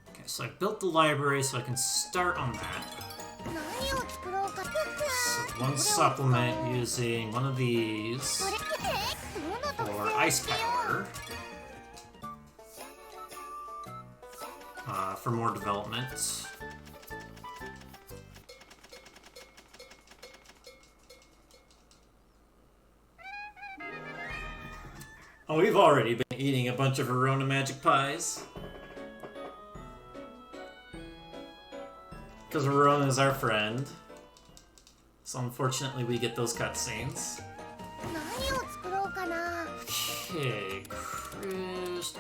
Okay, so I built the library so I can start on that. So one supplement using one of these for ice power. For more development. Oh, we've already been eating a bunch of Verona magic pies. Because Verona is our friend. So unfortunately we get those cutscenes. Okay, Chris.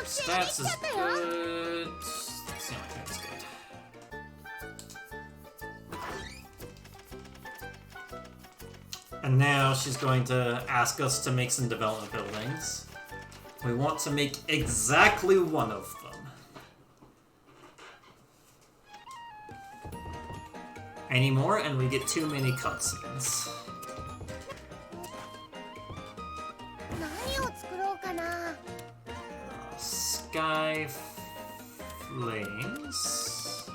Stats is good. Let's see how that's good. And now she's going to ask us to make some development buildings. We want to make exactly one of them. Any more, and we get too many cutscenes. Sky flames.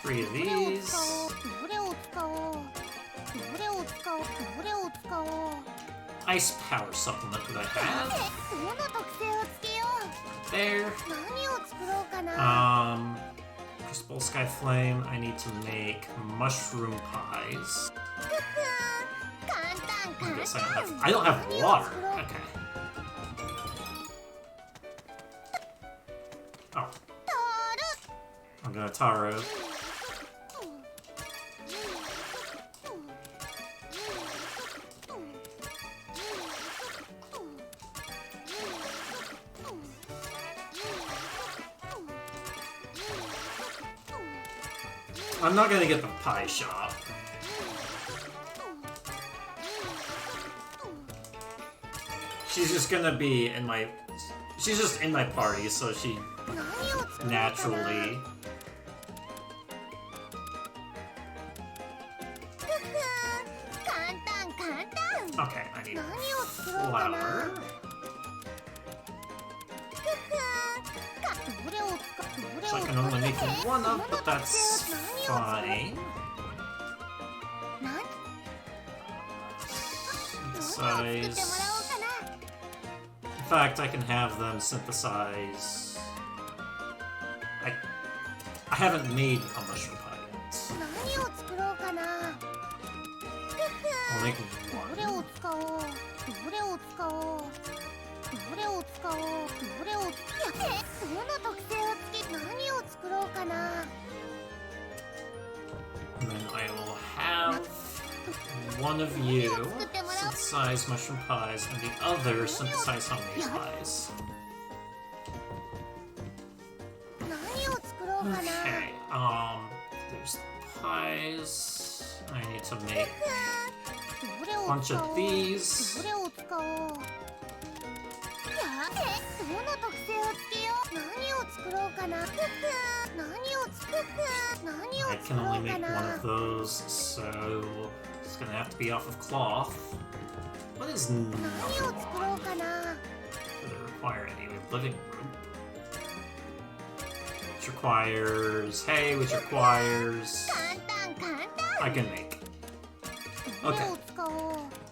3 of these. Ice power supplement that I have. There. Crystal sky flame. I need to make mushroom pies. I guess I don't have water. Okay. Oh. I'm gonna Taro. I'm not gonna get the pie shop. She's just gonna be in my... She's just in my party, so she naturally... Okay, I need flour. So I can only make one of, but that's fine. Synthesize. In fact, I can have them synthesize. I haven't made a mushroom pie yet. I'll make one. And then I will have one of you synthesize mushroom pies and the other synthesize homemade pies. Okay, there's pies. I need to make a bunch of these. I can only make one of those, so it's gonna have to be off of cloth. What is no cloth? Does it require any living room? Which requires hay, which requires... I can make. Okay.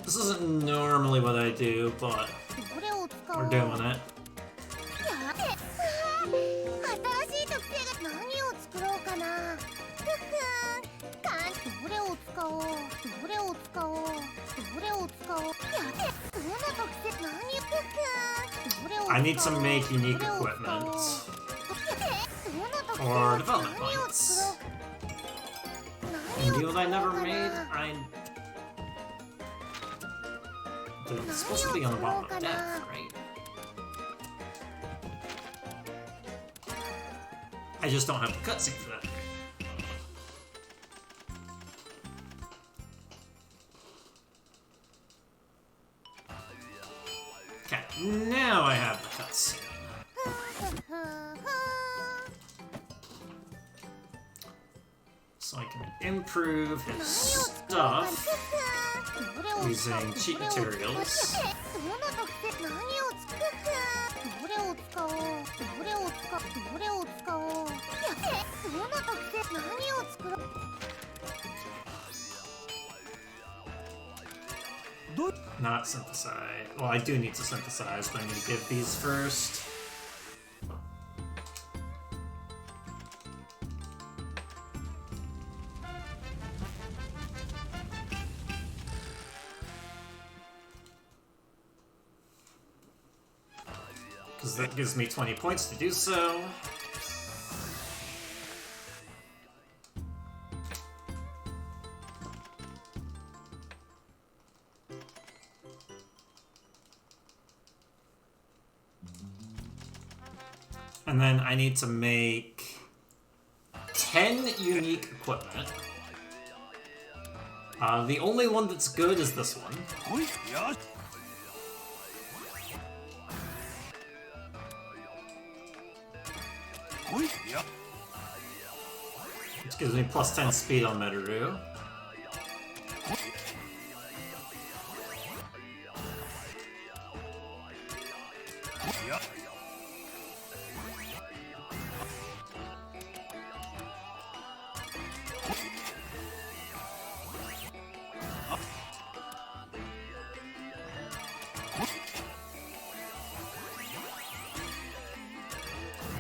This isn't normally what I do, but we're doing it. I need to make unique equipment for development points. And you that I never made, it's supposed to be on the bottom of death, right? I just don't have the cutscene for that. Okay, now I have the cutscene. So I can improve his stuff using cheat materials. Not synthesize. Well, I do need to synthesize, but I need to give these first. Because that gives me 20 points to do so. And then I need to make 10 unique equipment. The only one that's good is this one. Which gives me plus 10 speed on Meruru.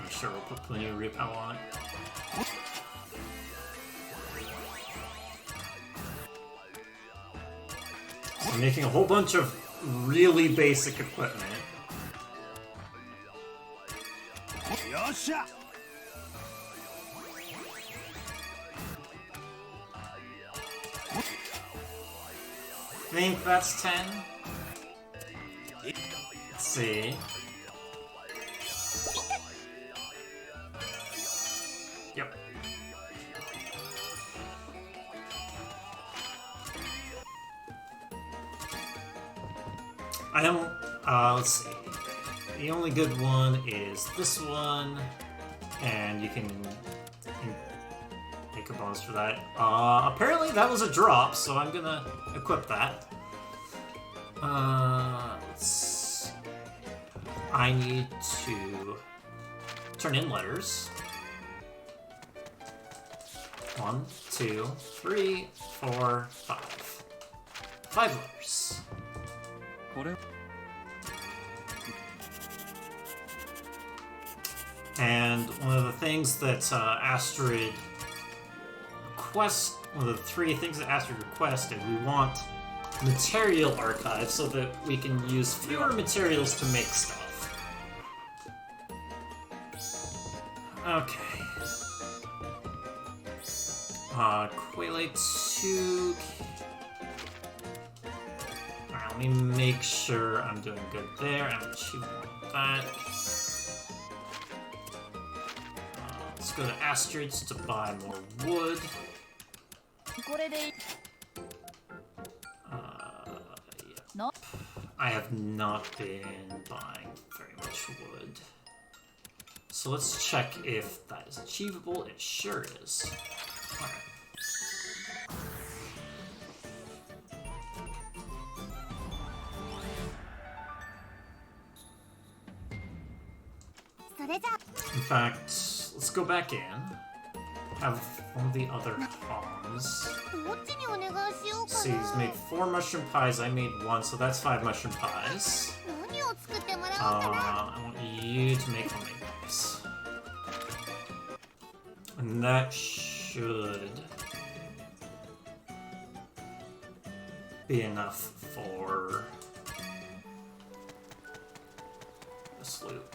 Sure, we'll put plenty of repower on it. So I'm making a whole bunch of really basic equipment. I think that's 10. Let's see. Yep. I don't, let's see. The only good one is this one, and you can make a bonus for that. Apparently that was a drop, so I'm gonna equip that. I need to turn in letters. 1, 2, 3, 4, 5. 5 letters. And one of the things that Astrid request, one of the 3 things that Astrid requested, we want material archive so that we can use fewer materials to make stuff. Okay. Quayle 2. Alright, let me make sure I'm doing good there. I'm achieving that. Let's go to Astrid's to buy more wood. No. I have not been buying very much wood. So let's check if that is achievable. It sure is. Alright. In fact, let's go back in. Have one of the other Toms. See, he's made 4 mushroom pies. I made 1, so that's 5 mushroom pies. I want you to make homemade pies. And that should be enough for this loop.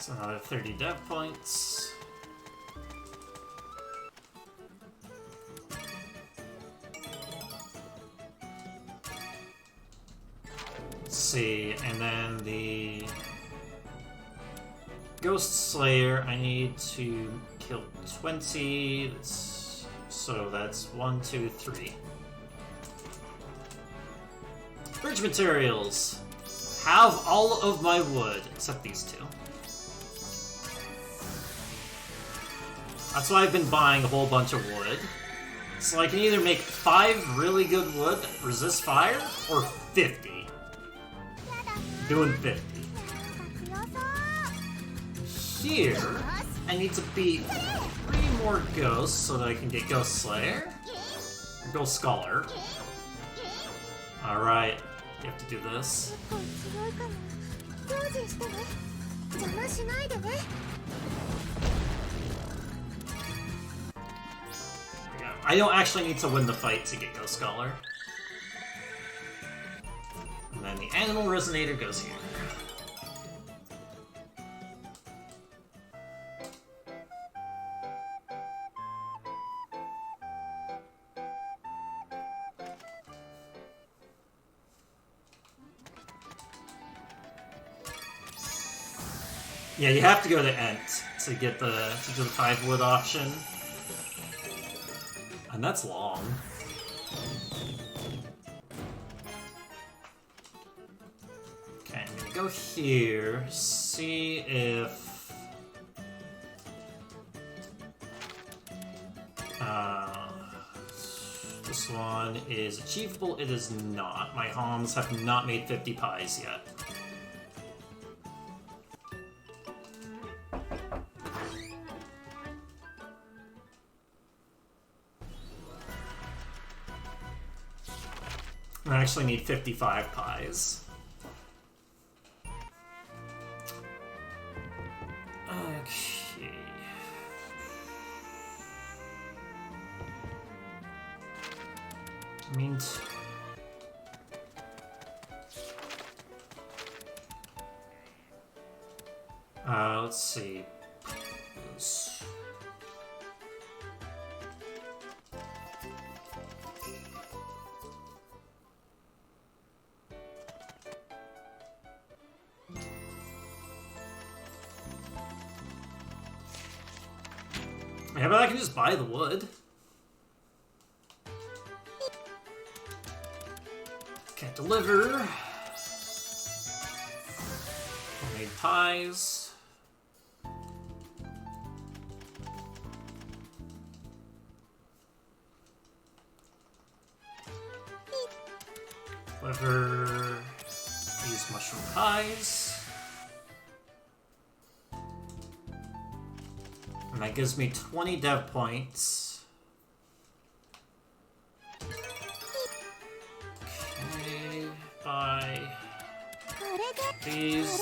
So another 30 dev points. Let's see, and then the Ghost Slayer, I need to kill 20. So that's 1, 2, 3. Bridge materials. Have all of my wood, except these two. That's why I've been buying a whole bunch of wood. So I can either make 5 really good wood that resist fire, or 50. Doing 50. Here, I need to beat 3 more ghosts so that I can get Ghost Slayer. Or Ghost Scholar. Alright, you have to do this. I don't actually need to win the fight to get Ghost Scholar. And then the Animal Resonator goes here. Yeah, you have to go to Ent to get the 5 wood option. And that's long. Okay, I'm gonna go here, see if... this one is achievable. It is not. My homs have not made 50 pies yet. I actually need 55 pies. Okay. Let's see. Yeah, but I can just buy the wood. Can't deliver. Made pies. Deliver these mushroom pies. And that gives me 20 dev points. Okay, buy these.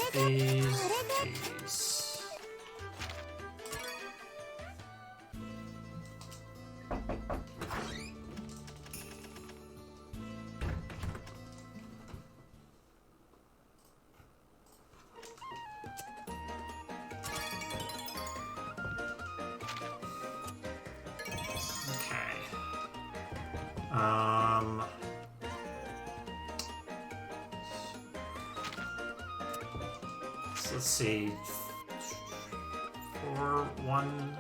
Let's see. 4, 1,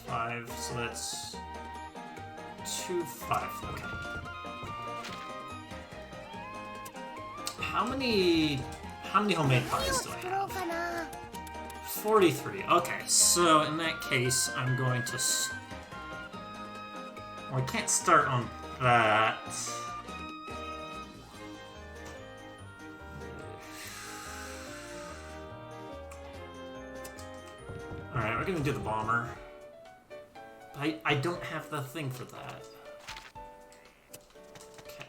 5. So that's 2, 5. Okay. How many homemade pies do I have? 43. Okay, so in that case, I'm going to. Well, I can't start on that. Alright, we're gonna do the bomber. I don't have the thing for that. Okay.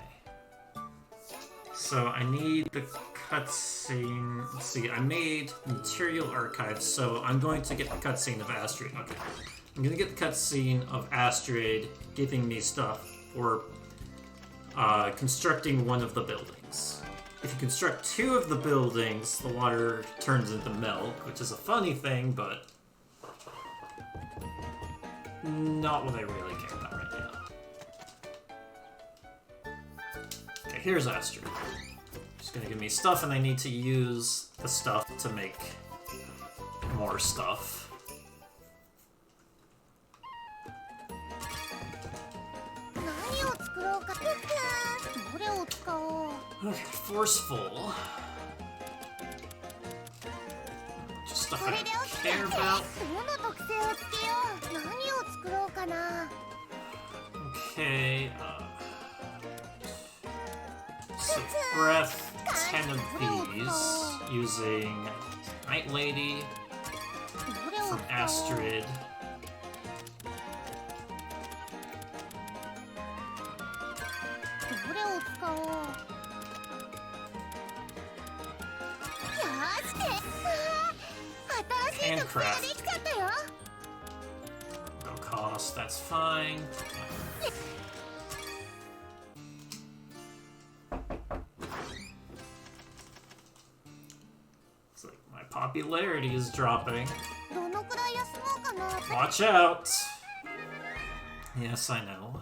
So I need the cutscene. Let's see, I made material archive, so I'm going to get the cutscene of Asteroid. Okay. I'm gonna get the cutscene of Asteroid giving me stuff for constructing one of the buildings. if you construct 2 of the buildings, the water turns into milk, which is a funny thing, but not what I really care about right now. Okay, here's Astrid. She's gonna give me stuff, and I need to use the stuff to make more stuff. Okay, forceful. Just stuff I don't care about. Okay, so breath, 10 of these, using Night Lady from Astrid. Handcraft. No cost, that's fine. It's like my popularity is dropping. Watch out! Yes, I know.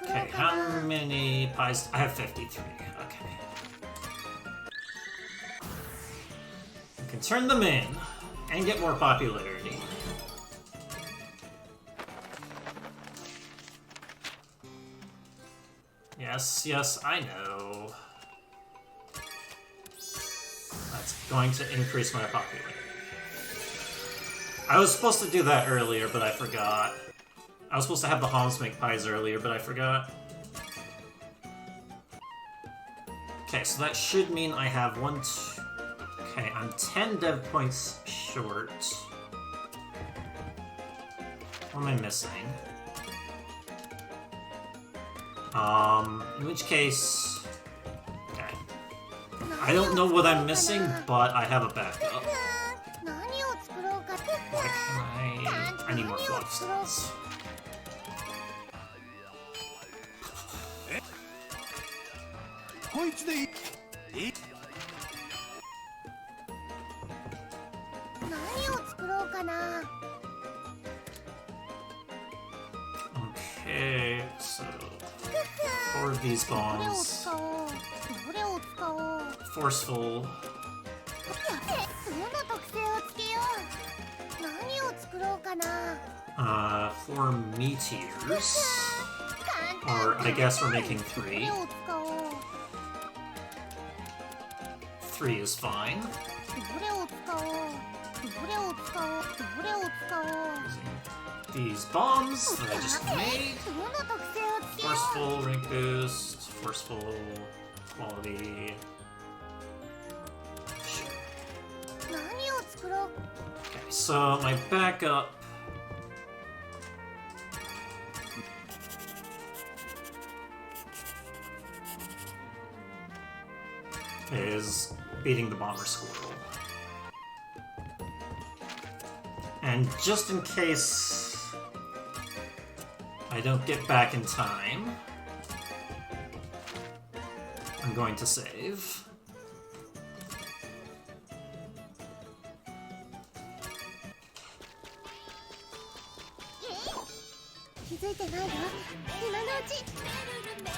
Okay, how many pies? I have 53. Okay. I can turn them in and get more popularity. Yes, yes, I know. That's going to increase my popularity. I was supposed to do that earlier, but I forgot. I was supposed to have the Homs make pies earlier, but I forgot. Okay, so that should mean I have 1, 2... Okay, I'm 10 dev points short. What am I missing? In which case... Okay. I don't know what I'm missing, but I have a backup. Why can I need more fluff stones. Okay, so 4 of these bombs. Forceful. 4 meteors. Or I guess we're making 3. 3 is fine. These bombs that I just made. Forceful, rank boost, forceful, quality. Sure. Okay, so my backup is beating the bomber squirrel. And just in case I don't get back in time, I'm going to save.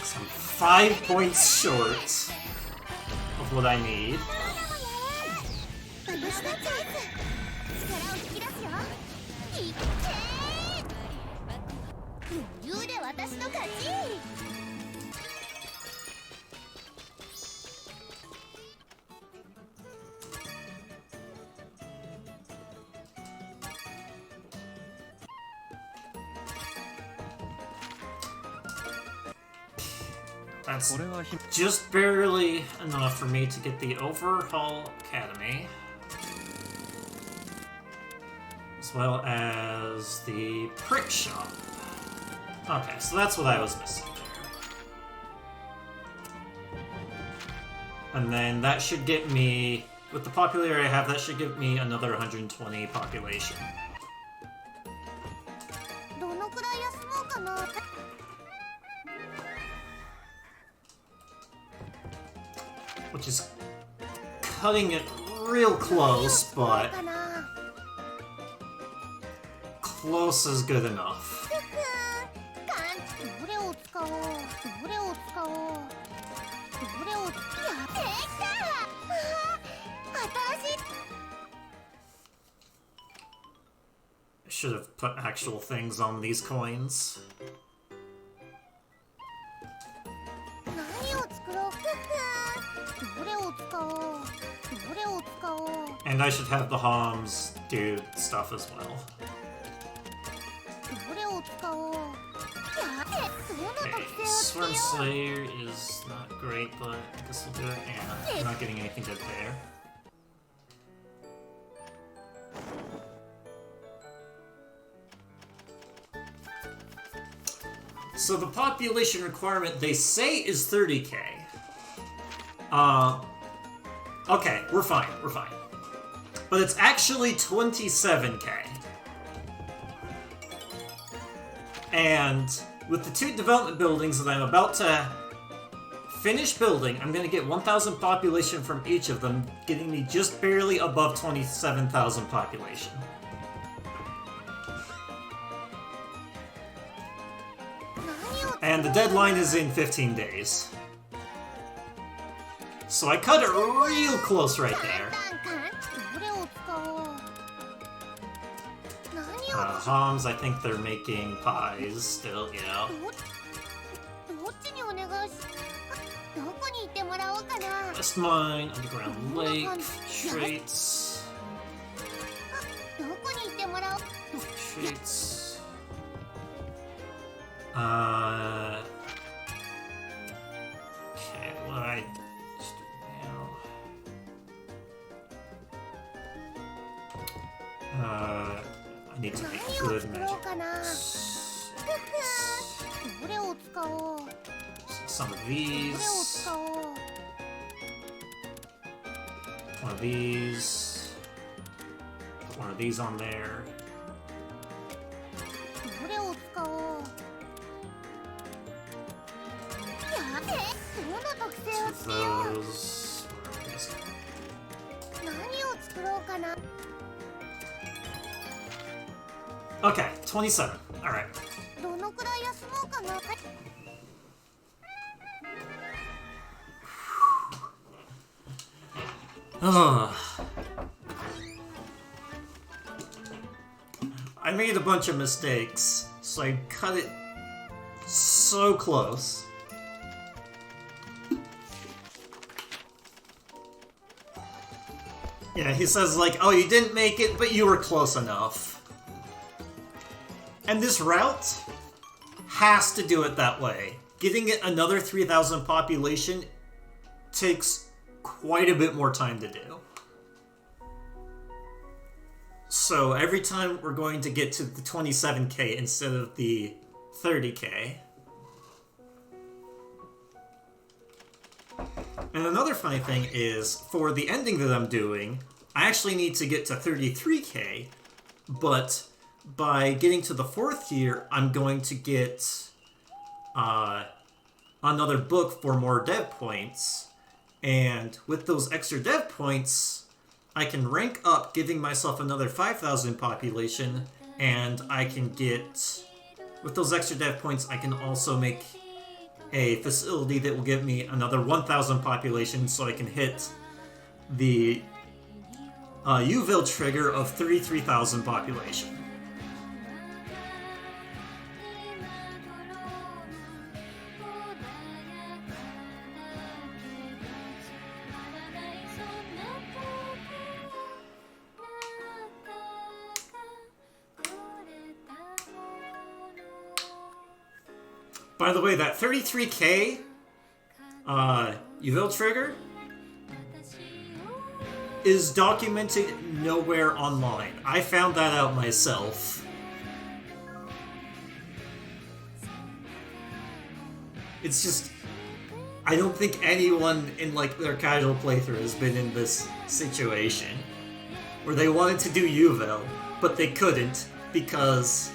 So I'm 5 points short of what I need. That's just barely enough for me to get the Overhaul Academy, as well as the Prick Shop. Okay, so that's what I was missing there. And then that should get me, with the popularity I have, that should give me another 120 population. which is cutting it real close, but かな close is good enough. ふふどれを使おうどれを使おうどれをやってきた新しい I should have put actual things on these coins. 何を作ろうふふどれを使おうどれを使おう And I should have the Homs do stuff as well. どれを使おうやってその Okay, 特性を Swarm つけよう Slayer is not great, but I guess we'll do it. And I'm not getting anything good there. So the population requirement they say is 30k. Okay, we're fine, we're fine. But it's actually 27k. And with the 2 development buildings that I'm about to finish building, I'm going to get 1,000 population from each of them, getting me just barely above 27,000 population. And the deadline is in 15 days. So I cut it real close right there. どれを使おう何を Homs, I think they're making pies still, yeah. どっちにお願いしどこに行ってもらおうかな West Mine, Underground Lake, Traits. どこに行ってもらおう Traits. Okay, what do I just do now? I need to make 何を good 作ろう magic. かなどれを使おう Some of どれを these. 使おう One of these. Put one of these on there. どれを使おうやってどの特性をつけよう Those. Where are these? 何を作ろうかな Okay, 27. Alright. どのくらい休もうかな I made a bunch of mistakes, so I cut it so close. Yeah, he says like, oh, you didn't make it, but you were close enough. And this route has to do it that way. Getting it another 3,000 population takes quite a bit more time to do. So every time we're going to get to the 27k instead of the 30k. And another funny thing is, for the ending that I'm doing, I actually need to get to 33k, but by getting to the 4th year, I'm going to get another book for more dev points, and with those extra dev points, I can rank up, giving myself another 5,000 population, and I can get, with those extra dev points, I can also make a facility that will give me another 1,000 population, so I can hit the Uville trigger of 33,000 population. By the way, that 33k Uville trigger is documented nowhere online. I found that out myself. It's just, I don't think anyone in like their casual playthrough has been in this situation where they wanted to do Uville, but they couldn't because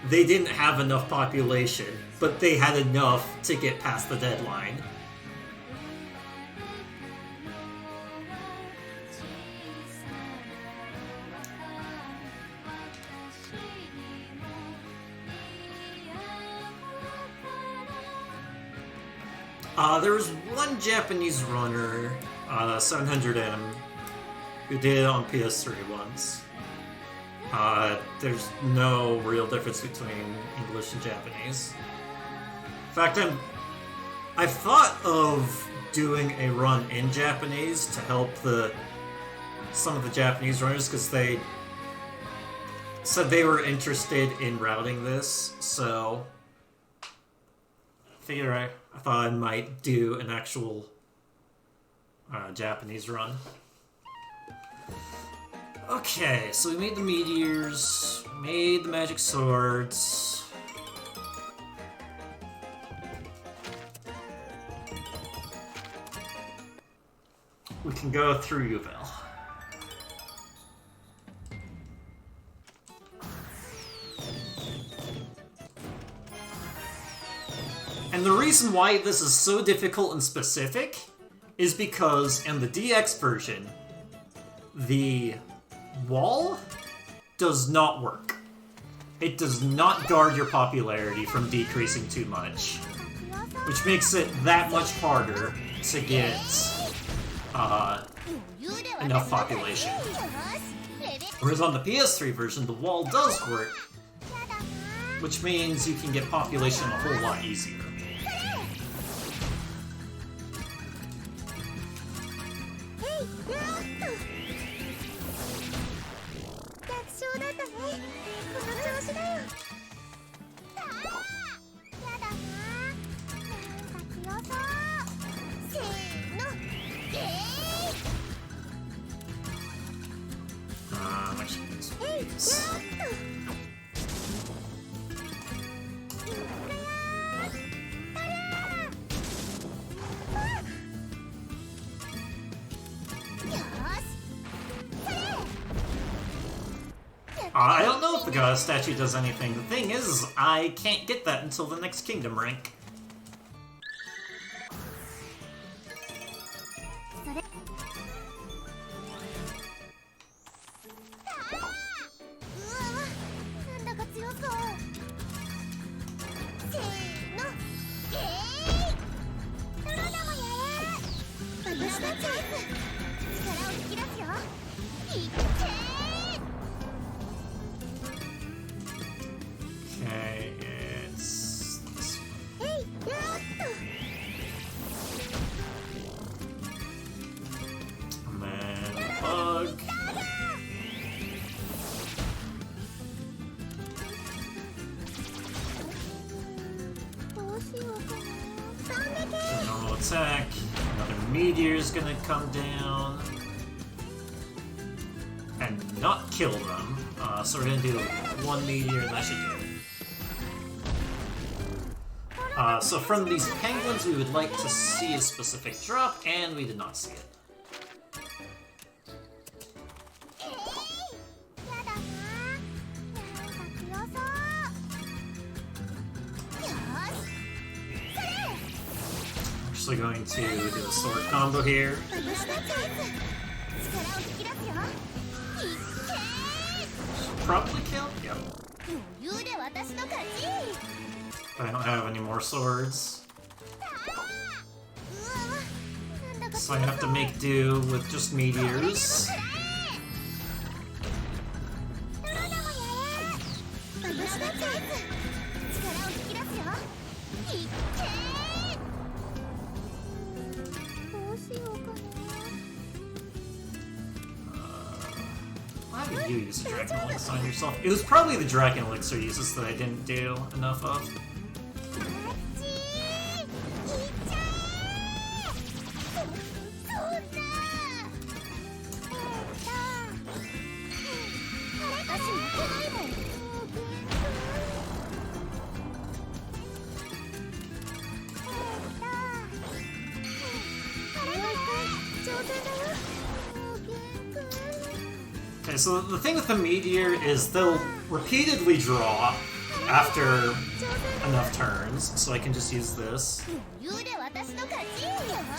they didn't have enough population, but they had enough to get past the deadline. There was one Japanese runner, 700M, who did it on PS3 once. There's no real difference between English and Japanese. In fact, I've thought of doing a run in Japanese to help some of the Japanese runners, because they said they were interested in routing this, so I thought I might do an actual Japanese run. Okay, so we made the meteors, made the magic swords. We can go through Yuvel. And the reason why this is so difficult and specific is because in the DX version, the wall does not work. It does not guard your popularity from decreasing too much, which makes it that much harder to get enough population. Whereas on the PS3 version, the wall does work, which means you can get population a whole lot easier. I don't know if the goddess statue does anything. The thing is, I can't get that until the next kingdom rank. Okay, it's this one. And then bug. Normal attack. Another meteor's gonna come down and not kill them. So we're gonna do one meteor and that should do it. So from these penguins, we would like to see a specific drop, and we did not see it. Actually going to do a sword combo here. Probably kill? Yep. I don't have any more swords. So I have to make do with just meteors. Why did you use the Dragon Elixir on yourself? It was probably the Dragon Elixir uses that I didn't do enough of. Okay, so the thing with the meteor is they'll repeatedly draw after enough turns, so I can just use this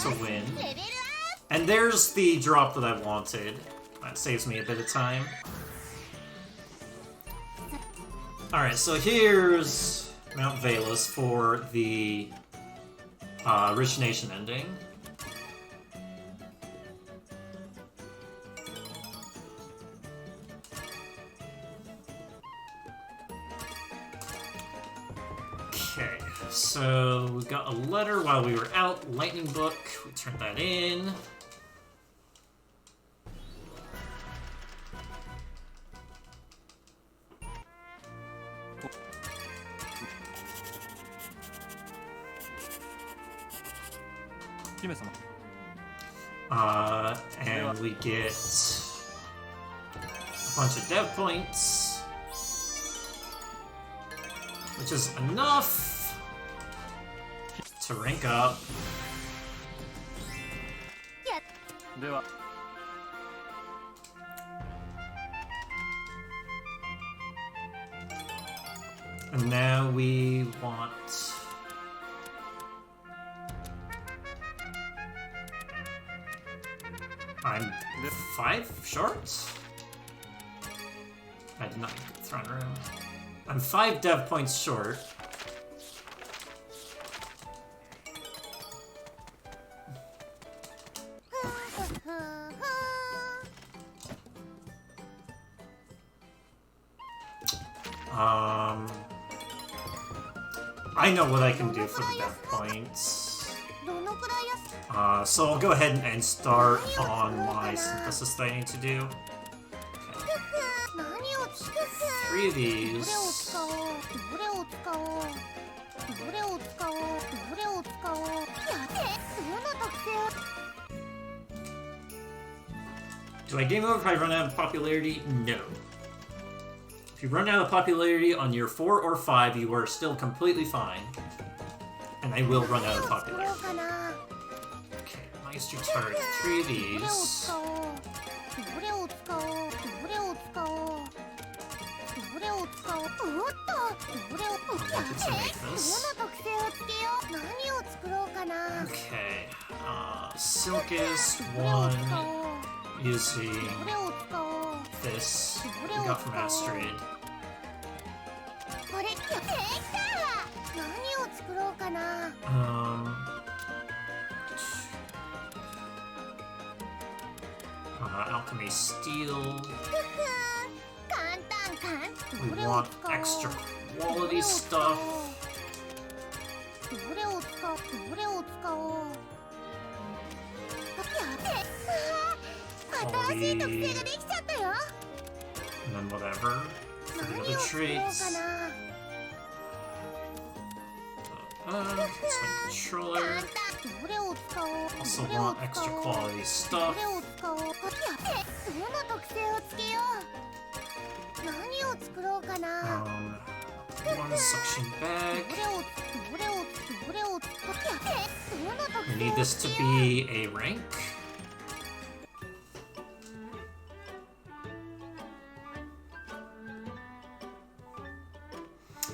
to win. And there's the drop that I wanted. That saves me a bit of time. Alright, so here's Mount Valus for the Origination ending. Okay, so we got a letter while we were out. Lightning book. We turned that in. And we get a bunch of dev points, which is enough to rank up. And now we want... I'm 5 short? I did not get the throne room. I'm 5 dev points short. I know what I can do for the dev points. So I'll go ahead and start on my synthesis that I need to do. Okay. 3 of these. Do I game over if I run out of popularity? No. If you run out of popularity on your 4 or 5, you are still completely fine. And I will run out of popularity. Okay, Meister Turret, 3 of these. To make this. Okay, Silkus 1 using this we got from Astrid. Alchemy Steel. We want extra quality stuff. Quality. And then whatever for the other traits. Swing controller. Also want extra quality stuff. One suction bag. We need this to be a rank.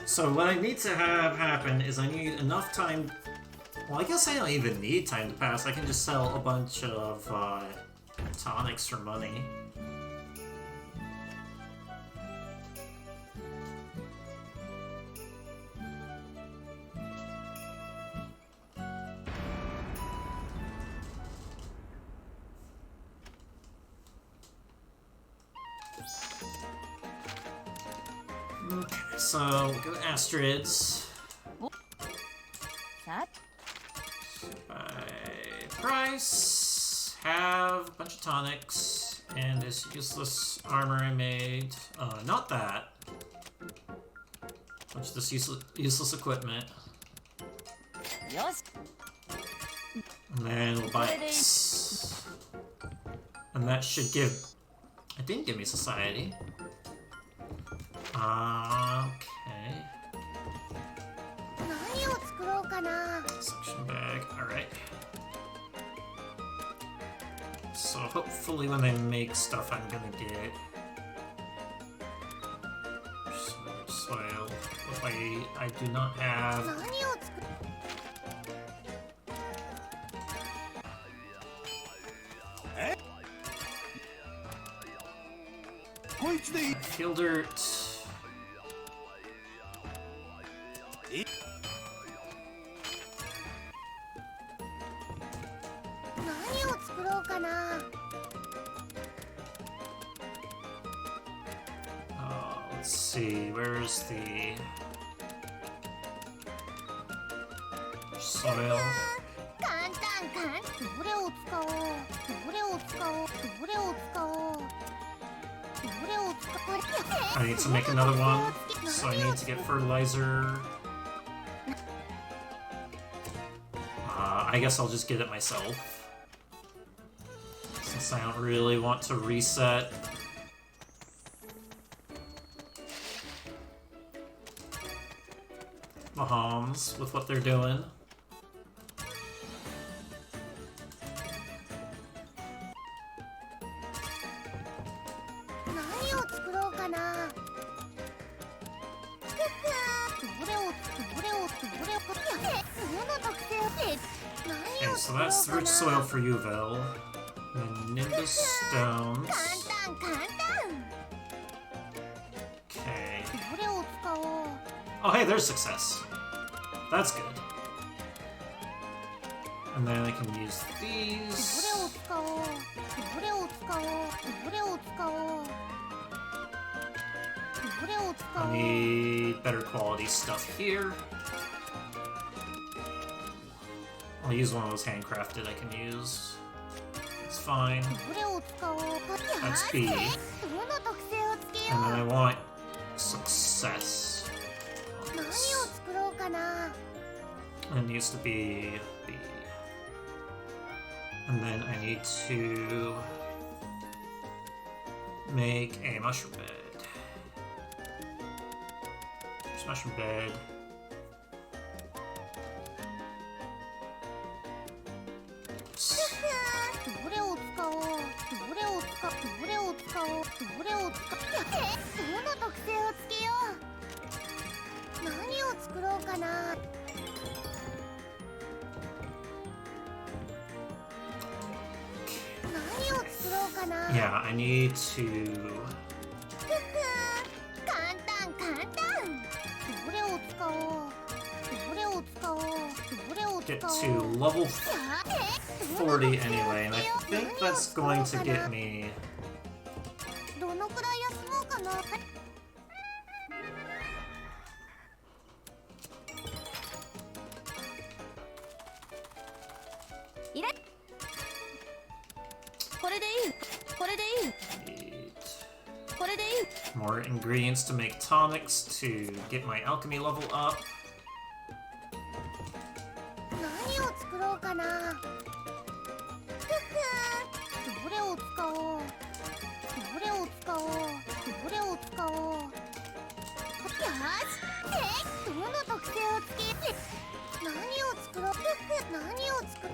So what I need to have happen is I need enough time... Well, I guess I don't even need time to pass. I can just sell a bunch of tonics for money. Okay, so we'll go to Astrid's. Buy price, have a bunch of tonics, and this useless armor I made. Not that. Bunch of this useless equipment. Yes. And then we'll buy X. And that should give... It didn't give me society. Okay. Suction bag, alright. So hopefully when they make stuff I'm gonna get soil. If I do not have... Field dirt. Let's see, where's the soil? 簡単簡単どれを使おうどれを使おうどれを使おうどれを使おう I need to make another one, so I need to get fertilizer. I guess I'll just get it myself, since I don't really want to reset. Mahomes with what they're doing. 何を作ろうかなどれをどれをどれをその特性を Okay, so that's rich soil for you, Vel. And Nimbus stones. 簡単簡単 Okay. どれを使おう Oh, hey, there's success. That's good. And then I can use ど these. れを使おうどれを使おうどれを使おうどれを使お I う need better quality stuff here. I'll use one of those handcrafted I can use. It's fine. どれを使おう That's B. どの特性をつけよ And then I う want success. 何を作ろうかな It needs to be B. And then I need to make a mushroom bed. There's mushroom bed. Oops. どれを使おうどれを使うどれを使おうどれを使うどの特性をつけよう何を作ろうかな 何を作ろうかな Yeah, I need to 簡単簡単どれを使おうどれを使おうどれを get 使おう to level 40 anyway, and I think that's going to get me. どのくらい休もうかないれこれでいいこれでいい Need これでいい more ingredients to make tonics to get my alchemy level up. 何を作ろうかなどれを使おうどれを使おうどれを使おうよしどの特性をつけ何を作ろう何を作る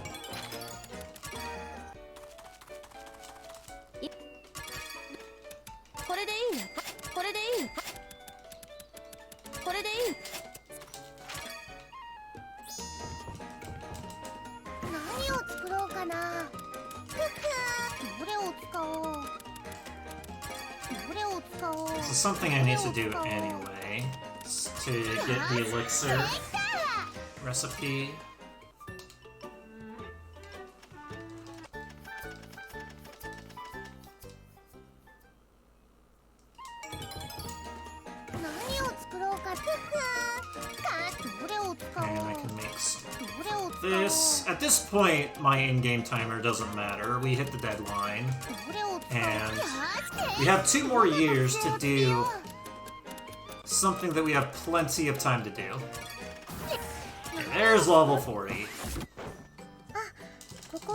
これでいいこれでいいこれでいい何を作ろうかなどれを使おうどれを使おう This is something I need to do anyway to get the elixir recipe. And I can make some this. At this point, my in-game timer doesn't matter. We hit the deadline. And we have 2 more years to do something that we have plenty of time to do. Okay, there's level 40.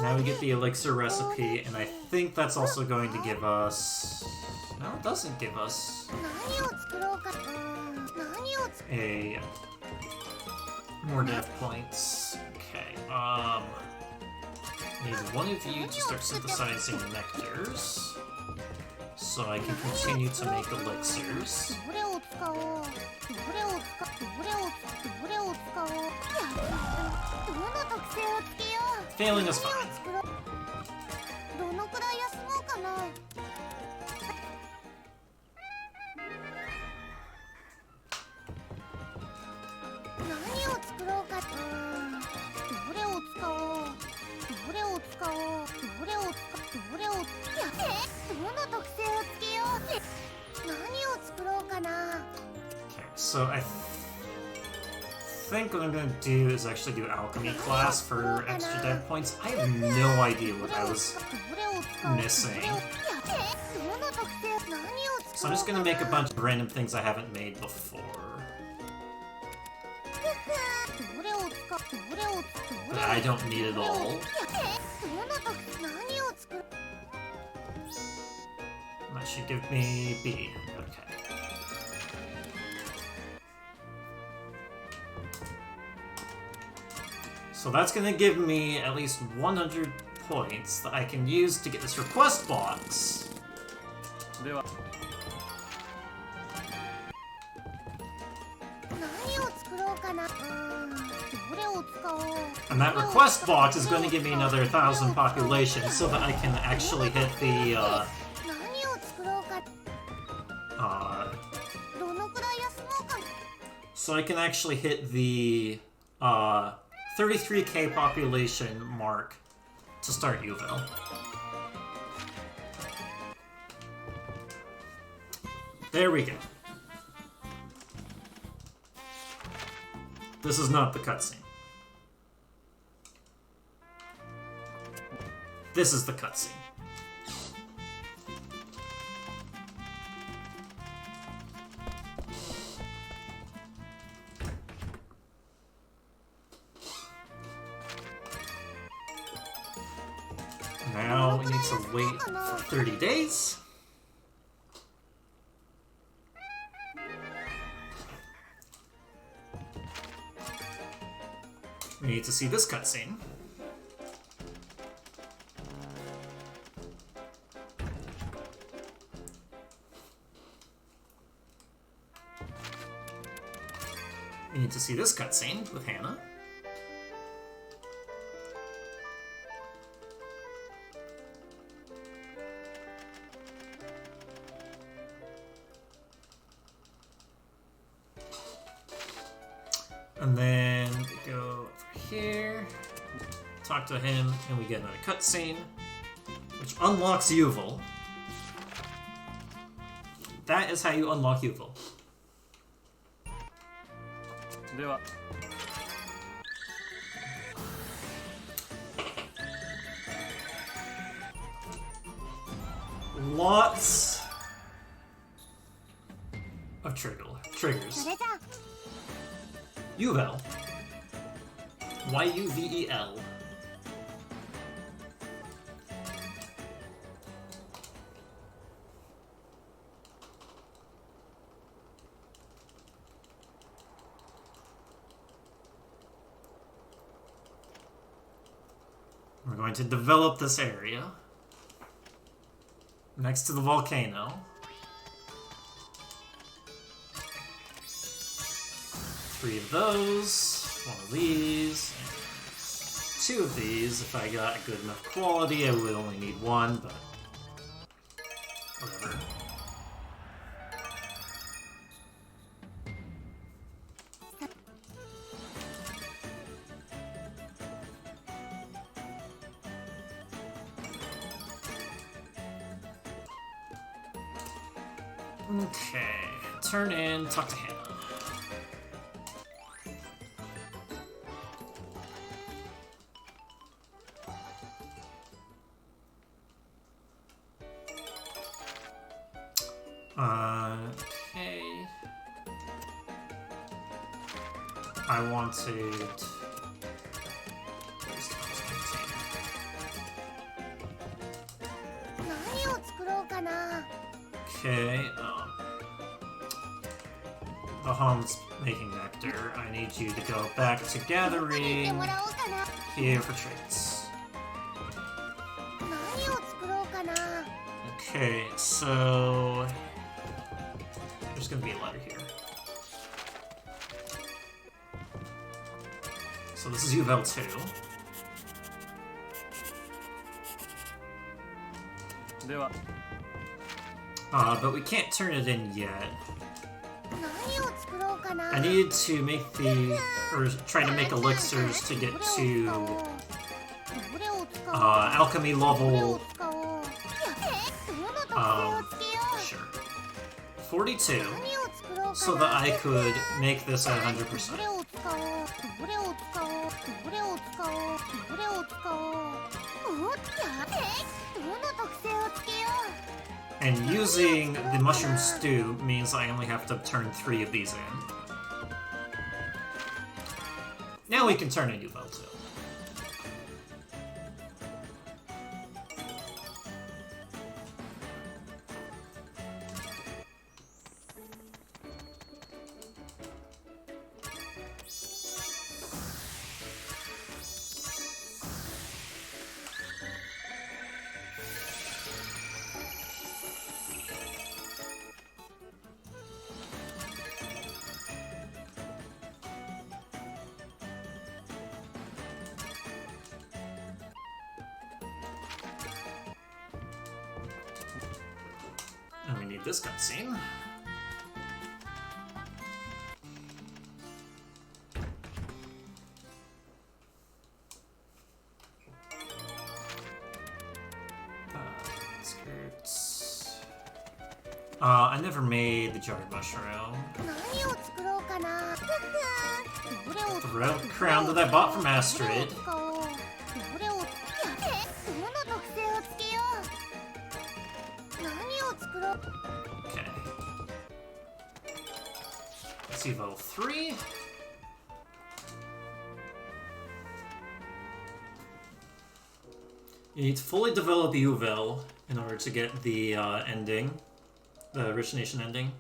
Now we get the elixir recipe, and I think that's also going to give us... No, it doesn't give us a... more death points. Okay, need one of you to start synthesizing nectars, so I can continue to make elixirs. Failing is fine. どのくらい休もうかな何を作ろうかどれを使おうどれを使おうどれを使どれをどの特性をつけよう何を作ろうかな So I think what I'm gonna do is actually do Alchemy class for extra dev points. I have no idea what I was missing. So I'm just gonna make a bunch of random things I haven't made before. But I don't need it all. That should give me B. Okay. So that's gonna give me at least 100 points that I can use to get this request box. And that request box is going to give me another 1,000 population so that I can actually hit the, so I can actually hit the, 33k population mark to start Uville. There we go. This is not the cutscene. This is the cutscene. Now we need to wait for 30 days. We need to see this cutscene. We need to see this cutscene with Hannah. And then we go over here, talk to him, and we get another cutscene, which unlocks Uville. That is how you unlock Uville. Lots of triggers. Uville. Y-U-V-E-L. We're going to develop this area next to the volcano. 3 of those, 1 of these, and 2 of these. If I got a good enough quality, I would only need 1, but whatever. Okay, turn in, talk to Hannah. Okay. I wanted... Okay, Baham's making nectar. I need you to go back to gathering here for traits. Okay, so there's gonna be a letter here. So this is Uville 2. But we can't turn it in yet. I needed to make or try to make elixirs to get to alchemy level. Sure. 42. so that I could make this at 100%. どれを使おうどれを使おうどれを使おうどれを使おうおっやどの特性をつけよ And using the mushroom stew means I only have to turn 3 of these in. Now we can turn a Uvel too. And we need this cutscene. Skirts. I never made the jarred mushroom. 何を作ろうかなどれを The red crown that I bought from どれを Astrid. 使おうどれをどの特性をつけよう何を作ろう Okay. Let's see, level 3. You need to fully develop Uvel in order to get the ending, the Rich Nation ending.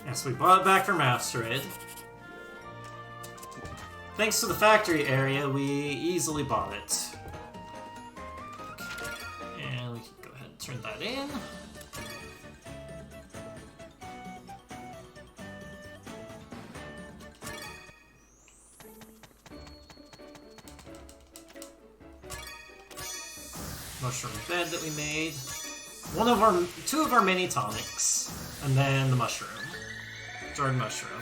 Yes, we bought it back from Astrid. Thanks to the factory area, we easily bought it. Okay. And we can go ahead and turn that in. Mushroom bed that we made. Two of our mini tonics, and then the mushroom. Jarred mushroom.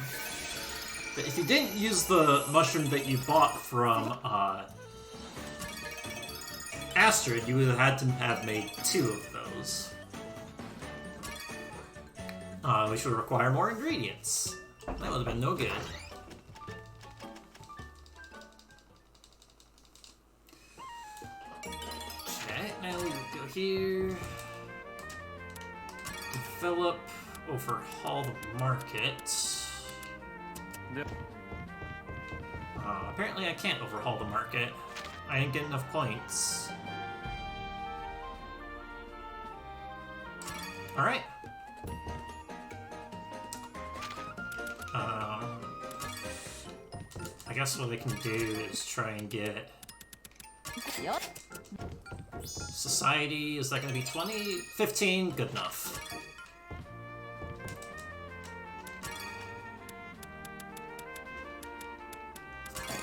But if you didn't use the mushroom that you bought from Astrid, you would have had to have made 2 of those. Which would require more ingredients. That would have been no good. Okay, now we go here. Develop, overhaul the market. Apparently I can't overhaul the market. I ain't getting enough points. Alright. I guess what I can do is try and get... Society, is that going to be 20? 15? Good enough.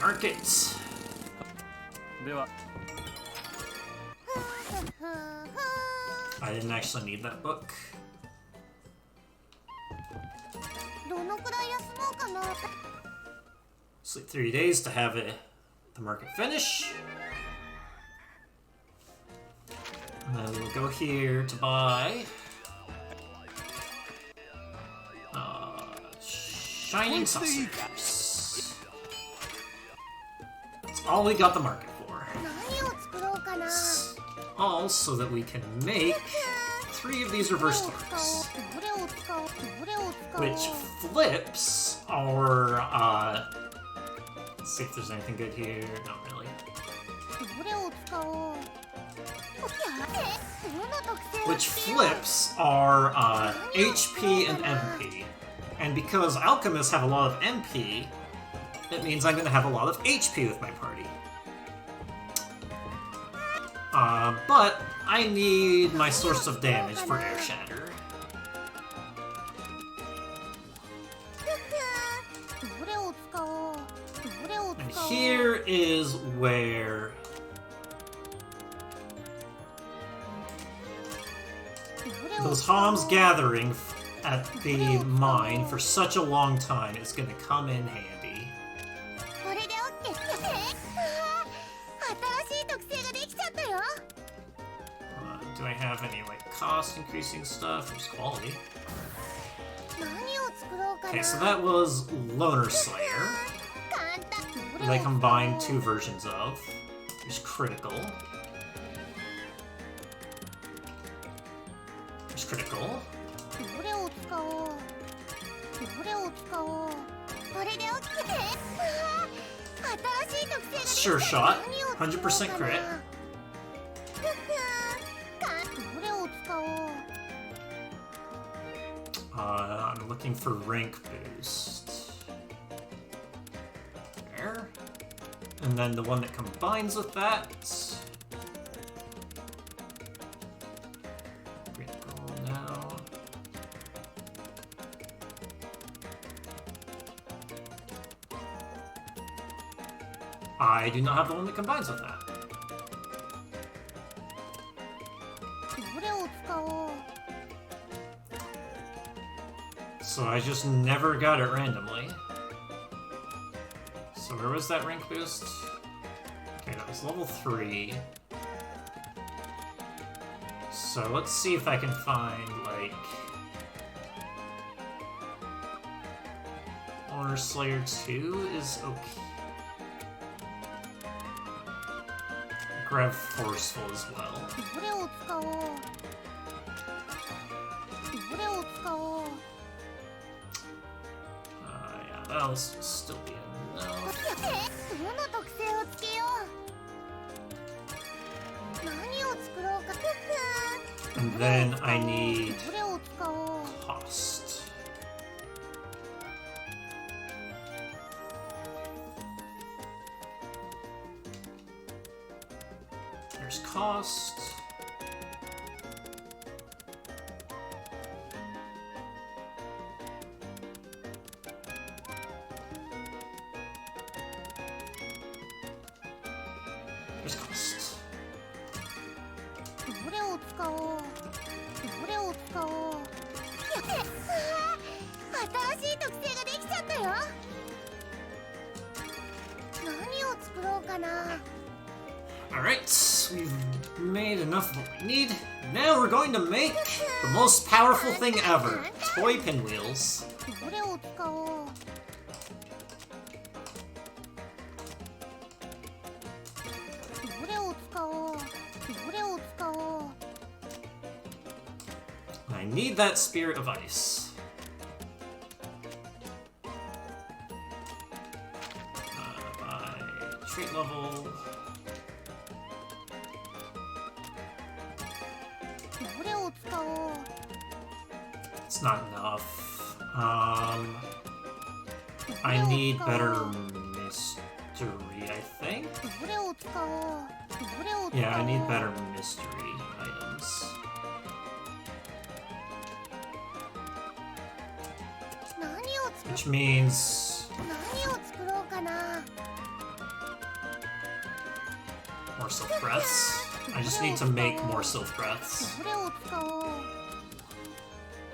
Markets. I didn't actually need that book. どのくらい休もうかな Sleep 3 days to have the market finish. And then we'll go here to buy Shining Saucers. That's all we got the market for. 何を作ろうかな All so that we can make 3 of these reverse thorns. どれを使おうどれを使おう Which flips our, let's see if there's anything good here. Not really. どれを使おう Which flips our HP and MP. And because alchemists have a lot of MP, it means I'm going to have a lot of HP with my party. But I need my source of damage for Air Shatter. And here is where those Homs gathering at the mine for such a long time is going to come in handy. これで OK do I have any like cost increasing stuff? There's quality. 何を作ろうかな Okay, so that was Loner Slayer. 簡単 They combined two versions of. There's Critical. There's Critical. どれを使おうどれを使おうこれで OK 新しい特性ができた Sure shot. 何を作ろうかな 100% crit. どれを使おう I'm looking for rank boost. There. And then the one that combines with that. Critical now. I do not have the one that combines with that. どれを使おう So I just never got it randomly. So where was that rank boost? Okay, that was level 3. So let's see if I can find, like... Honor Slayer 2 is okay. Grab Forceful as well. どれを使おうどれを使おう Yeah, that'll still be a no. どの特性をつけよう何を作ろうか And then I need どれを使おう cost. There's cost. There's cost. どれを使おうどれを使おう新しい特性ができちゃったよ何を作ろうかな Alright, we've made enough of what we need. Now we're going to make the most powerful thing ever. Toy pinwheels. どれを使おうどれを使おうどれを使おう I need that Spirit of Ice. By trait level. どれを使おう It's not enough. I need better mystery, I think? どれを使おうどれを使おう Yeah, I need better mystery items. 何を作 Which means 何を作ろうかな more Sylph Breaths. I just need to make more Sylph Breaths. どれを使おう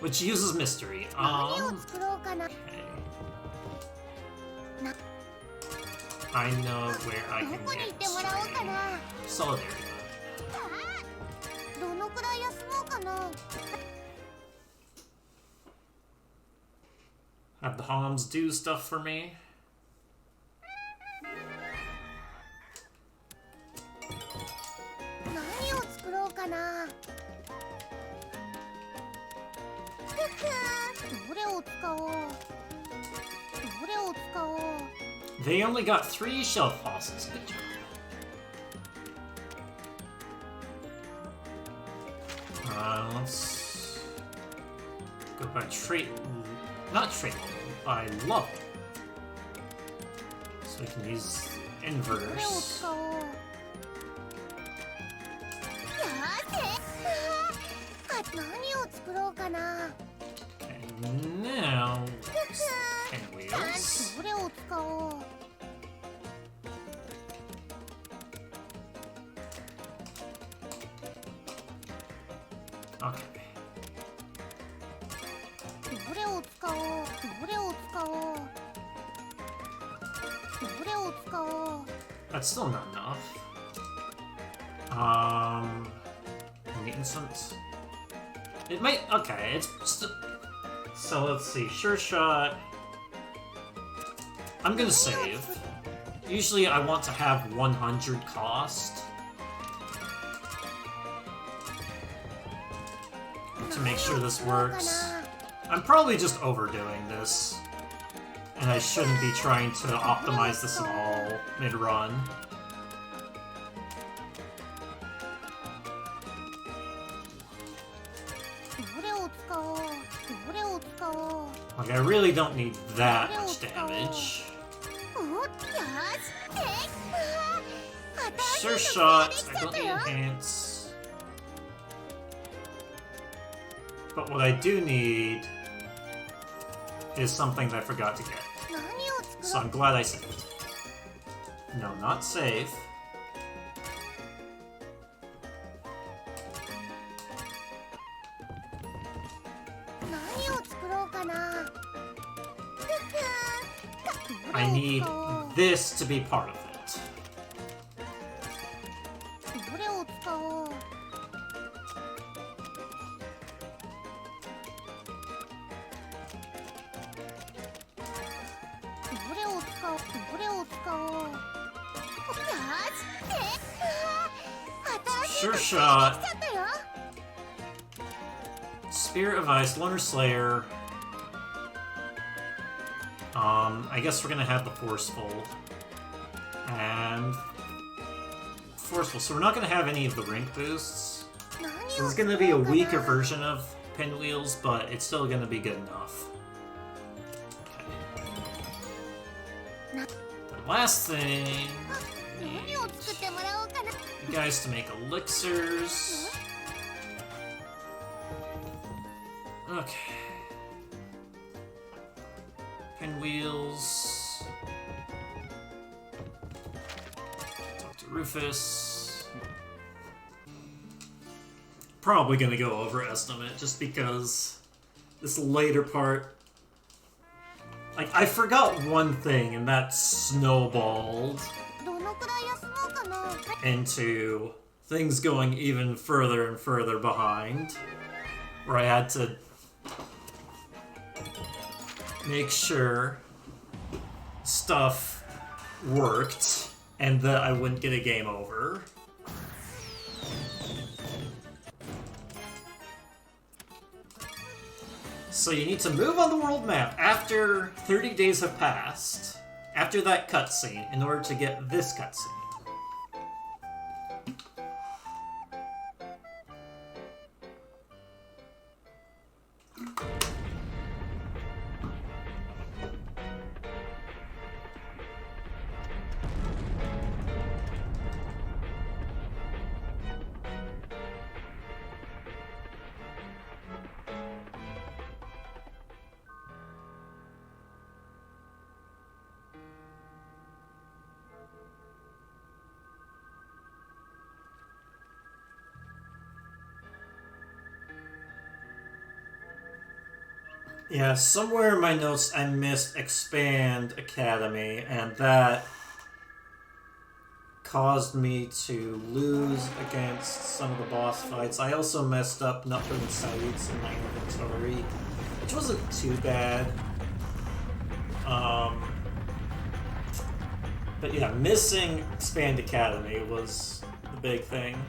Which uses mystery. 何を作ろうかな Okay. I know where I ど can こに行っ get てもらおうか string. な Solidarity. どのくらい休もうかな Have the Homs do stuff for me. 何を作ろうかなどれを使おうどれを使おう They only got 3 shelf fossils. Good job. Let's go by trait, not trait level, by level. So we can use どれを inverters. 使おうよーし何を作ろうかな And now, pinwheels. どれを使おう Okay. どれを使おうどれを使おうどれを使おう That's still not enough. instant. It might. Okay, it's. So let's see. Sure shot. I'm gonna save. Usually I want to have 100 cost. To make sure this works. I'm probably just overdoing this. And I shouldn't be trying to optimize this at all mid-run. Like, I really don't need that much damage. Sure shot, I don't need enhance. But what I do need is something that I forgot to get. So I'm glad I saved. No, not save. I need this to be part of it. Sure shot. Spirit of Ice, Lunar Slayer. I guess we're gonna have the Forceful. And... Forceful, so we're not gonna have any of the rank boosts. So it's gonna be a weaker version of Pinwheels, but it's still gonna be good enough. Okay. The last thing... Need you guys to make elixirs. Okay. Pinwheels. Talk to Rufus. Probably gonna go over estimate just because this later part. Like, I forgot one thing and that snowballed into things going even further and further behind, where I had to make sure stuff worked and that I wouldn't get a game over. So you need to move on the world map after 30 days have passed, after that cutscene, in order to get this cutscene. Yeah, somewhere in my notes I missed Expand Academy, and that caused me to lose against some of the boss fights. I also messed up not putting sights in my inventory, which wasn't too bad. But yeah, missing Expand Academy was the big thing.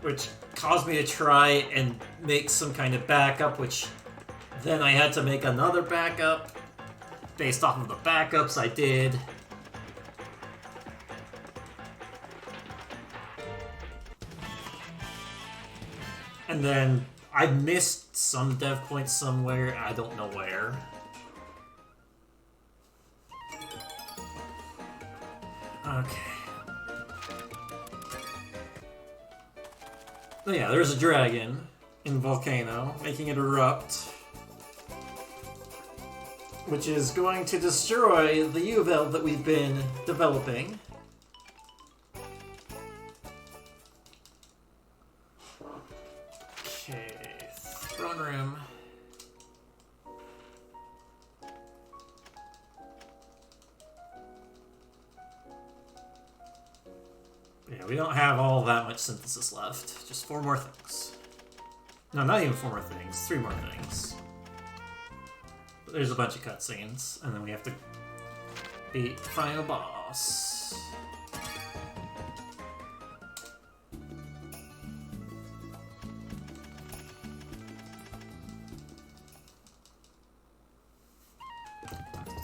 Which caused me to try and make some kind of backup, which then I had to make another backup based off of the backups I did. And then I missed some dev points somewhere, I don't know where. Okay. Oh yeah, there's a dragon in Volcano, making it erupt, which is going to destroy the UVL that we've been developing. Okay, throne room. we don't have all that much synthesis left. Just 4 more things. No, not even 4 more things. 3 more things. But there's a bunch of cutscenes, and then we have to beat final boss.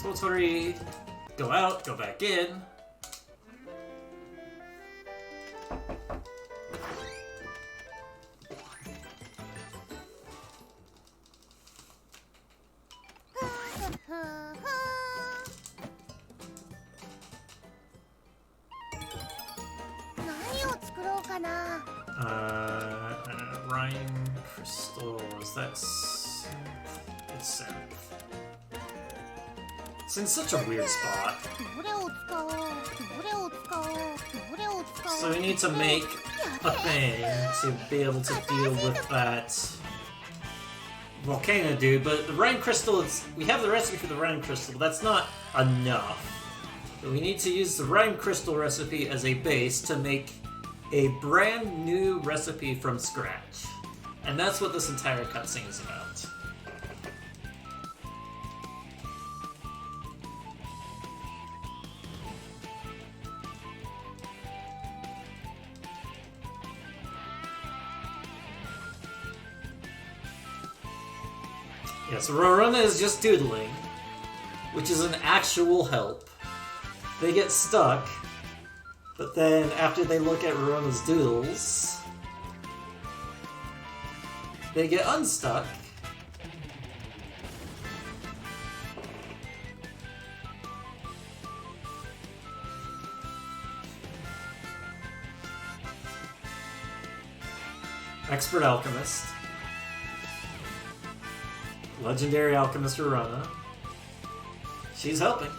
Totori, go out, go back in. Rhyme crystal, is that synth? It's synth. It's in such a weird spot. So we need to make a thing to be able to deal with that Volcano dude, but the Rhyme crystal, we have the recipe for the Rhyme crystal, but that's not enough. So we need to use the Rhyme crystal recipe as a base to make a brand new recipe from scratch. And that's what this entire cutscene is about. Yeah, so Rorona is just doodling, which is an actual help. They get stuck, but then after they look at Rorona's doodles, they get unstuck. Expert Alchemist. Legendary Alchemist Rorona. She's helping.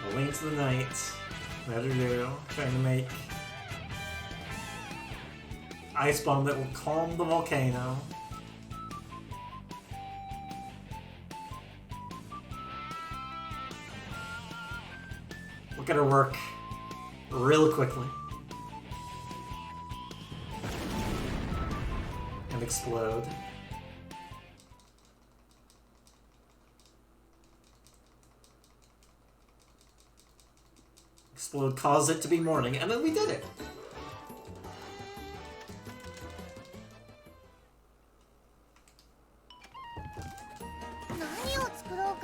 A Link to the Night. Meruru. Trying to make ice bomb that will calm the volcano. Look at her work real quickly. And explode. Explode caused it to be morning, and then we did it!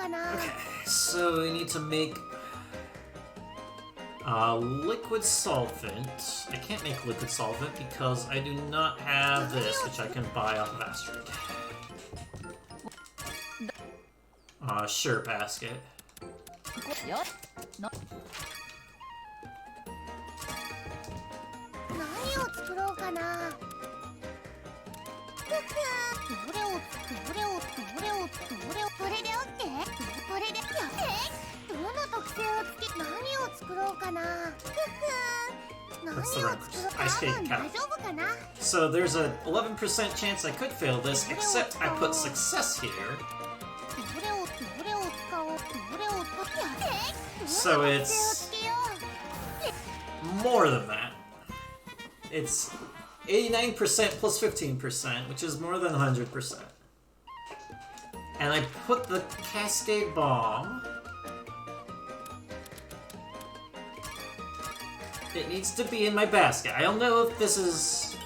Okay, so we need to make liquid solvent. I can't make liquid solvent because I do not have this, which I can buy off of Astrid. Sure, basket. That's the right ice cream cap. So there's a 11% chance I could fail this, except I put success here. So it's more than that. It's 89% plus 15%, which is more than 100%. And I put the Cascade Bomb. It needs to be in my basket. I don't know if this is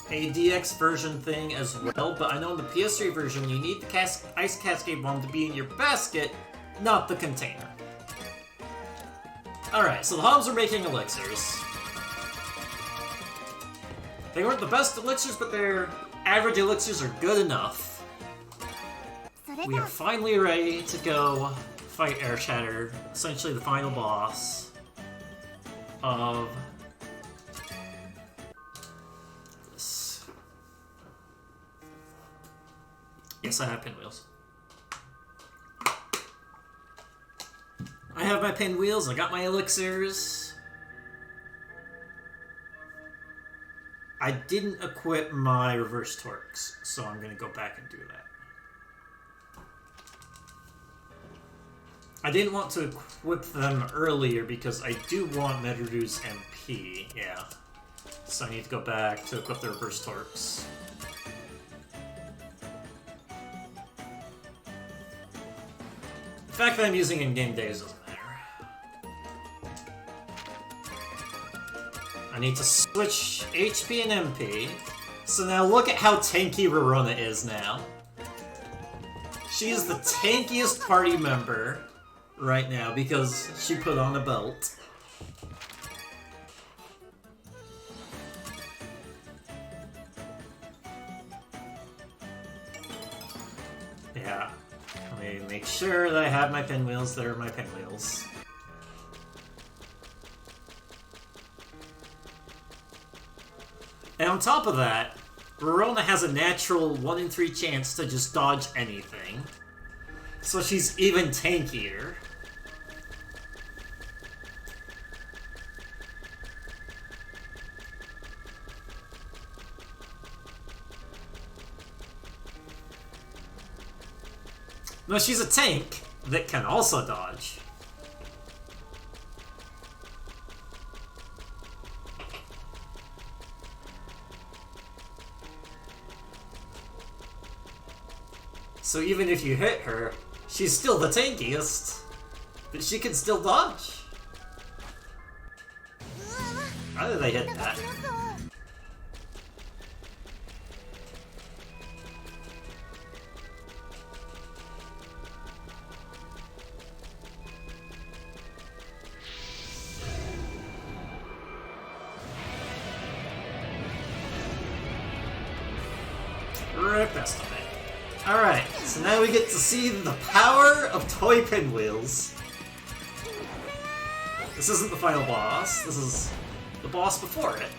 a DX version thing as well, but I know in the PS3 version you need the Ice Cascade Bomb to be in your basket, not the container. Alright, so the Homs are making elixirs. They weren't the best elixirs, but their average elixirs are good enough. We are finally ready to go fight Air Shatter, essentially the final boss of this. Yes, I have pinwheels. I have my pinwheels, I got my elixirs. I didn't equip my reverse torques, so I'm gonna go back and do that. I didn't want to equip them earlier because I do want Meruru's MP, yeah. So I need to go back to equip the reverse torques. The fact that I'm using in-game days doesn't matter. I need to switch HP and MP. So now look at how tanky Verona is now. She is the tankiest party member right now because she put on a belt. Yeah. Let me make sure that I have my pinwheels. There are my pinwheels. And on top of that, Verona has a natural 1 in 3 chance to just dodge anything. So she's even tankier. No, she's a tank that can also dodge. So even if you hit her, she's still the tankiest, but she can still dodge. How did I hit that? Rip estimate. Alright, so now we get to see the power of toy pinwheels. This isn't the final boss, this is the boss before it.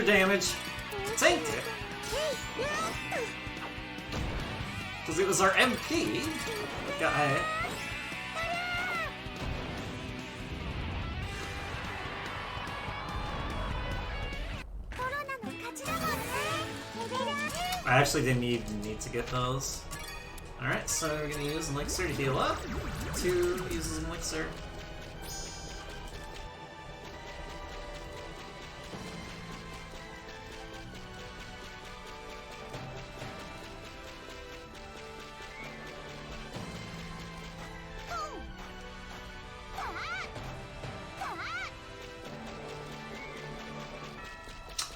Damage. Tanked it. Because it was our MP guy. I actually didn't need to get those. Alright, so we're gonna use Elixir to heal up. 2 uses an Elixir.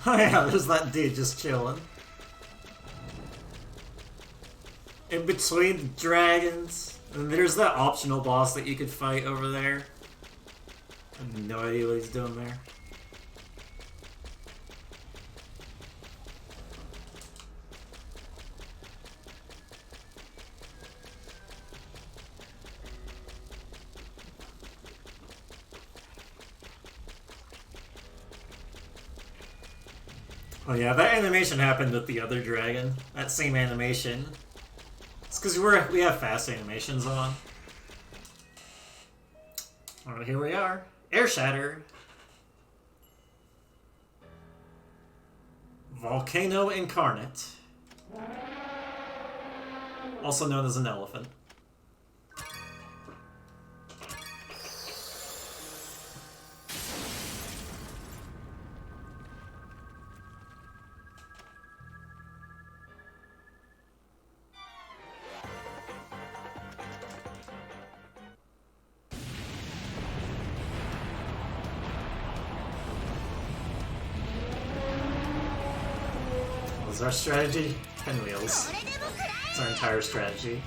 Oh yeah, there's that dude just chilling. In between the dragons. And there's that optional boss that you could fight over there. I have no idea what he's doing there. Oh yeah, that animation happened with the other dragon. That same animation. It's because we have fast animations on. Alright, here we are. Air Shatter. Volcano Incarnate. Also known as an elephant. What's our strategy? Pinwheels. It's our entire strategy.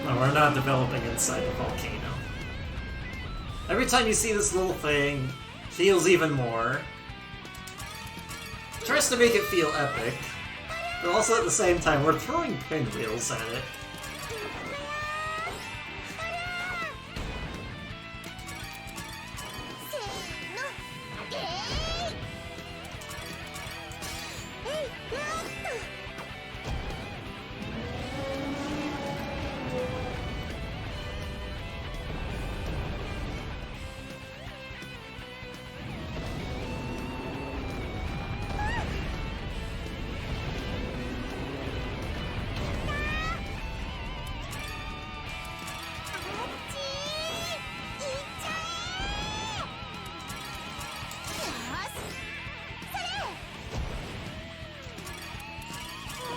No, we're not developing inside the volcano. Every time you see this little thing, feels even more. Tries to make it feel epic, but also at the same time, we're throwing pinwheels at it.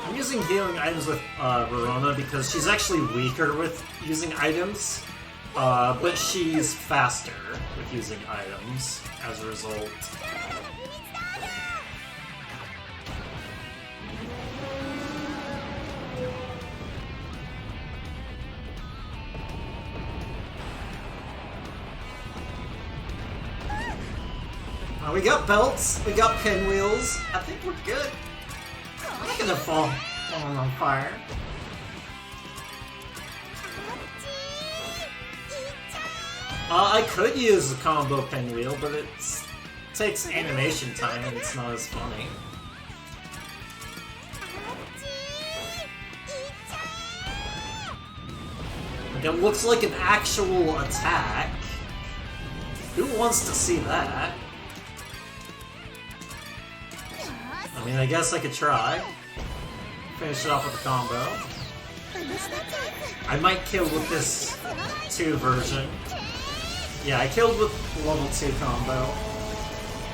I'm using healing items with Verona because she's actually weaker with using items, but she's faster with using items as a result. We got belts, we got pinwheels. I think we're good. I'm not gonna fall on fire. I could use a combo pinwheel, but it takes animation time and it's not as funny. Like, it looks like an actual attack. Who wants to see that? I mean, I guess I could try. Finish it off with a combo. I might kill with this 2 version. Yeah, I killed with the level 2 combo.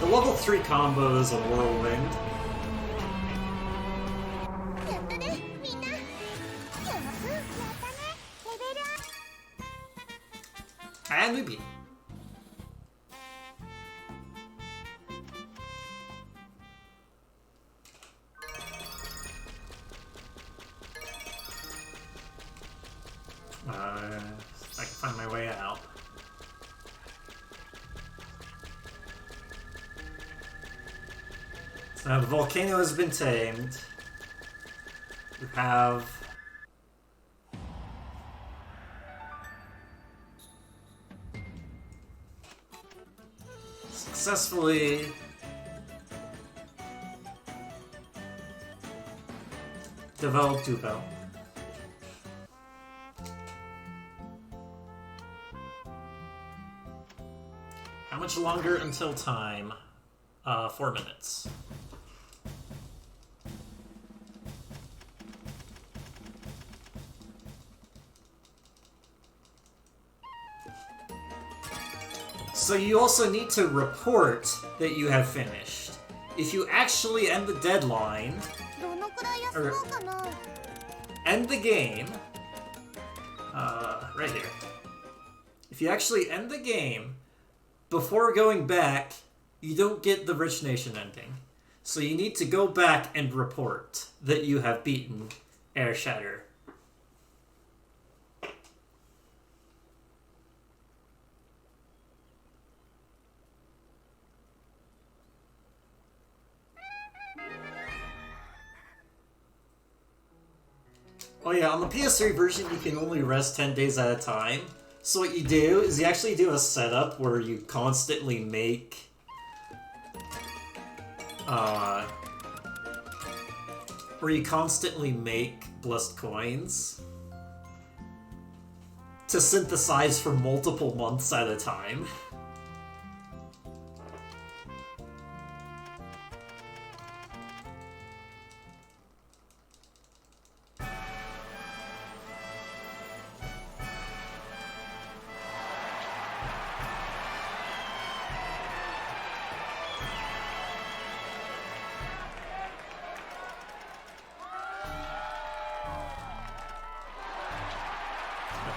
The level 3 combo is a whirlwind. And we beat. I can find my way out. So now the volcano has been tamed. We have successfully developed Dupo. How much longer until time? 4 minutes. So you also need to report that you have finished. If you actually end the deadline, or end the game, right here. If you actually end the game, before going back, you don't get the Rich Nation ending. So you need to go back and report that you have beaten Air Shatter. Oh yeah, on the PS3 version you can only rest 10 days at a time. So what you do is you actually do a setup where you constantly make blessed coins to synthesize for multiple months at a time.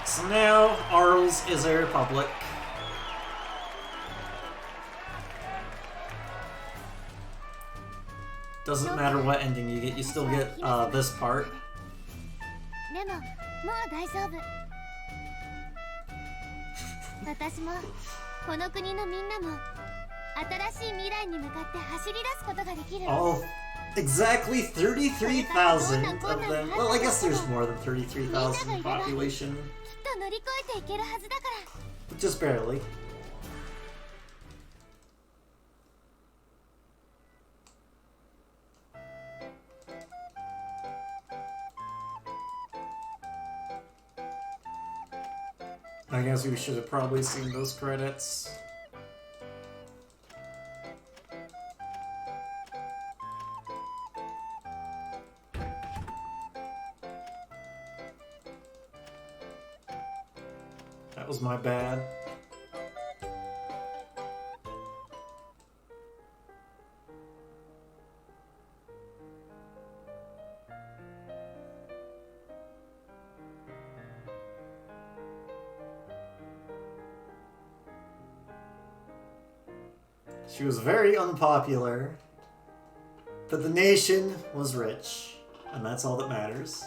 So now, Arles is a republic. Doesn't matter what ending you get, you still get this part. もう大丈夫。私もこの国のみんなも新しい未来に向かって走り出すことができる。 Oh, exactly 33,000 of them. Well, I guess there's more than 33,000 in population. きっと乗り越えていけるはずだから。 Just barely. I guess we should have probably seen those credits. That was my bad. She was very unpopular, but the nation was rich, and that's all that matters.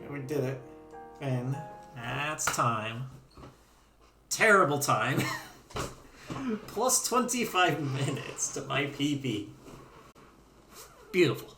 We did it. And that's time. Terrible time. Plus 25 minutes to my PP. Beautiful.